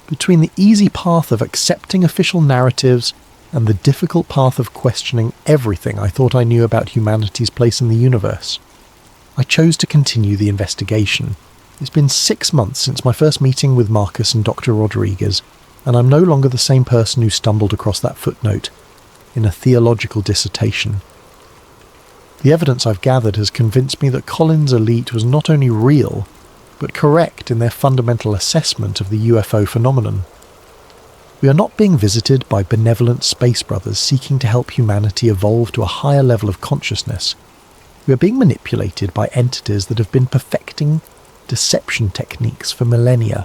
between the easy path of accepting official narratives and the difficult path of questioning everything I thought I knew about humanity's place in the universe. I chose to continue the investigation. It's been 6 months since my first meeting with Marcus and Dr. Rodriguez, and I'm no longer the same person who stumbled across that footnote in a theological dissertation. The evidence I've gathered has convinced me that Collins' elite was not only real, but correct in their fundamental assessment of the UFO phenomenon. We are not being visited by benevolent space brothers seeking to help humanity evolve to a higher level of consciousness. We are being manipulated by entities that have been perfecting deception techniques for millennia,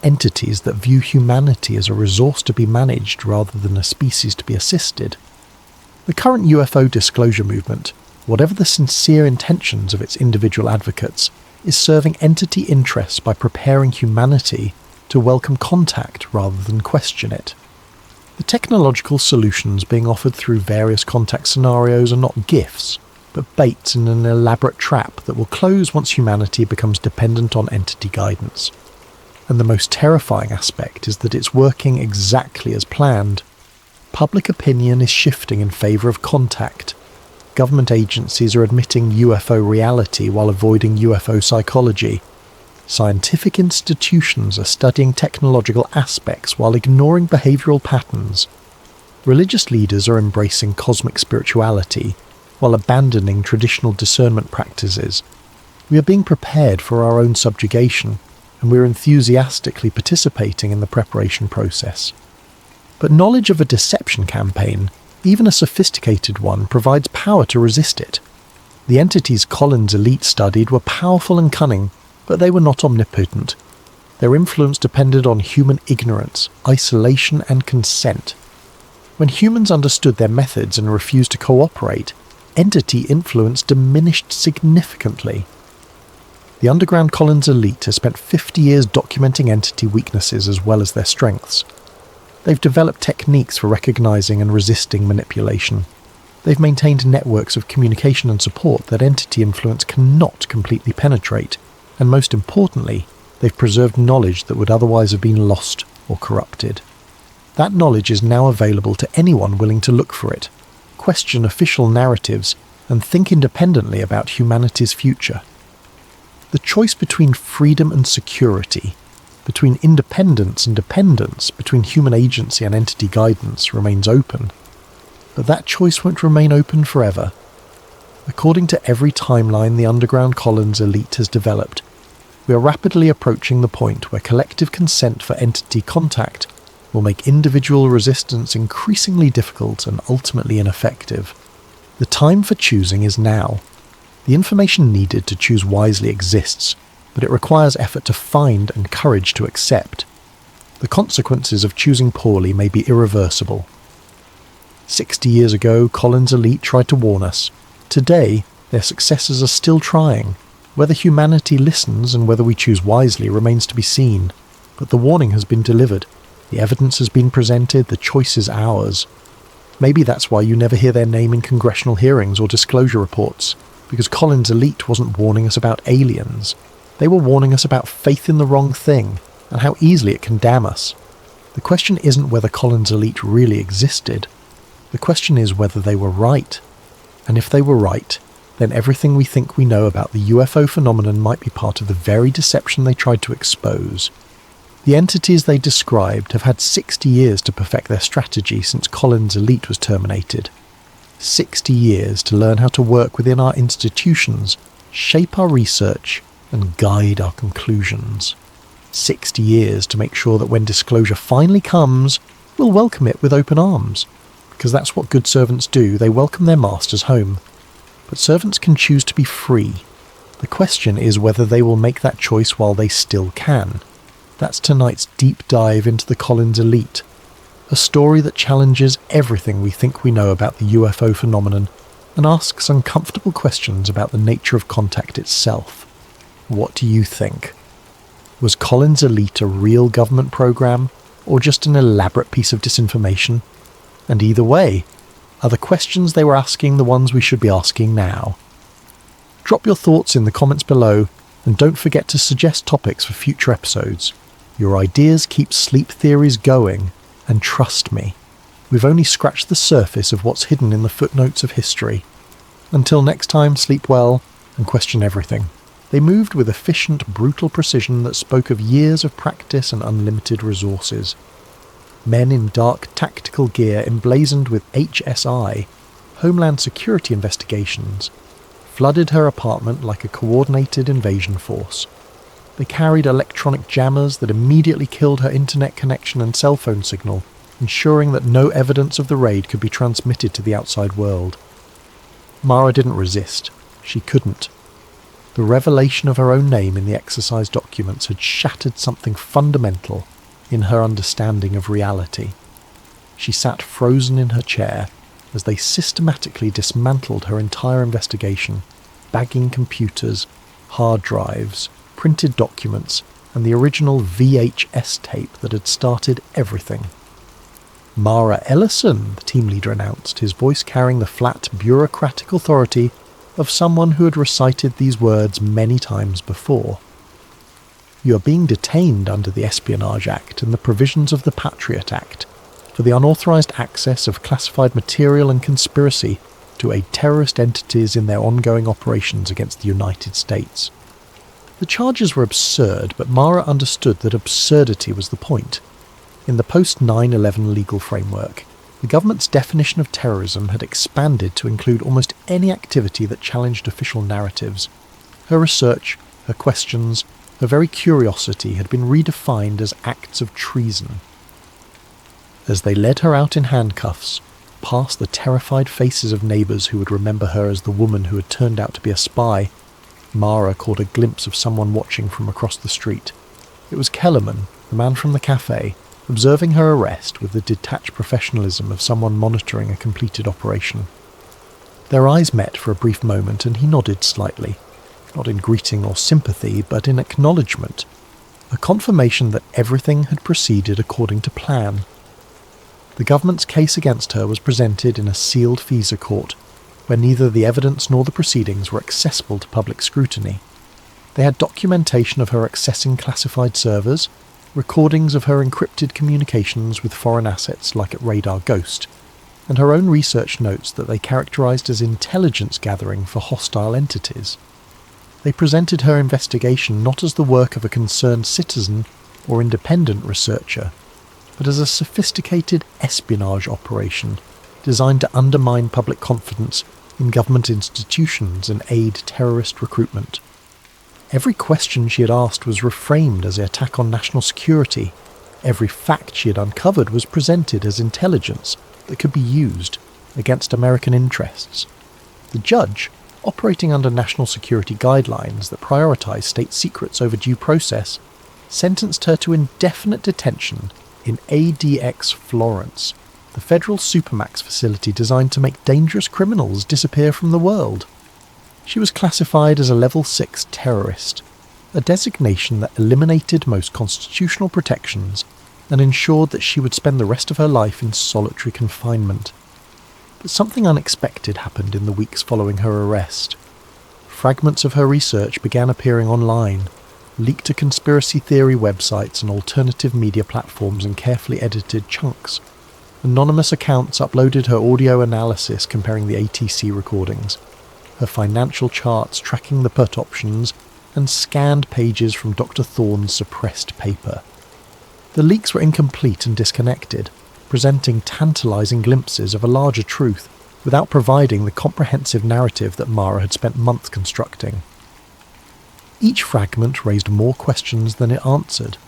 entities that view humanity as a resource to be managed rather than a species to be assisted. The current UFO disclosure movement, whatever the sincere intentions of its individual advocates, is serving entity interests by preparing humanity to welcome contact rather than question it. The technological solutions being offered through various contact scenarios are not gifts, but baits in an elaborate trap that will close once humanity becomes dependent on entity guidance. And the most terrifying aspect is that it's working exactly as planned. Public opinion is shifting in favour of contact. Government agencies are admitting UFO reality while avoiding UFO psychology. Scientific institutions are studying technological aspects while ignoring behavioural patterns. Religious leaders are embracing cosmic spirituality while abandoning traditional discernment practices. We are being prepared for our own subjugation, and we are enthusiastically participating in the preparation process. But knowledge of a deception campaign, even a sophisticated one, provides power to resist it. The entities Collins' elite studied were powerful and cunning, but they were not omnipotent. Their influence depended on human ignorance, isolation, and consent. When humans understood their methods and refused to cooperate, entity influence diminished significantly. The underground Collins elite has spent 50 years documenting entity weaknesses as well as their strengths. They've developed techniques for recognizing and resisting manipulation. They've maintained networks of communication and support that entity influence cannot completely penetrate, and most importantly, they've preserved knowledge that would otherwise have been lost or corrupted. That knowledge is now available to anyone willing to look for it, question official narratives, and think independently about humanity's future. The choice between freedom and security, between independence and dependence, between human agency and entity guidance remains open. But that choice won't remain open forever. According to every timeline the underground Collins elite has developed, we are rapidly approaching the point where collective consent for entity contact will make individual resistance increasingly difficult and ultimately ineffective. The time for choosing is now. The information needed to choose wisely exists, but it requires effort to find and courage to accept. The consequences of choosing poorly may be irreversible. 60 years ago, Collins' elite tried to warn us. Today, their successors are still trying. Whether humanity listens and whether we choose wisely remains to be seen. But the warning has been delivered. The evidence has been presented, the choice is ours. Maybe that's why you never hear their name in congressional hearings or disclosure reports, because Collins' elite wasn't warning us about aliens. They were warning us about faith in the wrong thing, and how easily it can damn us. The question isn't whether Collins' elite really existed. The question is whether they were right. And if they were right, then everything we think we know about the UFO phenomenon might be part of the very deception they tried to expose. The entities they described have had 60 years to perfect their strategy since Collins' elite was terminated. 60 years to learn how to work within our institutions, shape our research, and guide our conclusions. 60 years to make sure that when disclosure finally comes, we'll welcome it with open arms. Because that's what good servants do, they welcome their masters home. But servants can choose to be free. The question is whether they will make that choice while they still can. That's tonight's deep dive into the Collins elite, a story that challenges everything we think we know about the UFO phenomenon and asks uncomfortable questions about the nature of contact itself. What do you think? Was Collins Elite a real government program, or just an elaborate piece of disinformation? And either way, are the questions they were asking the ones we should be asking now? Drop your thoughts in the comments below, and don't forget to suggest topics for future episodes. Your ideas keep sleep theories going, and trust me, we've only scratched the surface of what's hidden in the footnotes of history. Until next time, sleep well and question everything. They moved with efficient, brutal precision that spoke of years of practice and unlimited resources. Men in dark tactical gear emblazoned with HSI, Homeland Security Investigations, flooded her apartment like a coordinated invasion force. They carried electronic jammers that immediately killed her internet connection and cell phone signal, ensuring that no evidence of the raid could be transmitted to the outside world. Mara didn't resist. She couldn't. The revelation of her own name in the exercise documents had shattered something fundamental in her understanding of reality. She sat frozen in her chair as they systematically dismantled her entire investigation, bagging computers, hard drives, printed documents, and the original VHS tape that had started everything. Mara Ellison, the team leader announced, his voice carrying the flat, bureaucratic authority of someone who had recited these words many times before. You are being detained under the Espionage Act and the provisions of the Patriot Act for the unauthorized access of classified material and conspiracy to aid terrorist entities in their ongoing operations against the United States. The charges were absurd, but Mara understood that absurdity was the point. In the post-9/11 legal framework, the government's definition of terrorism had expanded to include almost any activity that challenged official narratives. Her research, her questions, her very curiosity had been redefined as acts of treason. As they led her out in handcuffs, past the terrified faces of neighbours who would remember her as the woman who had turned out to be a spy, Mara caught a glimpse of someone watching from across the street. It was Kellerman, the man from the cafe, observing her arrest with the detached professionalism of someone monitoring a completed operation. Their eyes met for a brief moment and he nodded slightly, not in greeting or sympathy, but in acknowledgement, a confirmation that everything had proceeded according to plan. The government's case against her was presented in a sealed FISA court, where neither the evidence nor the proceedings were accessible to public scrutiny. They had documentation of her accessing classified servers, recordings of her encrypted communications with foreign assets like at Radar Ghost, and her own research notes that they characterized as intelligence gathering for hostile entities. They presented her investigation not as the work of a concerned citizen or independent researcher, but as a sophisticated espionage operation designed to undermine public confidence in government institutions and aid terrorist recruitment. Every question she had asked was reframed as an attack on national security. Every fact she had uncovered was presented as intelligence that could be used against American interests. The judge, operating under national security guidelines that prioritize state secrets over due process, sentenced her to indefinite detention in ADX Florence, the federal supermax facility designed to make dangerous criminals disappear from the world. She was classified as a Level 6 terrorist, a designation that eliminated most constitutional protections and ensured that she would spend the rest of her life in solitary confinement. But something unexpected happened in the weeks following her arrest. Fragments of her research began appearing online, leaked to conspiracy theory websites and alternative media platforms in carefully edited chunks. Anonymous accounts uploaded her audio analysis comparing the ATC recordings, her financial charts tracking the put options, and scanned pages from Dr. Thorne's suppressed paper. The leaks were incomplete and disconnected, presenting tantalizing glimpses of a larger truth without providing the comprehensive narrative that Mara had spent months constructing. Each fragment raised more questions than it answered,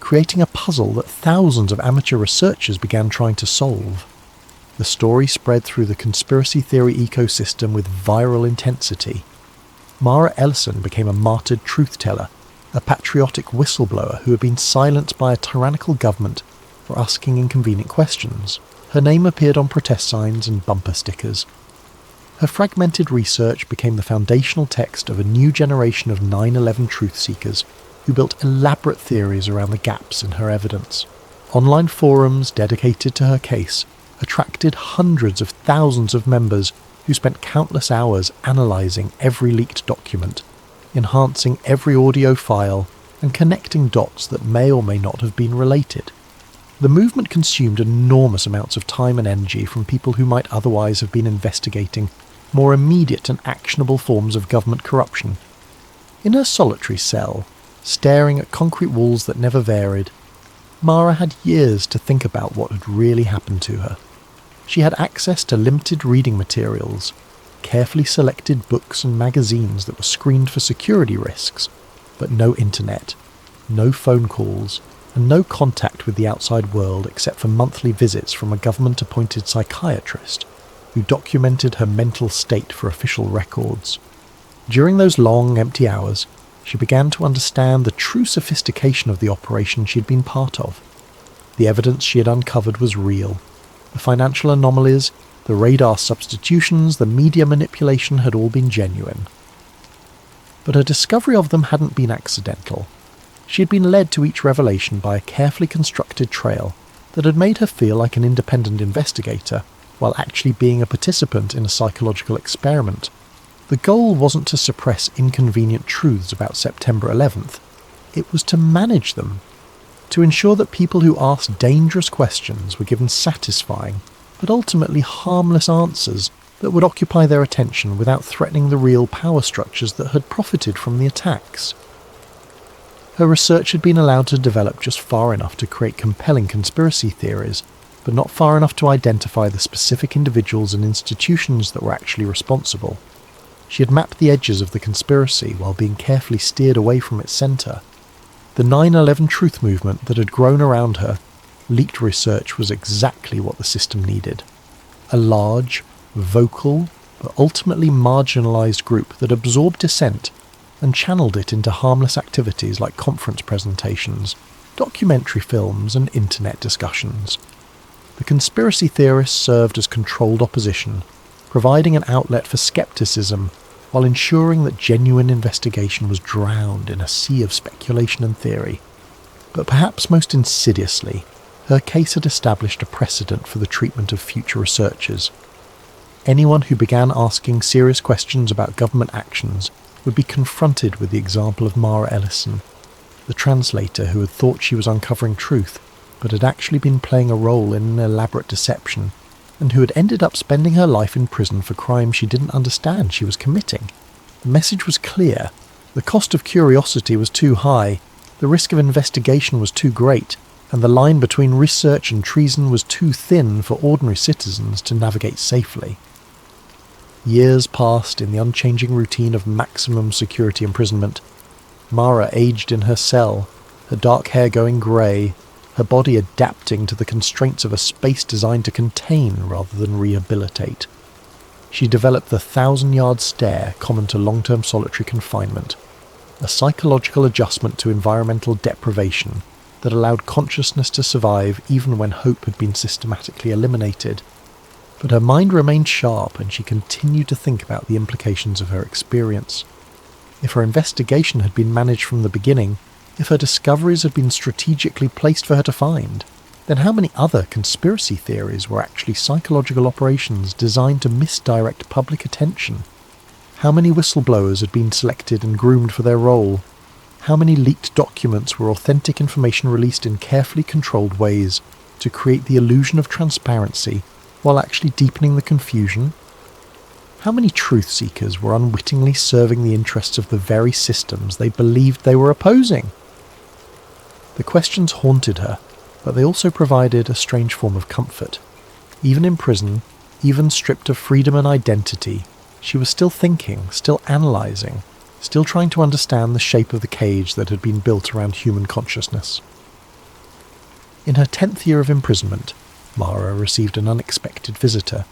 creating a puzzle that thousands of amateur researchers began trying to solve. The story spread through the conspiracy theory ecosystem with viral intensity. Mara Ellison became a martyred truth-teller, a patriotic whistleblower who had been silenced by a tyrannical government for asking inconvenient questions. Her name appeared on protest signs and bumper stickers. Her fragmented research became the foundational text of a new generation of 9/11 truth seekers, who built elaborate theories around the gaps in her evidence. Online forums dedicated to her case attracted hundreds of thousands of members who spent countless hours analysing every leaked document, enhancing every audio file, and connecting dots that may or may not have been related. The movement consumed enormous amounts of time and energy from people who might otherwise have been investigating more immediate and actionable forms of government corruption. In her solitary cell, staring at concrete walls that never varied, Mara had years to think about what had really happened to her. She had access to limited reading materials, carefully selected books and magazines that were screened for security risks, but no internet, no phone calls, and no contact with the outside world except for monthly visits from a government-appointed psychiatrist who documented her mental state for official records. During those long, empty hours, she began to understand the true sophistication of the operation she had been part of. The evidence she had uncovered was real. The financial anomalies, the radar substitutions, the media manipulation had all been genuine. But her discovery of them hadn't been accidental. She had been led to each revelation by a carefully constructed trail that had made her feel like an independent investigator, while actually being a participant in a psychological experiment. The goal wasn't to suppress inconvenient truths about September 11th. It was to manage them, to ensure that people who asked dangerous questions were given satisfying, but ultimately harmless answers that would occupy their attention without threatening the real power structures that had profited from the attacks. Her research had been allowed to develop just far enough to create compelling conspiracy theories, but not far enough to identify the specific individuals and institutions that were actually responsible. She had mapped the edges of the conspiracy while being carefully steered away from its centre. The 9/11 truth movement that had grown around her, leaked research was exactly what the system needed. A large, vocal, but ultimately marginalised group that absorbed dissent and channeled it into harmless activities like conference presentations, documentary films, and internet discussions. The conspiracy theorists served as controlled opposition, providing an outlet for skepticism while ensuring that genuine investigation was drowned in a sea of speculation and theory. But perhaps most insidiously, her case had established a precedent for the treatment of future researchers. Anyone who began asking serious questions about government actions would be confronted with the example of Mara Ellison, the translator who had thought she was uncovering truth, but had actually been playing a role in an elaborate deception, and who had ended up spending her life in prison for crimes she didn't understand she was committing. The message was clear. The cost of curiosity was too high, the risk of investigation was too great, and the line between research and treason was too thin for ordinary citizens to navigate safely. Years passed in the unchanging routine of maximum security imprisonment. Mara aged in her cell, her dark hair going grey, her body adapting to the constraints of a space designed to contain rather than rehabilitate. She developed the 1,000-yard stare common to long-term solitary confinement, a psychological adjustment to environmental deprivation that allowed consciousness to survive even when hope had been systematically eliminated. But her mind remained sharp and she continued to think about the implications of her experience. If her investigation had been managed from the beginning, if her discoveries had been strategically placed for her to find, then how many other conspiracy theories were actually psychological operations designed to misdirect public attention? How many whistleblowers had been selected and groomed for their role? How many leaked documents were authentic information released in carefully controlled ways to create the illusion of transparency while actually deepening the confusion? How many truth seekers were unwittingly serving the interests of the very systems they believed they were opposing? The questions haunted her, but they also provided a strange form of comfort. Even in prison, even stripped of freedom and identity, she was still thinking, still analysing, still trying to understand the shape of the cage that had been built around human consciousness. In her 10th year of imprisonment, Mara received an unexpected visitor.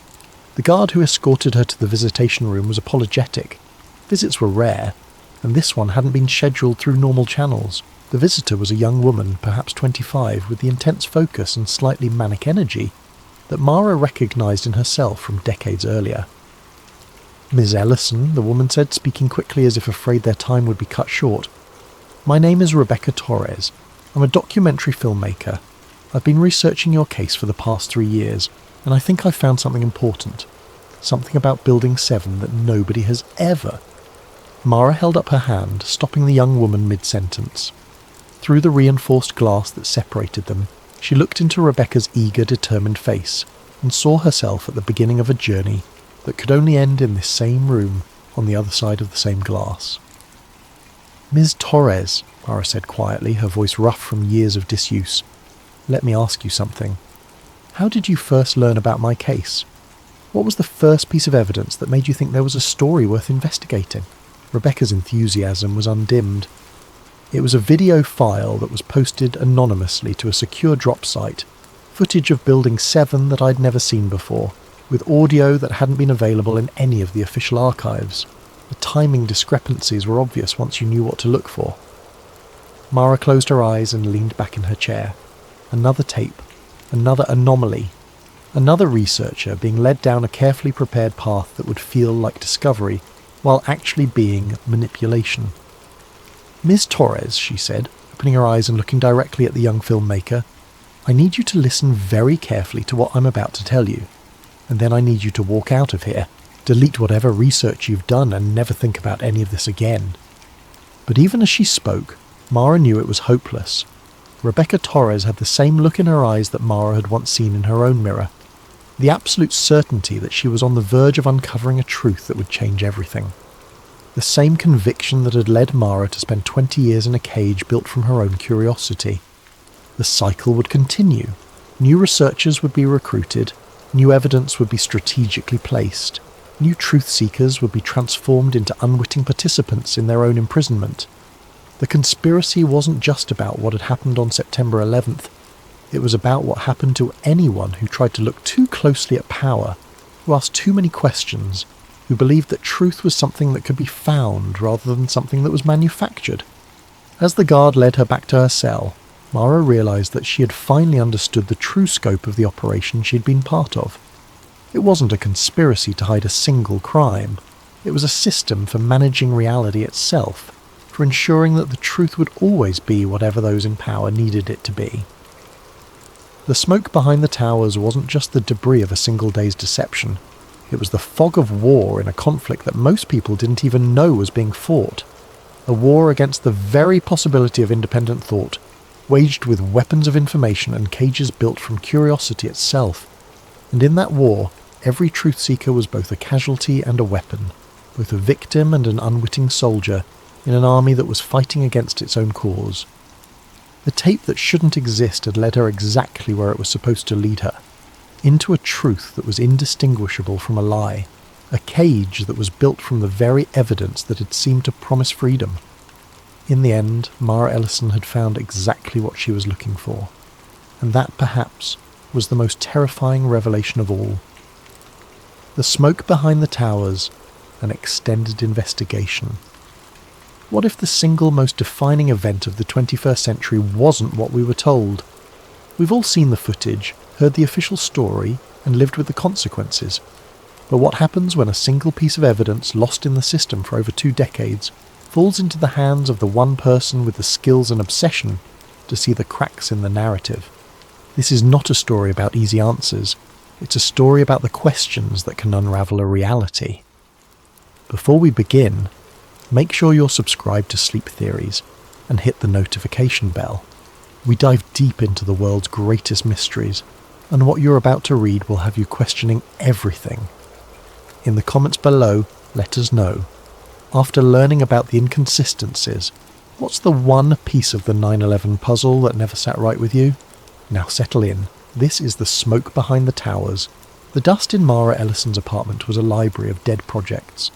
The guard who escorted her to the visitation room was apologetic. Visits were rare, and this one hadn't been scheduled through normal channels. The visitor was a young woman, perhaps 25, with the intense focus and slightly manic energy that Mara recognised in herself from decades earlier. "Miss Ellison," the woman said, speaking quickly as if afraid their time would be cut short. My name is Rebecca Torres. I'm a documentary filmmaker. I've been researching your case for the past 3 years, and I think I've found something important. Something about Building 7 that nobody has ever. Mara held up her hand, stopping the young woman mid-sentence. Through the reinforced glass that separated them, she looked into Rebecca's eager, determined face and saw herself at the beginning of a journey that could only end in this same room on the other side of the same glass. "Ms. Torres," Mara said quietly, her voice rough from years of disuse, "let me ask you something. How did you first learn about my case? What was the first piece of evidence that made you think there was a story worth investigating?" Rebecca's enthusiasm was undimmed. It was a video file that was posted anonymously to a secure drop site, footage of Building 7 that I'd never seen before, with audio that hadn't been available in any of the official archives. The timing discrepancies were obvious once you knew what to look for. Mara closed her eyes and leaned back in her chair. Another tape, another anomaly, another researcher being led down a carefully prepared path that would feel like discovery, while actually being manipulation. "Ms. Torres," she said, opening her eyes and looking directly at the young filmmaker, "I need you to listen very carefully to what I'm about to tell you, and then I need you to walk out of here, delete whatever research you've done, and never think about any of this again." But even as she spoke, Mara knew it was hopeless. Rebecca Torres had the same look in her eyes that Mara had once seen in her own mirror, the absolute certainty that she was on the verge of uncovering a truth that would change everything. The same conviction that had led Mara to spend 20 years in a cage built from her own curiosity. The cycle would continue. New researchers would be recruited, new evidence would be strategically placed, new truth seekers would be transformed into unwitting participants in their own imprisonment. The conspiracy wasn't just about what had happened on September 11th. It was about what happened to anyone who tried to look too closely at power, who asked too many questions, who believed that truth was something that could be found rather than something that was manufactured. As the guard led her back to her cell, Mara realised that she had finally understood the true scope of the operation she'd been part of. It wasn't a conspiracy to hide a single crime. It was a system for managing reality itself, for ensuring that the truth would always be whatever those in power needed it to be. The smoke behind the towers wasn't just the debris of a single day's deception. It was the fog of war in a conflict that most people didn't even know was being fought. A war against the very possibility of independent thought, waged with weapons of information and cages built from curiosity itself. And in that war, every truth seeker was both a casualty and a weapon, both a victim and an unwitting soldier in an army that was fighting against its own cause. The tape that shouldn't exist had led her exactly where it was supposed to lead her, into a truth that was indistinguishable from a lie, a cage that was built from the very evidence that had seemed to promise freedom. In the end, Mara Ellison had found exactly what she was looking for, and that perhaps was the most terrifying revelation of all. The smoke behind the towers, an extended investigation. What if the single most defining event of the 21st century wasn't what we were told? We've all seen the footage, heard the official story, and lived with the consequences. But what happens when a single piece of evidence lost in the system for over 2 decades falls into the hands of the one person with the skills and obsession to see the cracks in the narrative? This is not a story about easy answers. It's a story about the questions that can unravel a reality. Before we begin, make sure you're subscribed to Sleep Theories and hit the notification bell. We dive deep into the world's greatest mysteries, and what you're about to read will have you questioning everything. In the comments below, let us know. After learning about the inconsistencies, what's the one piece of the 9/11 puzzle that never sat right with you? Now settle in. This is the smoke behind the towers. The dust in Mara Ellison's apartment was a library of dead projects.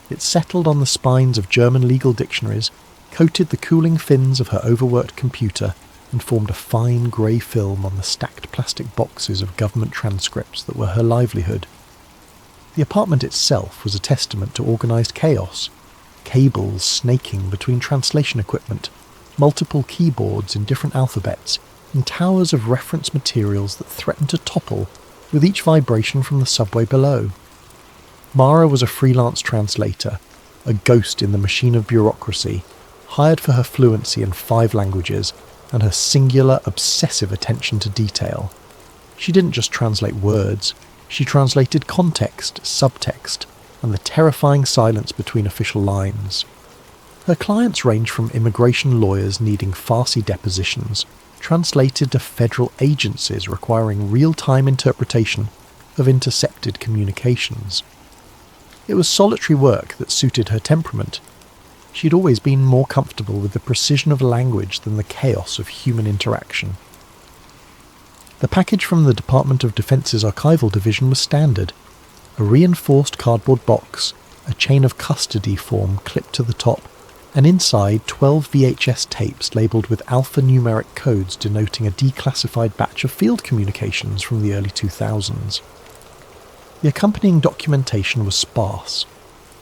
It settled on the spines of German legal dictionaries, coated the cooling fins of her overworked computer, and formed a fine grey film on the stacked plastic boxes of government transcripts that were her livelihood. The apartment itself was a testament to organised chaos. Cables snaking between translation equipment, multiple keyboards in different alphabets, and towers of reference materials that threatened to topple with each vibration from the subway below. Mara was a freelance translator, a ghost in the machine of bureaucracy, hired for her fluency in 5 languages and her singular, obsessive attention to detail. She didn't just translate words, she translated context, subtext, and the terrifying silence between official lines. Her clients range from immigration lawyers needing Farsi depositions, translated to federal agencies requiring real-time interpretation of intercepted communications. It was solitary work that suited her temperament. She'd always been more comfortable with the precision of language than the chaos of human interaction. The package from the Department of Defense's Archival Division was standard. A reinforced cardboard box, a chain of custody form clipped to the top, and inside 12 VHS tapes labelled with alphanumeric codes denoting a declassified batch of field communications from the early 2000s. The accompanying documentation was sparse.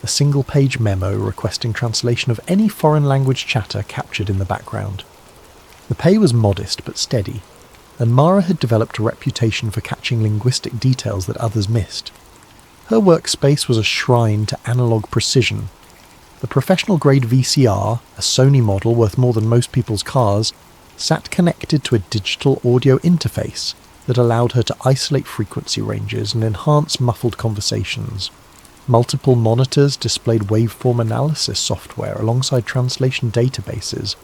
A single-page memo requesting translation of any foreign language chatter captured in the background. The pay was modest but steady, and Mara had developed a reputation for catching linguistic details that others missed. Her workspace was a shrine to analogue precision. The professional-grade VCR, a Sony model worth more than most people's cars, sat connected to a digital audio interface that allowed her to isolate frequency ranges and enhance muffled conversations. Multiple monitors displayed waveform analysis software alongside translation databases.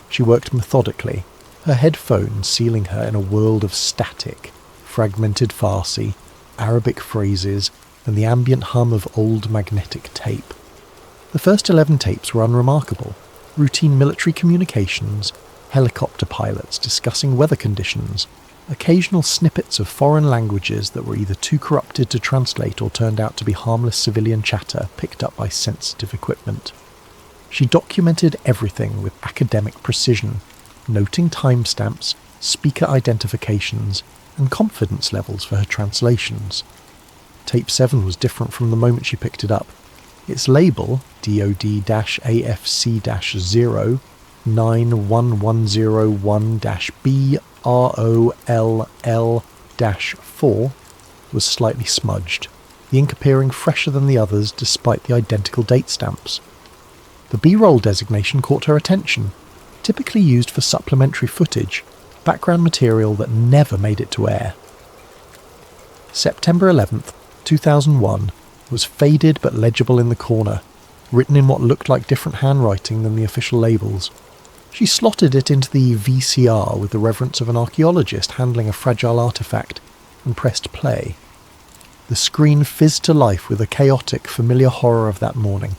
She worked methodically, her headphones sealing her in a world of static, fragmented Farsi, Arabic phrases, and the ambient hum of old magnetic tape. The first 11 tapes were unremarkable. Routine military communications, helicopter pilots discussing weather conditions, occasional snippets of foreign languages that were either too corrupted to translate or turned out to be harmless civilian chatter picked up by sensitive equipment. She documented everything with academic precision, noting timestamps, speaker identifications, and confidence levels for her translations. Tape 7 was different from the moment she picked it up. Its label, DOD-AFC-0, 91101-BROLL-4, was slightly smudged, the ink appearing fresher than the others despite the identical date stamps. The B-roll designation caught her attention, typically used for supplementary footage, background material that never made it to air. September 11th, 2001 was faded but legible in the corner, written in what looked like different handwriting than the official labels. She slotted it into the VCR with the reverence of an archaeologist handling a fragile artifact, and pressed play. The screen fizzed to life with the chaotic, familiar horror of that morning.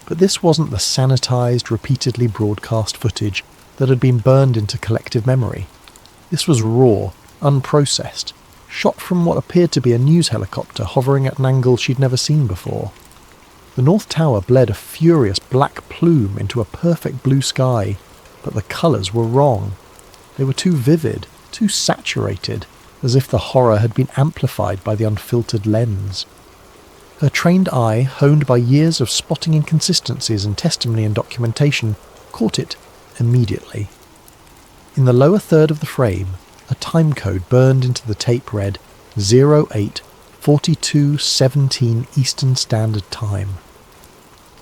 But this wasn't the sanitized, repeatedly broadcast footage that had been burned into collective memory. This was raw, unprocessed, shot from what appeared to be a news helicopter hovering at an angle she'd never seen before. The North Tower bled a furious black plume into a perfect blue sky, but the colours were wrong. They were too vivid, too saturated, as if the horror had been amplified by the unfiltered lens. Her trained eye, honed by years of spotting inconsistencies in testimony and documentation, caught it immediately. In the lower third of the frame, a timecode burned into the tape read 08:42:17 Eastern Standard Time.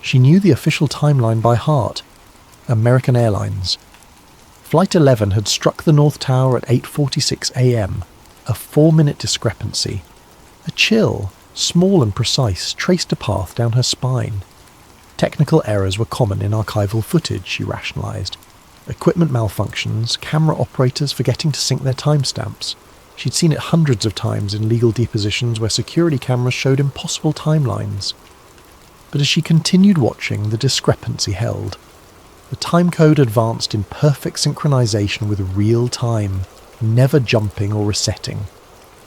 She knew the official timeline by heart. American Airlines. Flight 11 had struck the North Tower at 8:46 a.m., a 4-minute discrepancy. A chill, small and precise, traced a path down her spine. Technical errors were common in archival footage, she rationalised. Equipment malfunctions, camera operators forgetting to sync their timestamps. She'd seen it hundreds of times in legal depositions where security cameras showed impossible timelines. But as she continued watching, the discrepancy held. The timecode advanced in perfect synchronization with real time, never jumping or resetting.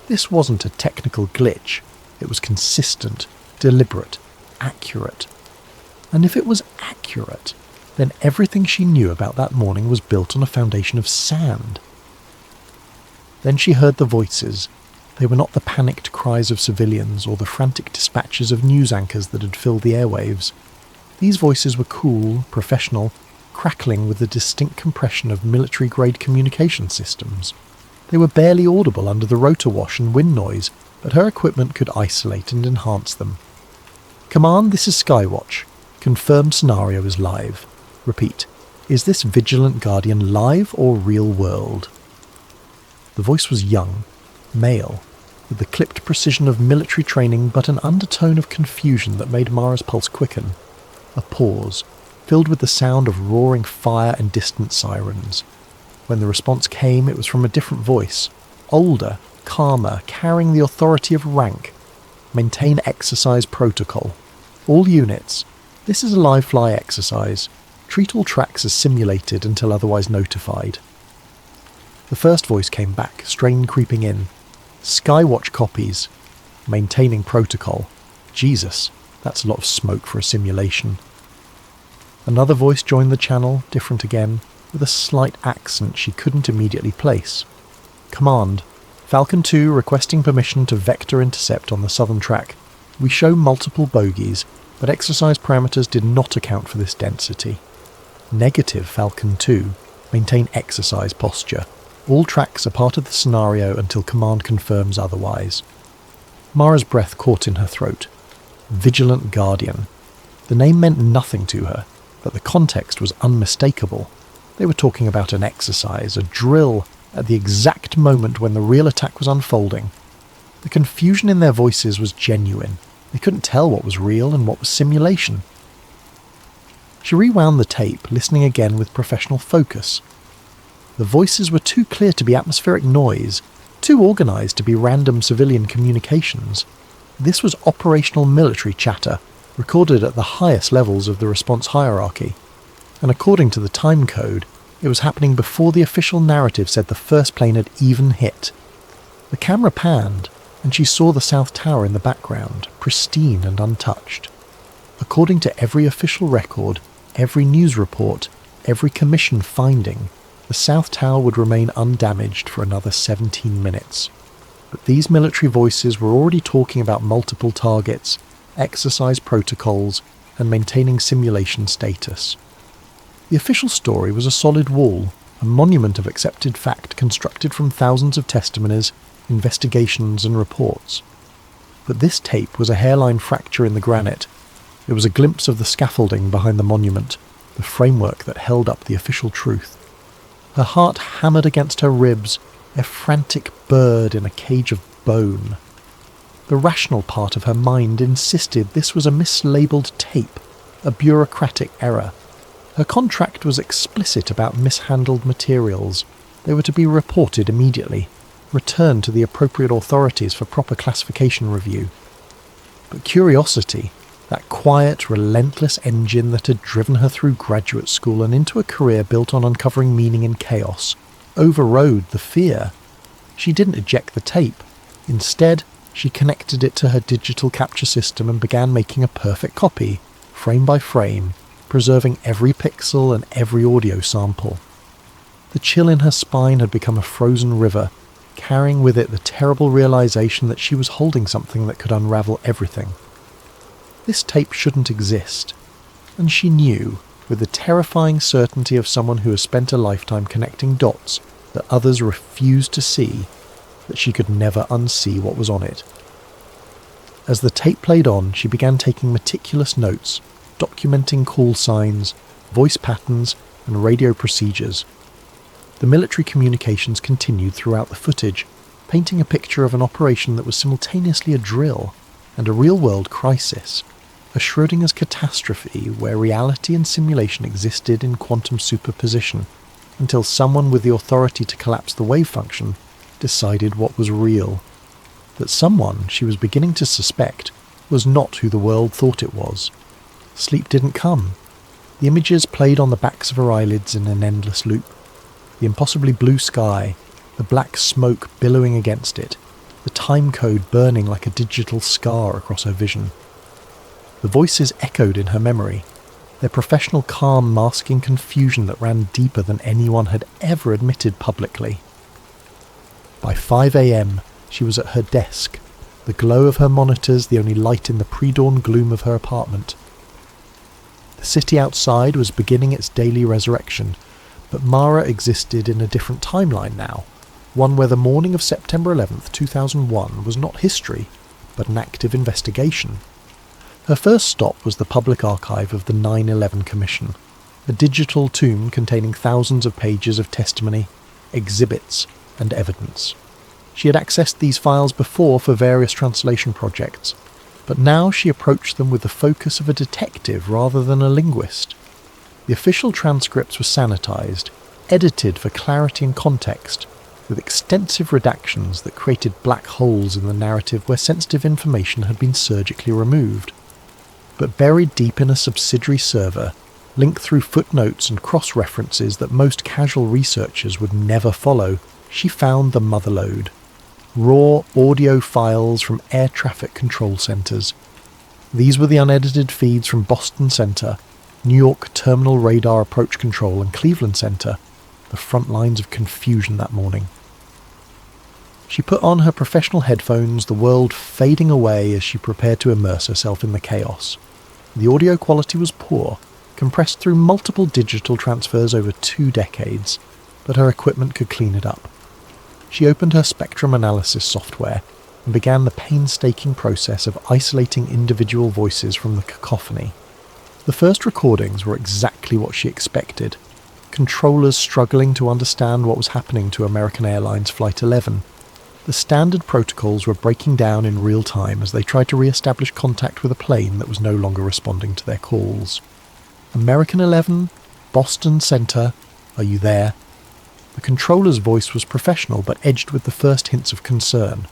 This wasn't a technical glitch. It was consistent, deliberate, accurate. And if it was accurate, then everything she knew about that morning was built on a foundation of sand. Then she heard the voices. They were not the panicked cries of civilians or the frantic dispatches of news anchors that had filled the airwaves. These voices were cool, professional, crackling with the distinct compression of military-grade communication systems. They were barely audible under the rotor wash and wind noise, but her equipment could isolate and enhance them. "Command, this is Skywatch. Confirmed scenario is live. Repeat, Is this vigilant guardian live or real world? The voice was young, male, with the clipped precision of military training but an undertone of confusion that made Mara's pulse quicken. A pause, filled with the sound of roaring fire and distant sirens. When the response came, it was from a different voice, older, calmer, carrying the authority of rank. Maintain exercise protocol. All units. This is a live fly exercise. Treat all tracks as simulated until otherwise notified. The first voice came back, strain creeping in. Skywatch copies. Maintaining protocol. Jesus, that's a lot of smoke for a simulation. Another voice joined the channel, different again, with a slight accent she couldn't immediately place. Command. Falcon 2 requesting permission to vector intercept on the southern track. We show multiple bogies, but exercise parameters did not account for this density. Negative Falcon 2. Maintain exercise posture. All tracks are part of the scenario until command confirms otherwise. Mara's breath caught in her throat. Vigilant Guardian. The name meant nothing to her, but the context was unmistakable. They were talking about an exercise, a drill, at the exact moment when the real attack was unfolding. The confusion in their voices was genuine. They couldn't tell what was real and what was simulation. She rewound the tape, listening again with professional focus. The voices were too clear to be atmospheric noise, too organised to be random civilian communications. This was operational military chatter, recorded at the highest levels of the response hierarchy. And according to the time code, it was happening before the official narrative said the first plane had even hit. The camera panned, and she saw the South Tower in the background, pristine and untouched. According to every official record, every news report, every commission finding, the South Tower would remain undamaged for another 17 minutes. But these military voices were already talking about multiple targets, exercise protocols, and maintaining simulation status. The official story was a solid wall, a monument of accepted fact constructed from thousands of testimonies, investigations and reports. But this tape was a hairline fracture in the granite. It was a glimpse of the scaffolding behind the monument, the framework that held up the official truth. Her heart hammered against her ribs, a frantic bird in a cage of bone. The rational part of her mind insisted this was a mislabeled tape, a bureaucratic error. Her contract was explicit about mishandled materials. They were to be reported immediately, returned to the appropriate authorities for proper classification review. But curiosity, that quiet, relentless engine that had driven her through graduate school and into a career built on uncovering meaning in chaos, overrode the fear. She didn't eject the tape. Instead, she connected it to her digital capture system and began making a perfect copy, frame by frame, preserving every pixel and every audio sample. The chill in her spine had become a frozen river, carrying with it the terrible realization that she was holding something that could unravel everything. This tape shouldn't exist, and she knew, with the terrifying certainty of someone who has spent a lifetime connecting dots that others refused to see, that she could never unsee what was on it. As the tape played on, she began taking meticulous notes, documenting call signs, voice patterns, and radio procedures. The military communications continued throughout the footage, painting a picture of an operation that was simultaneously a drill and a real-world crisis, a Schrödinger's catastrophe where reality and simulation existed in quantum superposition, until someone with the authority to collapse the wave function decided what was real. That someone, she was beginning to suspect, was not who the world thought it was. Sleep didn't come. The images played on the backs of her eyelids in an endless loop. The impossibly blue sky, the black smoke billowing against it, the time code burning like a digital scar across her vision. The voices echoed in her memory, their professional calm masking confusion that ran deeper than anyone had ever admitted publicly. By 5 a.m, she was at her desk, the glow of her monitors the only light in the pre-dawn gloom of her apartment. The city outside was beginning its daily resurrection, but Mara existed in a different timeline now, one where the morning of September 11th, 2001 was not history, but an active investigation. Her first stop was the public archive of the 9/11 Commission. a digital tomb containing thousands of pages of testimony, exhibits, and evidence. She had accessed these files before for various translation projects, but now she approached them with the focus of a detective rather than a linguist. The official transcripts were sanitized, edited for clarity and context, with extensive redactions that created black holes in the narrative where sensitive information had been surgically removed. But buried deep in a subsidiary server, linked through footnotes and cross-references that most casual researchers would never follow, she found the motherlode. Raw audio files from air traffic control centers. These were the unedited feeds from Boston Center, New York Terminal Radar Approach Control, and Cleveland Center, the front lines of confusion that morning. She put on her professional headphones, the world fading away as she prepared to immerse herself in the chaos. The audio quality was poor, compressed through multiple digital transfers over 2 decades, but her equipment could clean it up. She opened her spectrum analysis software and began the painstaking process of isolating individual voices from the cacophony. The first recordings were exactly what she expected. Controllers struggling to understand what was happening to American Airlines Flight 11. The standard protocols were breaking down in real time as they tried to re-establish contact with a plane that was no longer responding to their calls. American 11, Boston Center, are you there? The controller's voice was professional but edged with the first hints of concern.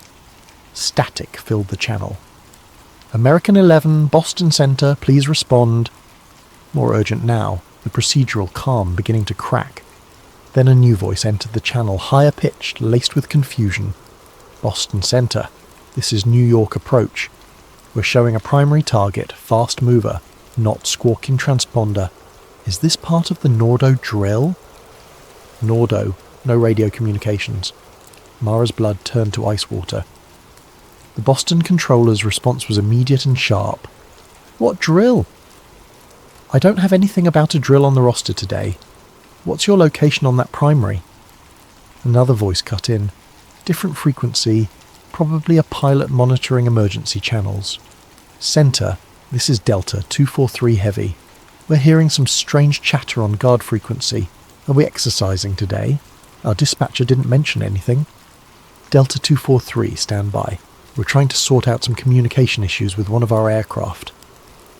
Static filled the channel. American 11, Boston Center, please respond. More urgent now, the procedural calm beginning to crack. Then a new voice entered the channel, higher pitched, laced with confusion. Boston Center, this is New York approach. We're showing a primary target, fast mover, not squawking transponder. Is this part of the Nordo drill? Nordo, no radio communications. Mara's blood turned to ice water. The Boston controller's response was immediate and sharp. What drill? I don't have anything about a drill on the roster today. What's your location on that primary? Another voice cut in. Different frequency, probably a pilot monitoring emergency channels. Center, this is Delta 243 Heavy. We're hearing some strange chatter on guard frequency. Are we exercising today? Our dispatcher didn't mention anything. Delta 243, stand by. We're trying to sort out some communication issues with one of our aircraft.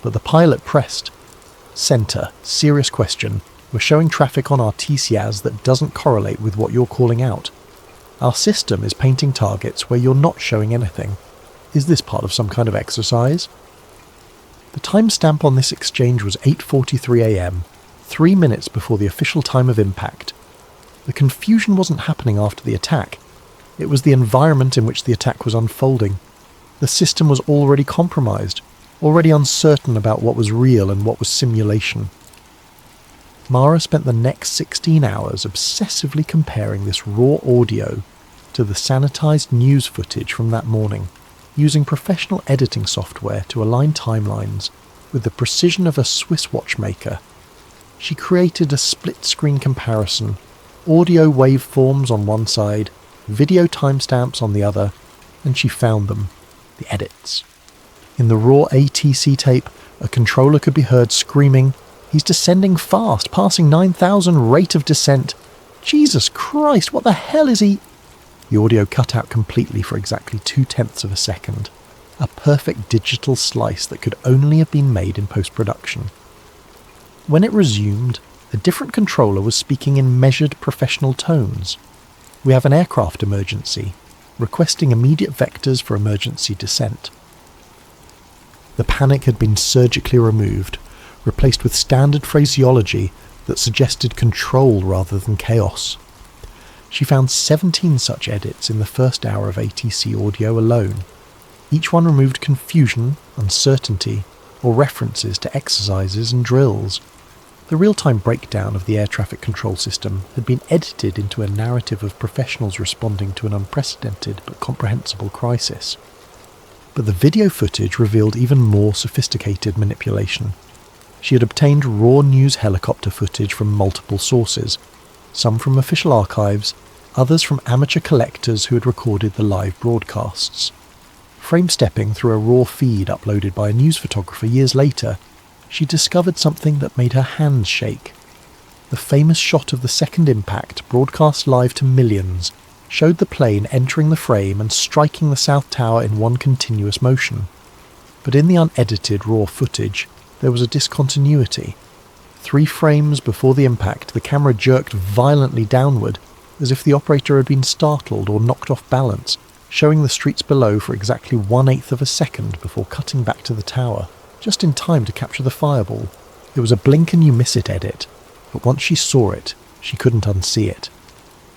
But the pilot pressed. Center, serious question. We're showing traffic on our TCAS that doesn't correlate with what you're calling out. Our system is painting targets where you're not showing anything. Is this part of some kind of exercise? The timestamp on this exchange was 8:43 a.m., 3 minutes before the official time of impact. The confusion wasn't happening after the attack. It was the environment in which the attack was unfolding. The system was already compromised, already uncertain about what was real and what was simulation. Mara spent the next 16 hours obsessively comparing this raw audio to the sanitized news footage from that morning, using professional editing software to align timelines with the precision of a Swiss watchmaker. She created a split-screen comparison, audio waveforms on one side, video timestamps on the other, and she found them, the edits. In the raw ATC tape, a controller could be heard screaming, "He's descending fast, passing 9,000 rate of descent. Jesus Christ, what the hell is he?" The audio cut out completely for exactly 0.2 of a second. A perfect digital slice that could only have been made in post-production. When it resumed, a different controller was speaking in measured professional tones. "We have an aircraft emergency, requesting immediate vectors for emergency descent." The panic had been surgically removed, replaced with standard phraseology that suggested control rather than chaos. She found 17 such edits in the first hour of ATC audio alone. Each one removed confusion, uncertainty, or references to exercises and drills. The real-time breakdown of the air traffic control system had been edited into a narrative of professionals responding to an unprecedented but comprehensible crisis. But the video footage revealed even more sophisticated manipulation. She had obtained raw news helicopter footage from multiple sources, some from official archives, others from amateur collectors who had recorded the live broadcasts. Frame-stepping through a raw feed uploaded by a news photographer years later, she discovered something that made her hands shake. The famous shot of the second impact, broadcast live to millions, showed the plane entering the frame and striking the South Tower in one continuous motion. But in the unedited raw footage, there was a discontinuity. 3 frames before the impact, the camera jerked violently downward, as if the operator had been startled or knocked off balance, showing the streets below for exactly 1/8 of a second before cutting back to the tower, just in time to capture the fireball. It was a blink and you miss it edit, but once she saw it, she couldn't unsee it.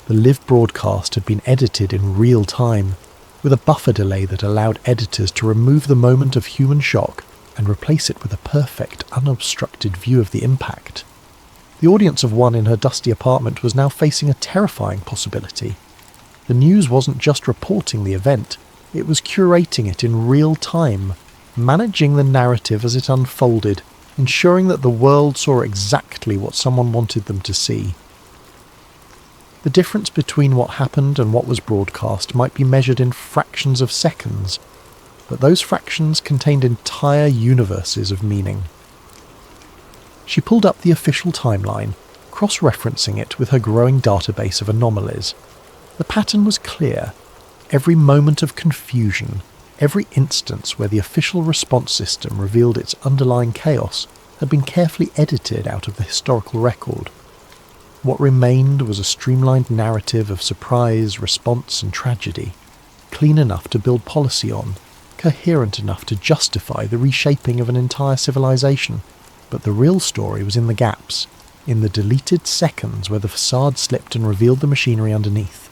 The live broadcast had been edited in real time, with a buffer delay that allowed editors to remove the moment of human shock and replace it with a perfect, unobstructed view of the impact. The audience of one in her dusty apartment was now facing a terrifying possibility. The news wasn't just reporting the event, it was curating it in real time, managing the narrative as it unfolded, ensuring that the world saw exactly what someone wanted them to see. The difference between what happened and what was broadcast might be measured in fractions of seconds, but those fractions contained entire universes of meaning. She pulled up the official timeline, cross-referencing it with her growing database of anomalies. The pattern was clear. Every moment of confusion, every instance where the official response system revealed its underlying chaos, had been carefully edited out of the historical record. What remained was a streamlined narrative of surprise, response and tragedy, clean enough to build policy on, coherent enough to justify the reshaping of an entire civilization. But the real story was in the gaps, in the deleted seconds where the facade slipped and revealed the machinery underneath.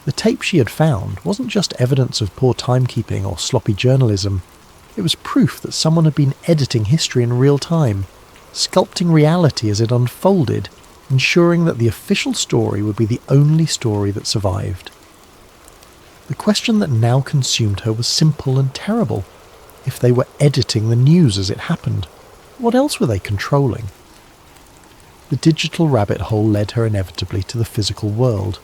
The tape she had found wasn't just evidence of poor timekeeping or sloppy journalism. It was proof that someone had been editing history in real time, sculpting reality as it unfolded, ensuring that the official story would be the only story that survived. The question that now consumed her was simple and terrible. If they were editing the news as it happened, what else were they controlling? The digital rabbit hole led her inevitably to the physical world.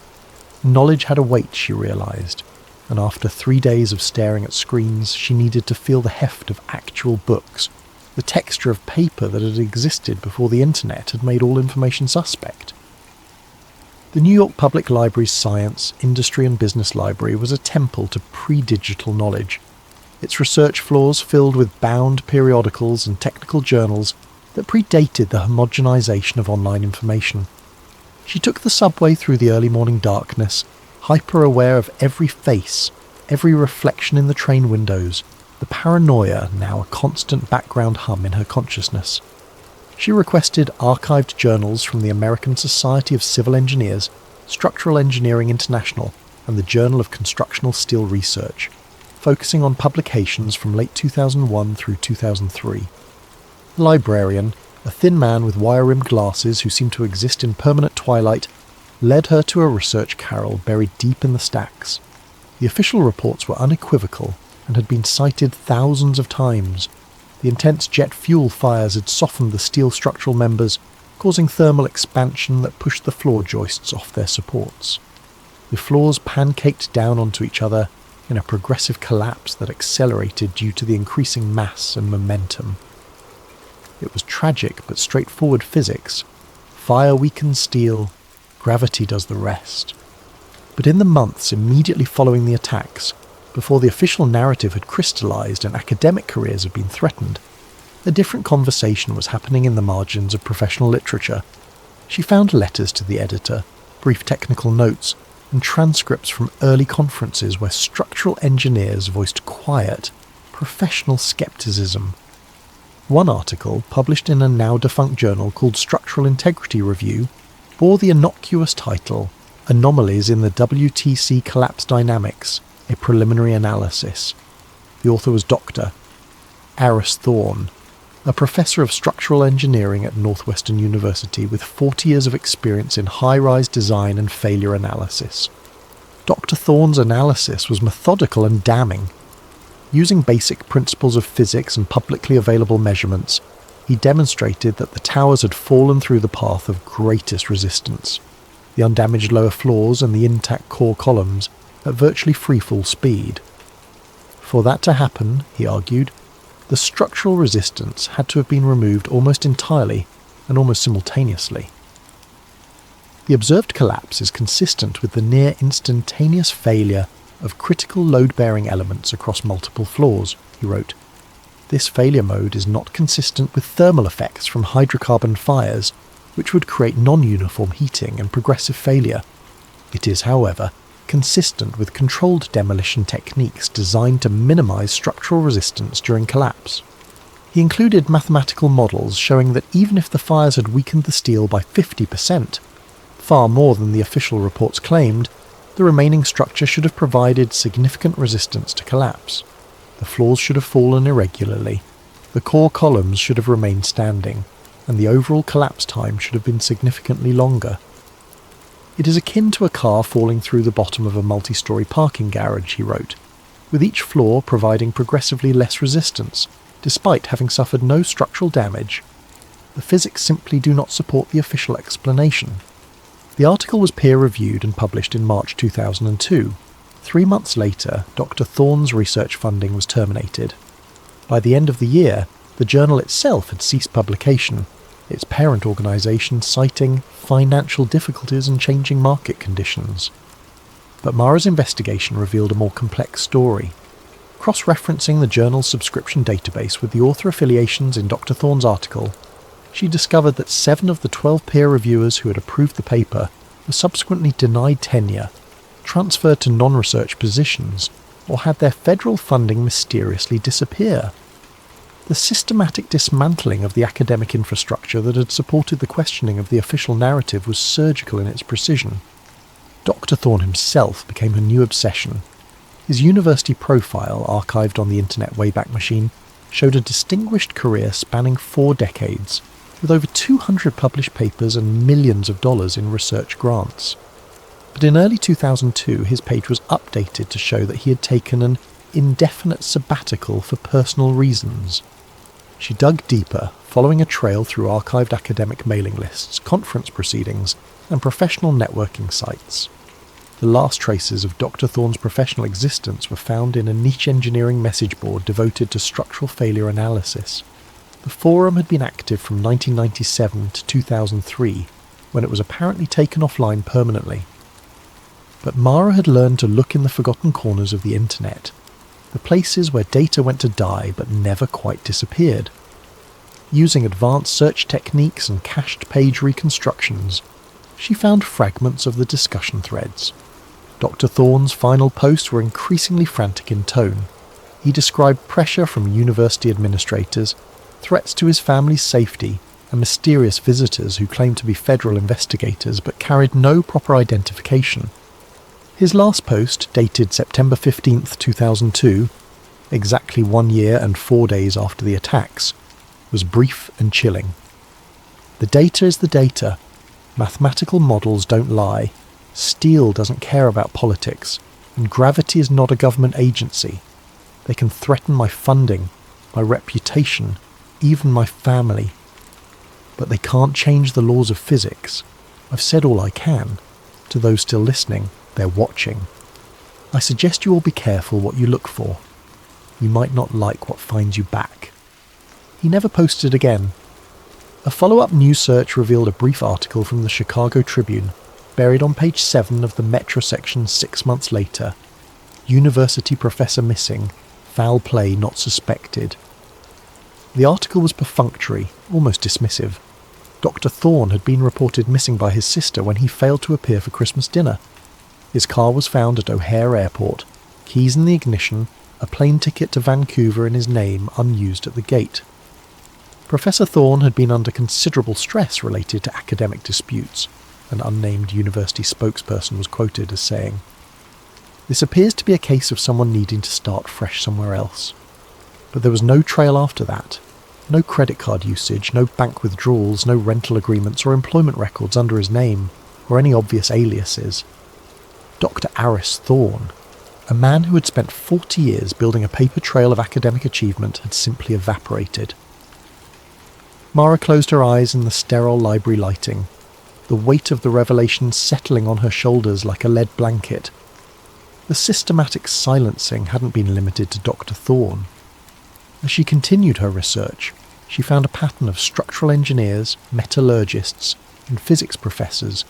Knowledge had a weight, she realised, and after 3 days of staring at screens, she needed to feel the heft of actual books, the texture of paper that had existed before the internet had made all information suspect. The New York Public Library's Science, Industry and Business Library was a temple to pre-digital knowledge, its research floors filled with bound periodicals and technical journals that predated the homogenization of online information. She took the subway through the early morning darkness, hyper-aware of every face, every reflection in the train windows, the paranoia now a constant background hum in her consciousness. She requested archived journals from the American Society of Civil Engineers, Structural Engineering International, and the Journal of Constructional Steel Research, focusing on publications from late 2001 through 2003. The librarian, a thin man with wire-rimmed glasses who seemed to exist in permanent twilight, led her to a research carrel buried deep in the stacks. The official reports were unequivocal and had been cited thousands of times. The intense jet fuel fires had softened the steel structural members, causing thermal expansion that pushed the floor joists off their supports. The floors pancaked down onto each other in a progressive collapse that accelerated due to the increasing mass and momentum. It was tragic but straightforward physics. Fire weakens steel, gravity does the rest. But in the months immediately following the attacks, before the official narrative had crystallized and academic careers had been threatened, a different conversation was happening in the margins of professional literature. She found letters to the editor, brief technical notes, and transcripts from early conferences where structural engineers voiced quiet, professional skepticism. One article, published in a now-defunct journal called Structural Integrity Review, bore the innocuous title, Anomalies in the WTC Collapse Dynamics, a Preliminary Analysis. The author was Dr. Aris Thorne, a professor of structural engineering at Northwestern University with 40 years of experience in high-rise design and failure analysis. Dr. Thorne's analysis was methodical and damning. Using basic principles of physics and publicly available measurements, he demonstrated that the towers had fallen through the path of greatest resistance, the undamaged lower floors and the intact core columns at virtually free-fall speed. For that to happen, he argued, the structural resistance had to have been removed almost entirely and almost simultaneously. The observed collapse is consistent with the near instantaneous failure of critical load-bearing elements across multiple floors, he wrote. This failure mode is not consistent with thermal effects from hydrocarbon fires, which would create non-uniform heating and progressive failure. It is, however, consistent with controlled demolition techniques designed to minimize structural resistance during collapse. He included mathematical models showing that even if the fires had weakened the steel by 50%, far more than the official reports claimed, the remaining structure should have provided significant resistance to collapse. The floors should have fallen irregularly, the core columns should have remained standing, and the overall collapse time should have been significantly longer. It is akin to a car falling through the bottom of a multi-storey parking garage, he wrote, with each floor providing progressively less resistance, despite having suffered no structural damage. The physics simply do not support the official explanation. The article was peer-reviewed and published in March 2002. 3 months later, Dr. Thorne's research funding was terminated. By the end of the year, the journal itself had ceased publication, its parent organisation citing financial difficulties and changing market conditions. But Mara's investigation revealed a more complex story. Cross-referencing the journal's subscription database with the author affiliations in Dr. Thorne's article, she discovered that 7 of the 12 peer reviewers who had approved the paper were subsequently denied tenure, transferred to non-research positions, or had their federal funding mysteriously disappear. The systematic dismantling of the academic infrastructure that had supported the questioning of the official narrative was surgical in its precision. Dr. Thorne himself became her new obsession. His university profile, archived on the Internet Wayback Machine, showed a distinguished career spanning 4 decades, with over 200 published papers and millions of dollars in research grants. But in early 2002, his page was updated to show that he had taken an indefinite sabbatical for personal reasons. She dug deeper, following a trail through archived academic mailing lists, conference proceedings, and professional networking sites. The last traces of Dr. Thorne's professional existence were found in a niche engineering message board devoted to structural failure analysis. The forum had been active from 1997 to 2003, when it was apparently taken offline permanently. But Mara had learned to look in the forgotten corners of the internet, the places where data went to die but never quite disappeared. Using advanced search techniques and cached page reconstructions, she found fragments of the discussion threads. Dr. Thorne's final posts were increasingly frantic in tone. He described pressure from university administrators, threats to his family's safety, and mysterious visitors who claimed to be federal investigators but carried no proper identification. His last post, dated September 15, 2002, exactly 1 year and 4 days after the attacks, was brief and chilling. The data is the data. Mathematical models don't lie. Steel doesn't care about politics, and gravity is not a government agency. They can threaten my funding, my reputation, even my family. But they can't change the laws of physics. I've said all I can. To those still listening, they're watching. I suggest you all be careful what you look for. You might not like what finds you back. He never posted again. A follow-up news search revealed a brief article from the Chicago Tribune, buried on page 7 of the Metro section 6 months later. University professor missing, foul play not suspected. The article was perfunctory, almost dismissive. Dr. Thorne had been reported missing by his sister when he failed to appear for Christmas dinner. His car was found at O'Hare Airport, keys in the ignition, a plane ticket to Vancouver in his name unused at the gate. Professor Thorne had been under considerable stress related to academic disputes, an unnamed university spokesperson was quoted as saying. This appears to be a case of someone needing to start fresh somewhere else. But there was no trail after that. No credit card usage, no bank withdrawals, no rental agreements or employment records under his name, or any obvious aliases. Dr. Aris Thorne, a man who had spent 40 years building a paper trail of academic achievement, had simply evaporated. Mara closed her eyes in the sterile library lighting, the weight of the revelation settling on her shoulders like a lead blanket. The systematic silencing hadn't been limited to Dr. Thorne. As she continued her research, she found a pattern of structural engineers, metallurgists, and physics professors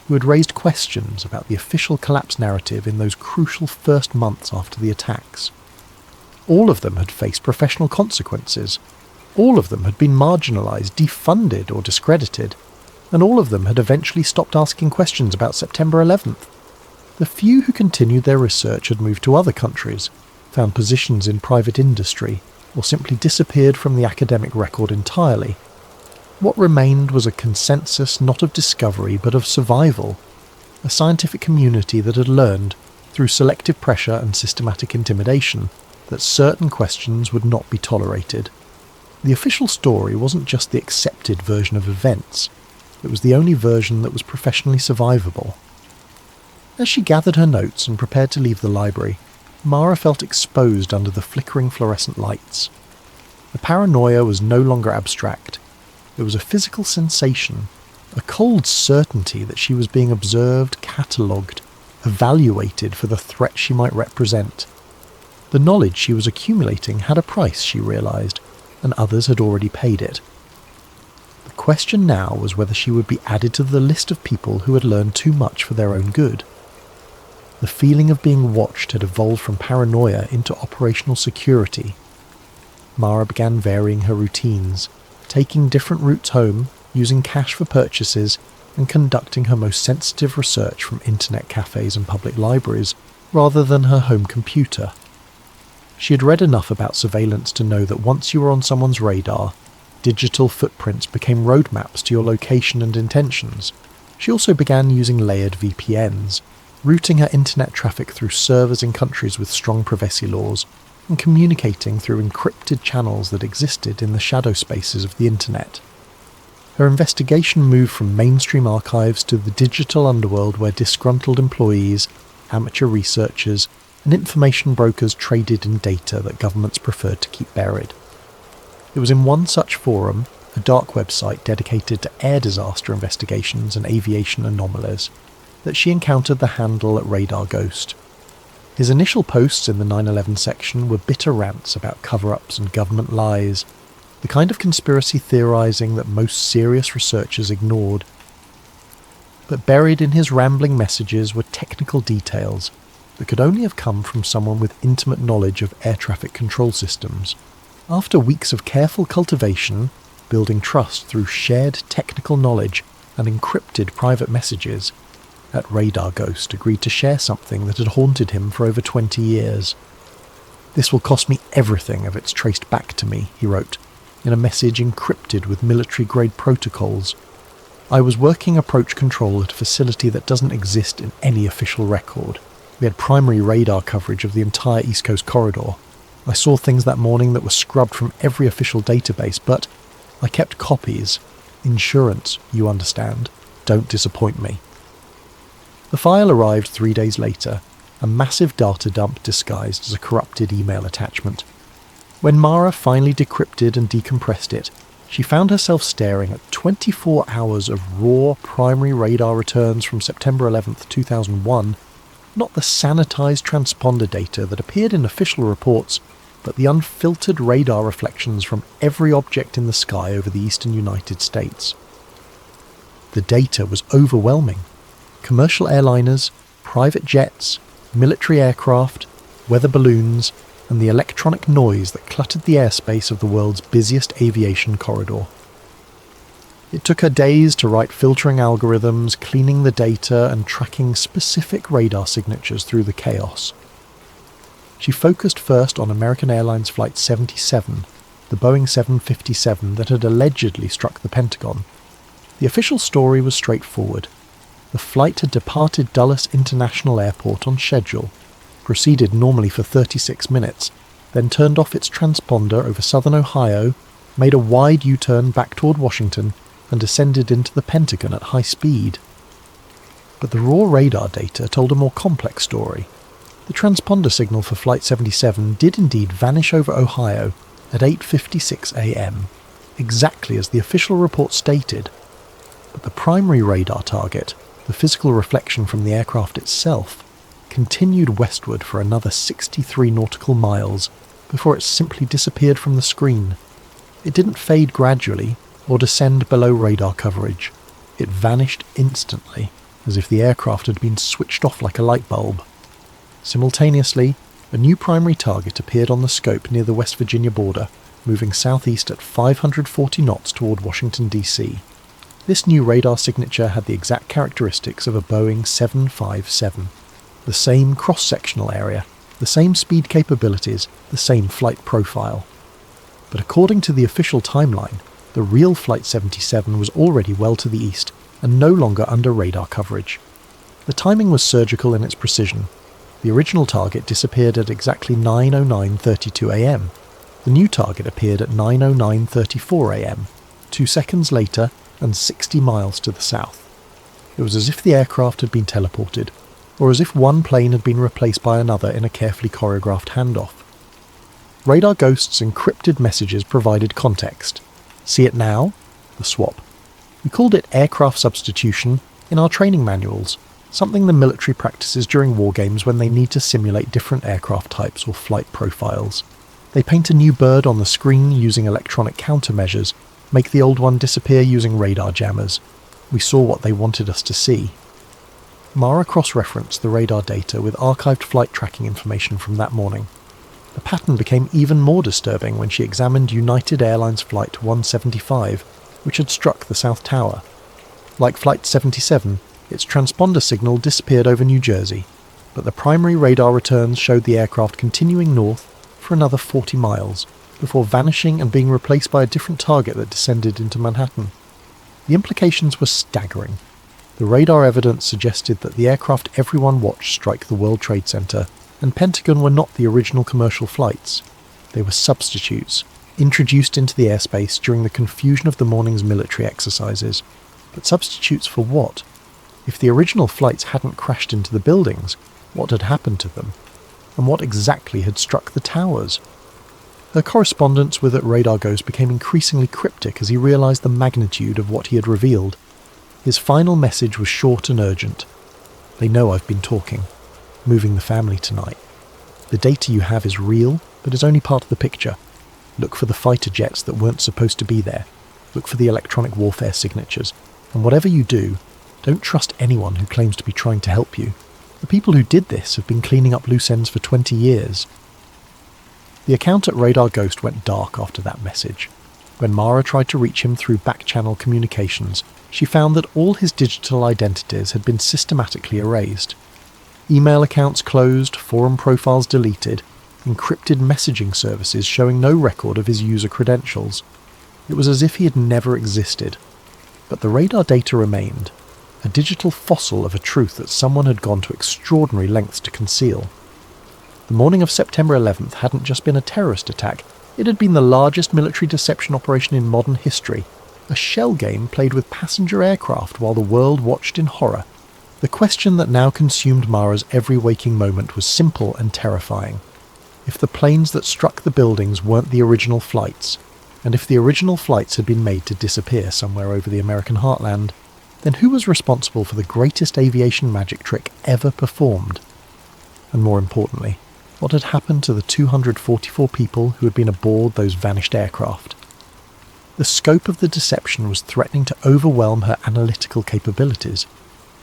who had raised questions about the official collapse narrative in those crucial first months after the attacks. All of them had faced professional consequences. All of them had been marginalised, defunded or discredited. And all of them had eventually stopped asking questions about September 11th. The few who continued their research had moved to other countries, found positions in private industry, or simply disappeared from the academic record entirely. What remained was a consensus not of discovery but of survival, a scientific community that had learned, through selective pressure and systematic intimidation, that certain questions would not be tolerated. The official story wasn't just the accepted version of events, it was the only version that was professionally survivable. As she gathered her notes and prepared to leave the library, Mara felt exposed under the flickering fluorescent lights. The paranoia was no longer abstract. It was a physical sensation, a cold certainty that she was being observed, catalogued, evaluated for the threat she might represent. The knowledge she was accumulating had a price, she realised, and others had already paid it. The question now was whether she would be added to the list of people who had learned too much for their own good. The feeling of being watched had evolved from paranoia into operational security. Mara began varying her routines, taking different routes home, using cash for purchases, and conducting her most sensitive research from internet cafes and public libraries, rather than her home computer. She had read enough about surveillance to know that once you were on someone's radar, digital footprints became roadmaps to your location and intentions. She also began using layered VPNs, routing her internet traffic through servers in countries with strong privacy laws, and communicating through encrypted channels that existed in the shadow spaces of the internet. Her investigation moved from mainstream archives to the digital underworld where disgruntled employees, amateur researchers, and information brokers traded in data that governments preferred to keep buried. It was in one such forum, a dark website dedicated to air disaster investigations and aviation anomalies, that she encountered the handle at Radar Ghost. His initial posts in the 9/11 section were bitter rants about cover-ups and government lies, the kind of conspiracy theorising that most serious researchers ignored. But buried in his rambling messages were technical details that could only have come from someone with intimate knowledge of air traffic control systems. After weeks of careful cultivation, building trust through shared technical knowledge and encrypted private messages, at Radar Ghost agreed to share something that had haunted him for over 20 years. "This will cost me everything if it's traced back to me," he wrote, in a message encrypted with military-grade protocols. "I was working approach control at a facility that doesn't exist in any official record. We had primary radar coverage of the entire East Coast corridor. I saw things that morning that were scrubbed from every official database, but I kept copies. Insurance, you understand. Don't disappoint me." The file arrived 3 days later, a massive data dump disguised as a corrupted email attachment. When Mara finally decrypted and decompressed it, she found herself staring at 24 hours of raw primary radar returns from September 11th, 2001, not the sanitized transponder data that appeared in official reports, but the unfiltered radar reflections from every object in the sky over the eastern United States. The data was overwhelming. Commercial airliners, private jets, military aircraft, weather balloons, and the electronic noise that cluttered the airspace of the world's busiest aviation corridor. It took her days to write filtering algorithms, cleaning the data, and tracking specific radar signatures through the chaos. She focused first on American Airlines Flight 77, the Boeing 757 that had allegedly struck the Pentagon. The official story was straightforward. The flight had departed Dulles International Airport on schedule, proceeded normally for 36 minutes, then turned off its transponder over southern Ohio, made a wide U-turn back toward Washington, and descended into the Pentagon at high speed. But the raw radar data told a more complex story. The transponder signal for Flight 77 did indeed vanish over Ohio at 8:56 a.m., exactly as the official report stated. But the primary radar target, the physical reflection from the aircraft itself, continued westward for another 63 nautical miles before it simply disappeared from the screen. It didn't fade gradually or descend below radar coverage. It vanished instantly. as if the aircraft had been switched off like a light bulb. Simultaneously, a new primary target appeared on the scope near the West Virginia border, moving southeast at 540 knots toward Washington, D.C. This new radar signature had the exact characteristics of a Boeing 757. The same cross-sectional area, the same speed capabilities, the same flight profile. But according to the official timeline, the real Flight 77 was already well to the east and no longer under radar coverage. The timing was surgical in its precision. The original target disappeared at exactly 9:09:32 a.m. The new target appeared at 9:09:34 a.m., 2 seconds later and 60 miles to the south. It was as if the aircraft had been teleported, or as if one plane had been replaced by another in a carefully choreographed handoff. Radar Ghost's encrypted messages provided context. See it now? The swap. We called it aircraft substitution in our training manuals, something the military practices during war games when they need to simulate different aircraft types or flight profiles. They paint a new bird on the screen using electronic countermeasures, make the old one disappear using radar jammers. We saw what they wanted us to see. Mara cross-referenced the radar data with archived flight tracking information from that morning. The pattern became even more disturbing when she examined United Airlines Flight 175, which had struck the South Tower. Like Flight 77, its transponder signal disappeared over New Jersey, but the primary radar returns showed the aircraft continuing north for another 40 miles, before vanishing and being replaced by a different target that descended into Manhattan. The implications were staggering. The radar evidence suggested that the aircraft everyone watched strike the World Trade Center and Pentagon were not the original commercial flights. They were substitutes, introduced into the airspace during the confusion of the morning's military exercises. But substitutes for what? If the original flights hadn't crashed into the buildings, what had happened to them? And what exactly had struck the towers? Her correspondence with Radar Ghost became increasingly cryptic as he realized the magnitude of what he had revealed. His final message was short and urgent. They know I've been talking. Moving the family tonight. The data you have is real, but is only part of the picture. Look for the fighter jets that weren't supposed to be there. Look for the electronic warfare signatures. And whatever you do, don't trust anyone who claims to be trying to help you. The people who did this have been cleaning up loose ends for 20 years. The account at Radar Ghost went dark after that message. When Mara tried to reach him through back-channel communications, she found that all his digital identities had been systematically erased. Email accounts closed, forum profiles deleted, encrypted messaging services showing no record of his user credentials. It was as if he had never existed. But the radar data remained, a digital fossil of a truth that someone had gone to extraordinary lengths to conceal. The morning of September 11th hadn't just been a terrorist attack, it had been the largest military deception operation in modern history, a shell game played with passenger aircraft while the world watched in horror. The question that now consumed Mara's every waking moment was simple and terrifying. If the planes that struck the buildings weren't the original flights, and if the original flights had been made to disappear somewhere over the American heartland, then who was responsible for the greatest aviation magic trick ever performed? And more importantly, what had happened to the 244 people who had been aboard those vanished aircraft? The scope of the deception was threatening to overwhelm her analytical capabilities.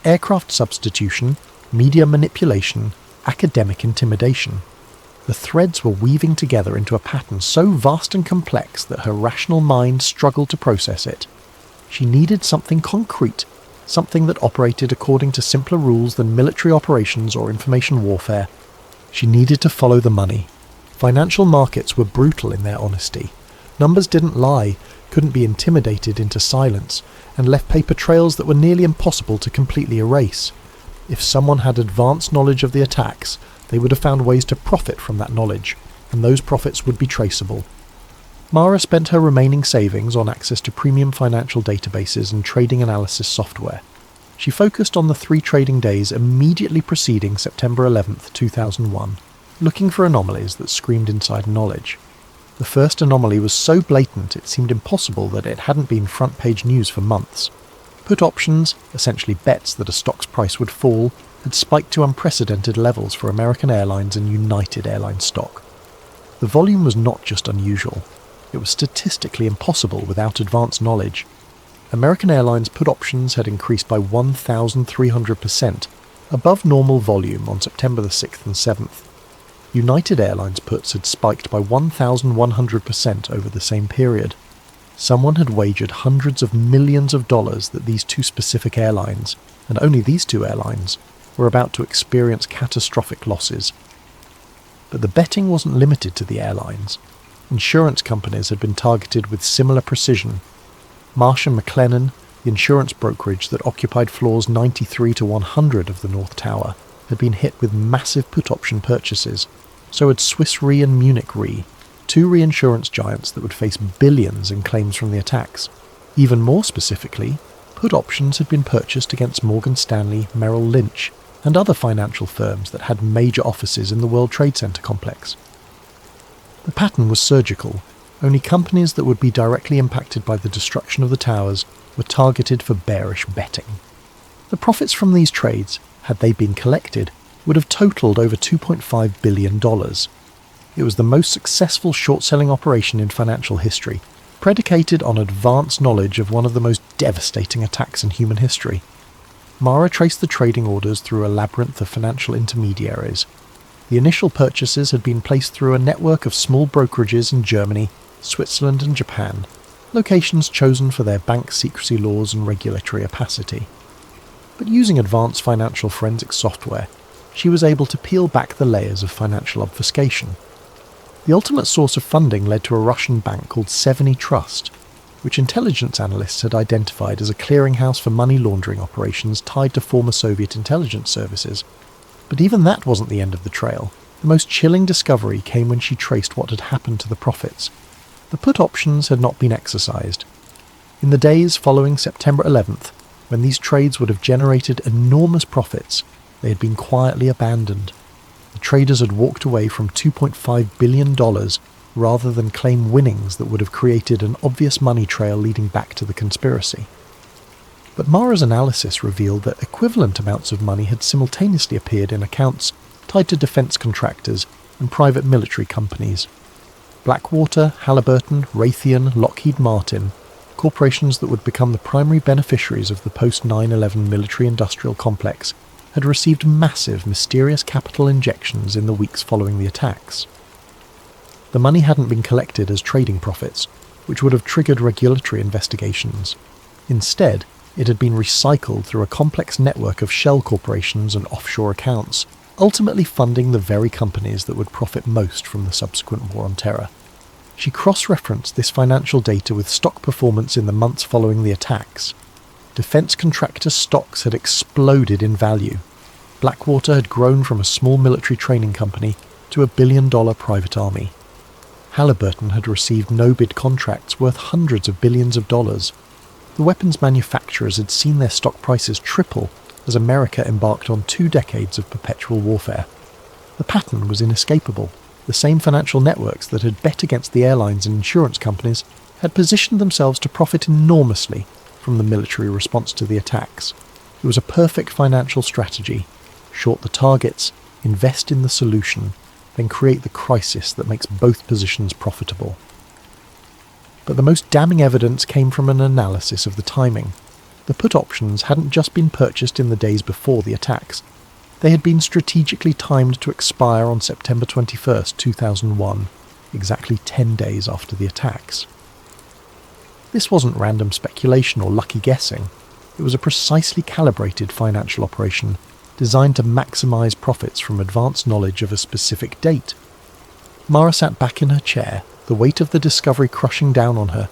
Aircraft substitution, media manipulation, academic intimidation. The threads were weaving together into a pattern so vast and complex that her rational mind struggled to process it. She needed something concrete, something that operated according to simpler rules than military operations or information warfare. She needed to follow the money. Financial markets were brutal in their honesty. Numbers didn't lie, couldn't be intimidated into silence, and left paper trails that were nearly impossible to completely erase. If someone had advanced knowledge of the attacks, they would have found ways to profit from that knowledge, and those profits would be traceable. Mara spent her remaining savings on access to premium financial databases and trading analysis software. She focused on the 3 trading days immediately preceding September 11th, 2001, looking for anomalies that screamed inside knowledge. The first anomaly was so blatant it seemed impossible that it hadn't been front-page news for months. Put options, essentially bets that a stock's price would fall, had spiked to unprecedented levels for American Airlines and United Airlines stock. The volume was not just unusual, it was statistically impossible without advanced knowledge. American Airlines put options had increased by 1,300%, above normal volume on September the 6th and 7th. United Airlines puts had spiked by 1,100% over the same period. Someone had wagered hundreds of millions of dollars that these two specific airlines, and only these two airlines, were about to experience catastrophic losses. But the betting wasn't limited to the airlines. Insurance companies had been targeted with similar precision. Marsh & McLennan, the insurance brokerage that occupied floors 93 to 100 of the North Tower, had been hit with massive put option purchases. So had Swiss Re and Munich Re, two reinsurance giants that would face billions in claims from the attacks. Even more specifically, put options had been purchased against Morgan Stanley, Merrill Lynch, and other financial firms that had major offices in the World Trade Center complex. The pattern was surgical. Only companies that would be directly impacted by the destruction of the towers were targeted for bearish betting. The profits from these trades, had they been collected, would have totaled over $2.5 billion. It was the most successful short-selling operation in financial history, predicated on advanced knowledge of one of the most devastating attacks in human history. Mara traced the trading orders through a labyrinth of financial intermediaries. The initial purchases had been placed through a network of small brokerages in Germany, Switzerland and Japan, locations chosen for their bank secrecy laws and regulatory opacity. But using advanced financial forensic software, she was able to peel back the layers of financial obfuscation. The ultimate source of funding led to a Russian bank called Seveny Trust, which intelligence analysts had identified as a clearinghouse for money laundering operations tied to former Soviet intelligence services. But even that wasn't the end of the trail. The most chilling discovery came when she traced what had happened to the profits. The put options had not been exercised. In the days following September 11th, when these trades would have generated enormous profits, they had been quietly abandoned. The traders had walked away from $2.5 billion rather than claim winnings that would have created an obvious money trail leading back to the conspiracy. But Mara's analysis revealed that equivalent amounts of money had simultaneously appeared in accounts tied to defence contractors and private military companies. Blackwater, Halliburton, Raytheon, Lockheed Martin, corporations that would become the primary beneficiaries of the post-9/11 military-industrial complex, had received massive, mysterious capital injections in the weeks following the attacks. The money hadn't been collected as trading profits, which would have triggered regulatory investigations. Instead, it had been recycled through a complex network of shell corporations and offshore accounts, ultimately funding the very companies that would profit most from the subsequent war on terror. She cross-referenced this financial data with stock performance in the months following the attacks. Defence contractor stocks had exploded in value. Blackwater had grown from a small military training company to $1 billion private army. Halliburton had received no-bid contracts worth hundreds of billions of dollars. The weapons manufacturers had seen their stock prices triple as America embarked on 2 decades of perpetual warfare. The pattern was inescapable. The same financial networks that had bet against the airlines and insurance companies had positioned themselves to profit enormously from the military response to the attacks. It was a perfect financial strategy. Short the targets, invest in the solution, then create the crisis that makes both positions profitable. But the most damning evidence came from an analysis of the timing. The put options hadn't just been purchased in the days before the attacks. They had been strategically timed to expire on September 21st, 2001, exactly 10 days after the attacks. This wasn't random speculation or lucky guessing. It was a precisely calibrated financial operation designed to maximize profits from advanced knowledge of a specific date. Mara sat back in her chair, the weight of the discovery crushing down on her.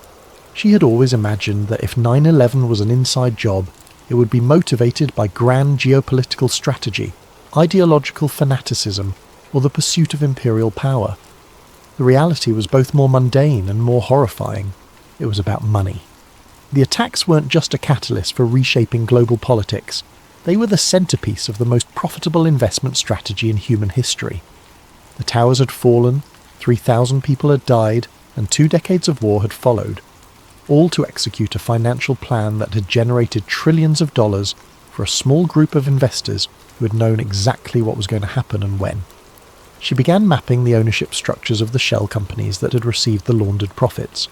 She had always imagined that if 9/11 was an inside job, it would be motivated by grand geopolitical strategy, ideological fanaticism, or the pursuit of imperial power. The reality was both more mundane and more horrifying. It was about money. The attacks weren't just a catalyst for reshaping global politics. They were the centerpiece of the most profitable investment strategy in human history. The towers had fallen, 3,000 people had died, and 2 decades of war had followed, all to execute a financial plan that had generated trillions of dollars for a small group of investors who had known exactly what was going to happen and when. She began mapping the ownership structures of the shell companies that had received the laundered profits.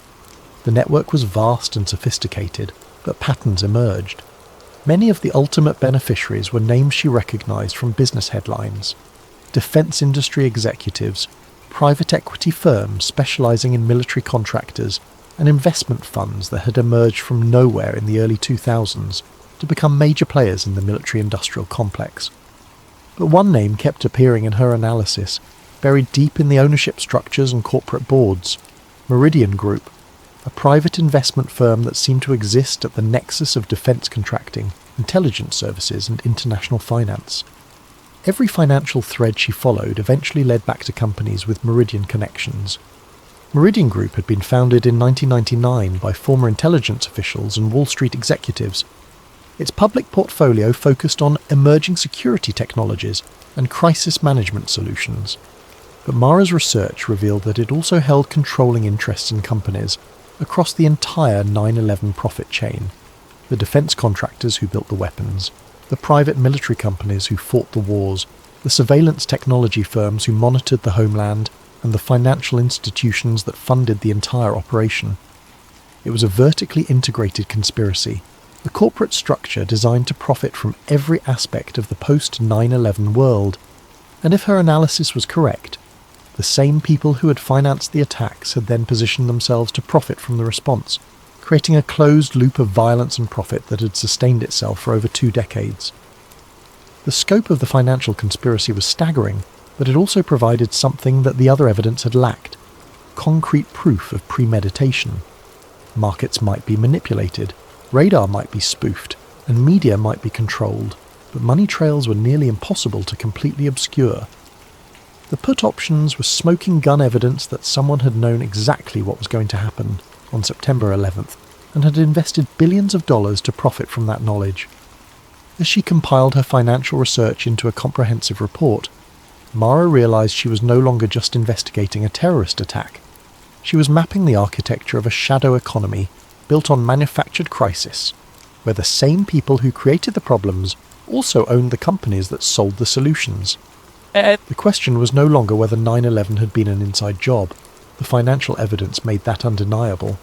The network was vast and sophisticated. but patterns emerged. Many of the ultimate beneficiaries were names she recognised from business headlines. Defence industry executives, private equity firms specialising in military contractors, and investment funds that had emerged from nowhere in the early 2000s to become major players in the military-industrial complex. But one name kept appearing in her analysis, buried deep in the ownership structures and corporate boards: Meridian Group, a private investment firm that seemed to exist at the nexus of defence contracting, intelligence services and international finance. Every financial thread she followed eventually led back to companies with Meridian connections. Meridian Group had been founded in 1999 by former intelligence officials and Wall Street executives. Its public portfolio focused on emerging security technologies and crisis management solutions. But Mara's research revealed that it also held controlling interests in companies across the entire 9/11 profit chain: the defence contractors who built the weapons, the private military companies who fought the wars, the surveillance technology firms who monitored the homeland, and the financial institutions that funded the entire operation. It was a vertically integrated conspiracy, a corporate structure designed to profit from every aspect of the post-9/11 world. And if her analysis was correct, the same people who had financed the attacks had then positioned themselves to profit from the response, creating a closed loop of violence and profit that had sustained itself for over 2 decades. The scope of the financial conspiracy was staggering, but it also provided something that the other evidence had lacked: concrete proof of premeditation. Markets might be manipulated, radar might be spoofed, and media might be controlled, but money trails were nearly impossible to completely obscure. The put options were smoking gun evidence that someone had known exactly what was going to happen on September 11th and had invested billions of dollars to profit from that knowledge. As she compiled her financial research into a comprehensive report, Mara realised she was no longer just investigating a terrorist attack. She was mapping the architecture of a shadow economy built on manufactured crisis, where the same people who created the problems also owned the companies that sold the solutions. The question was no longer whether 9/11 had been an inside job. The financial evidence made that undeniable.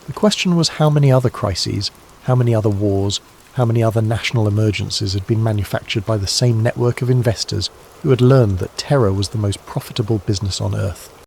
The question was how many other crises, how many other wars, how many other national emergencies had been manufactured by the same network of investors who had learned that terror was the most profitable business on earth.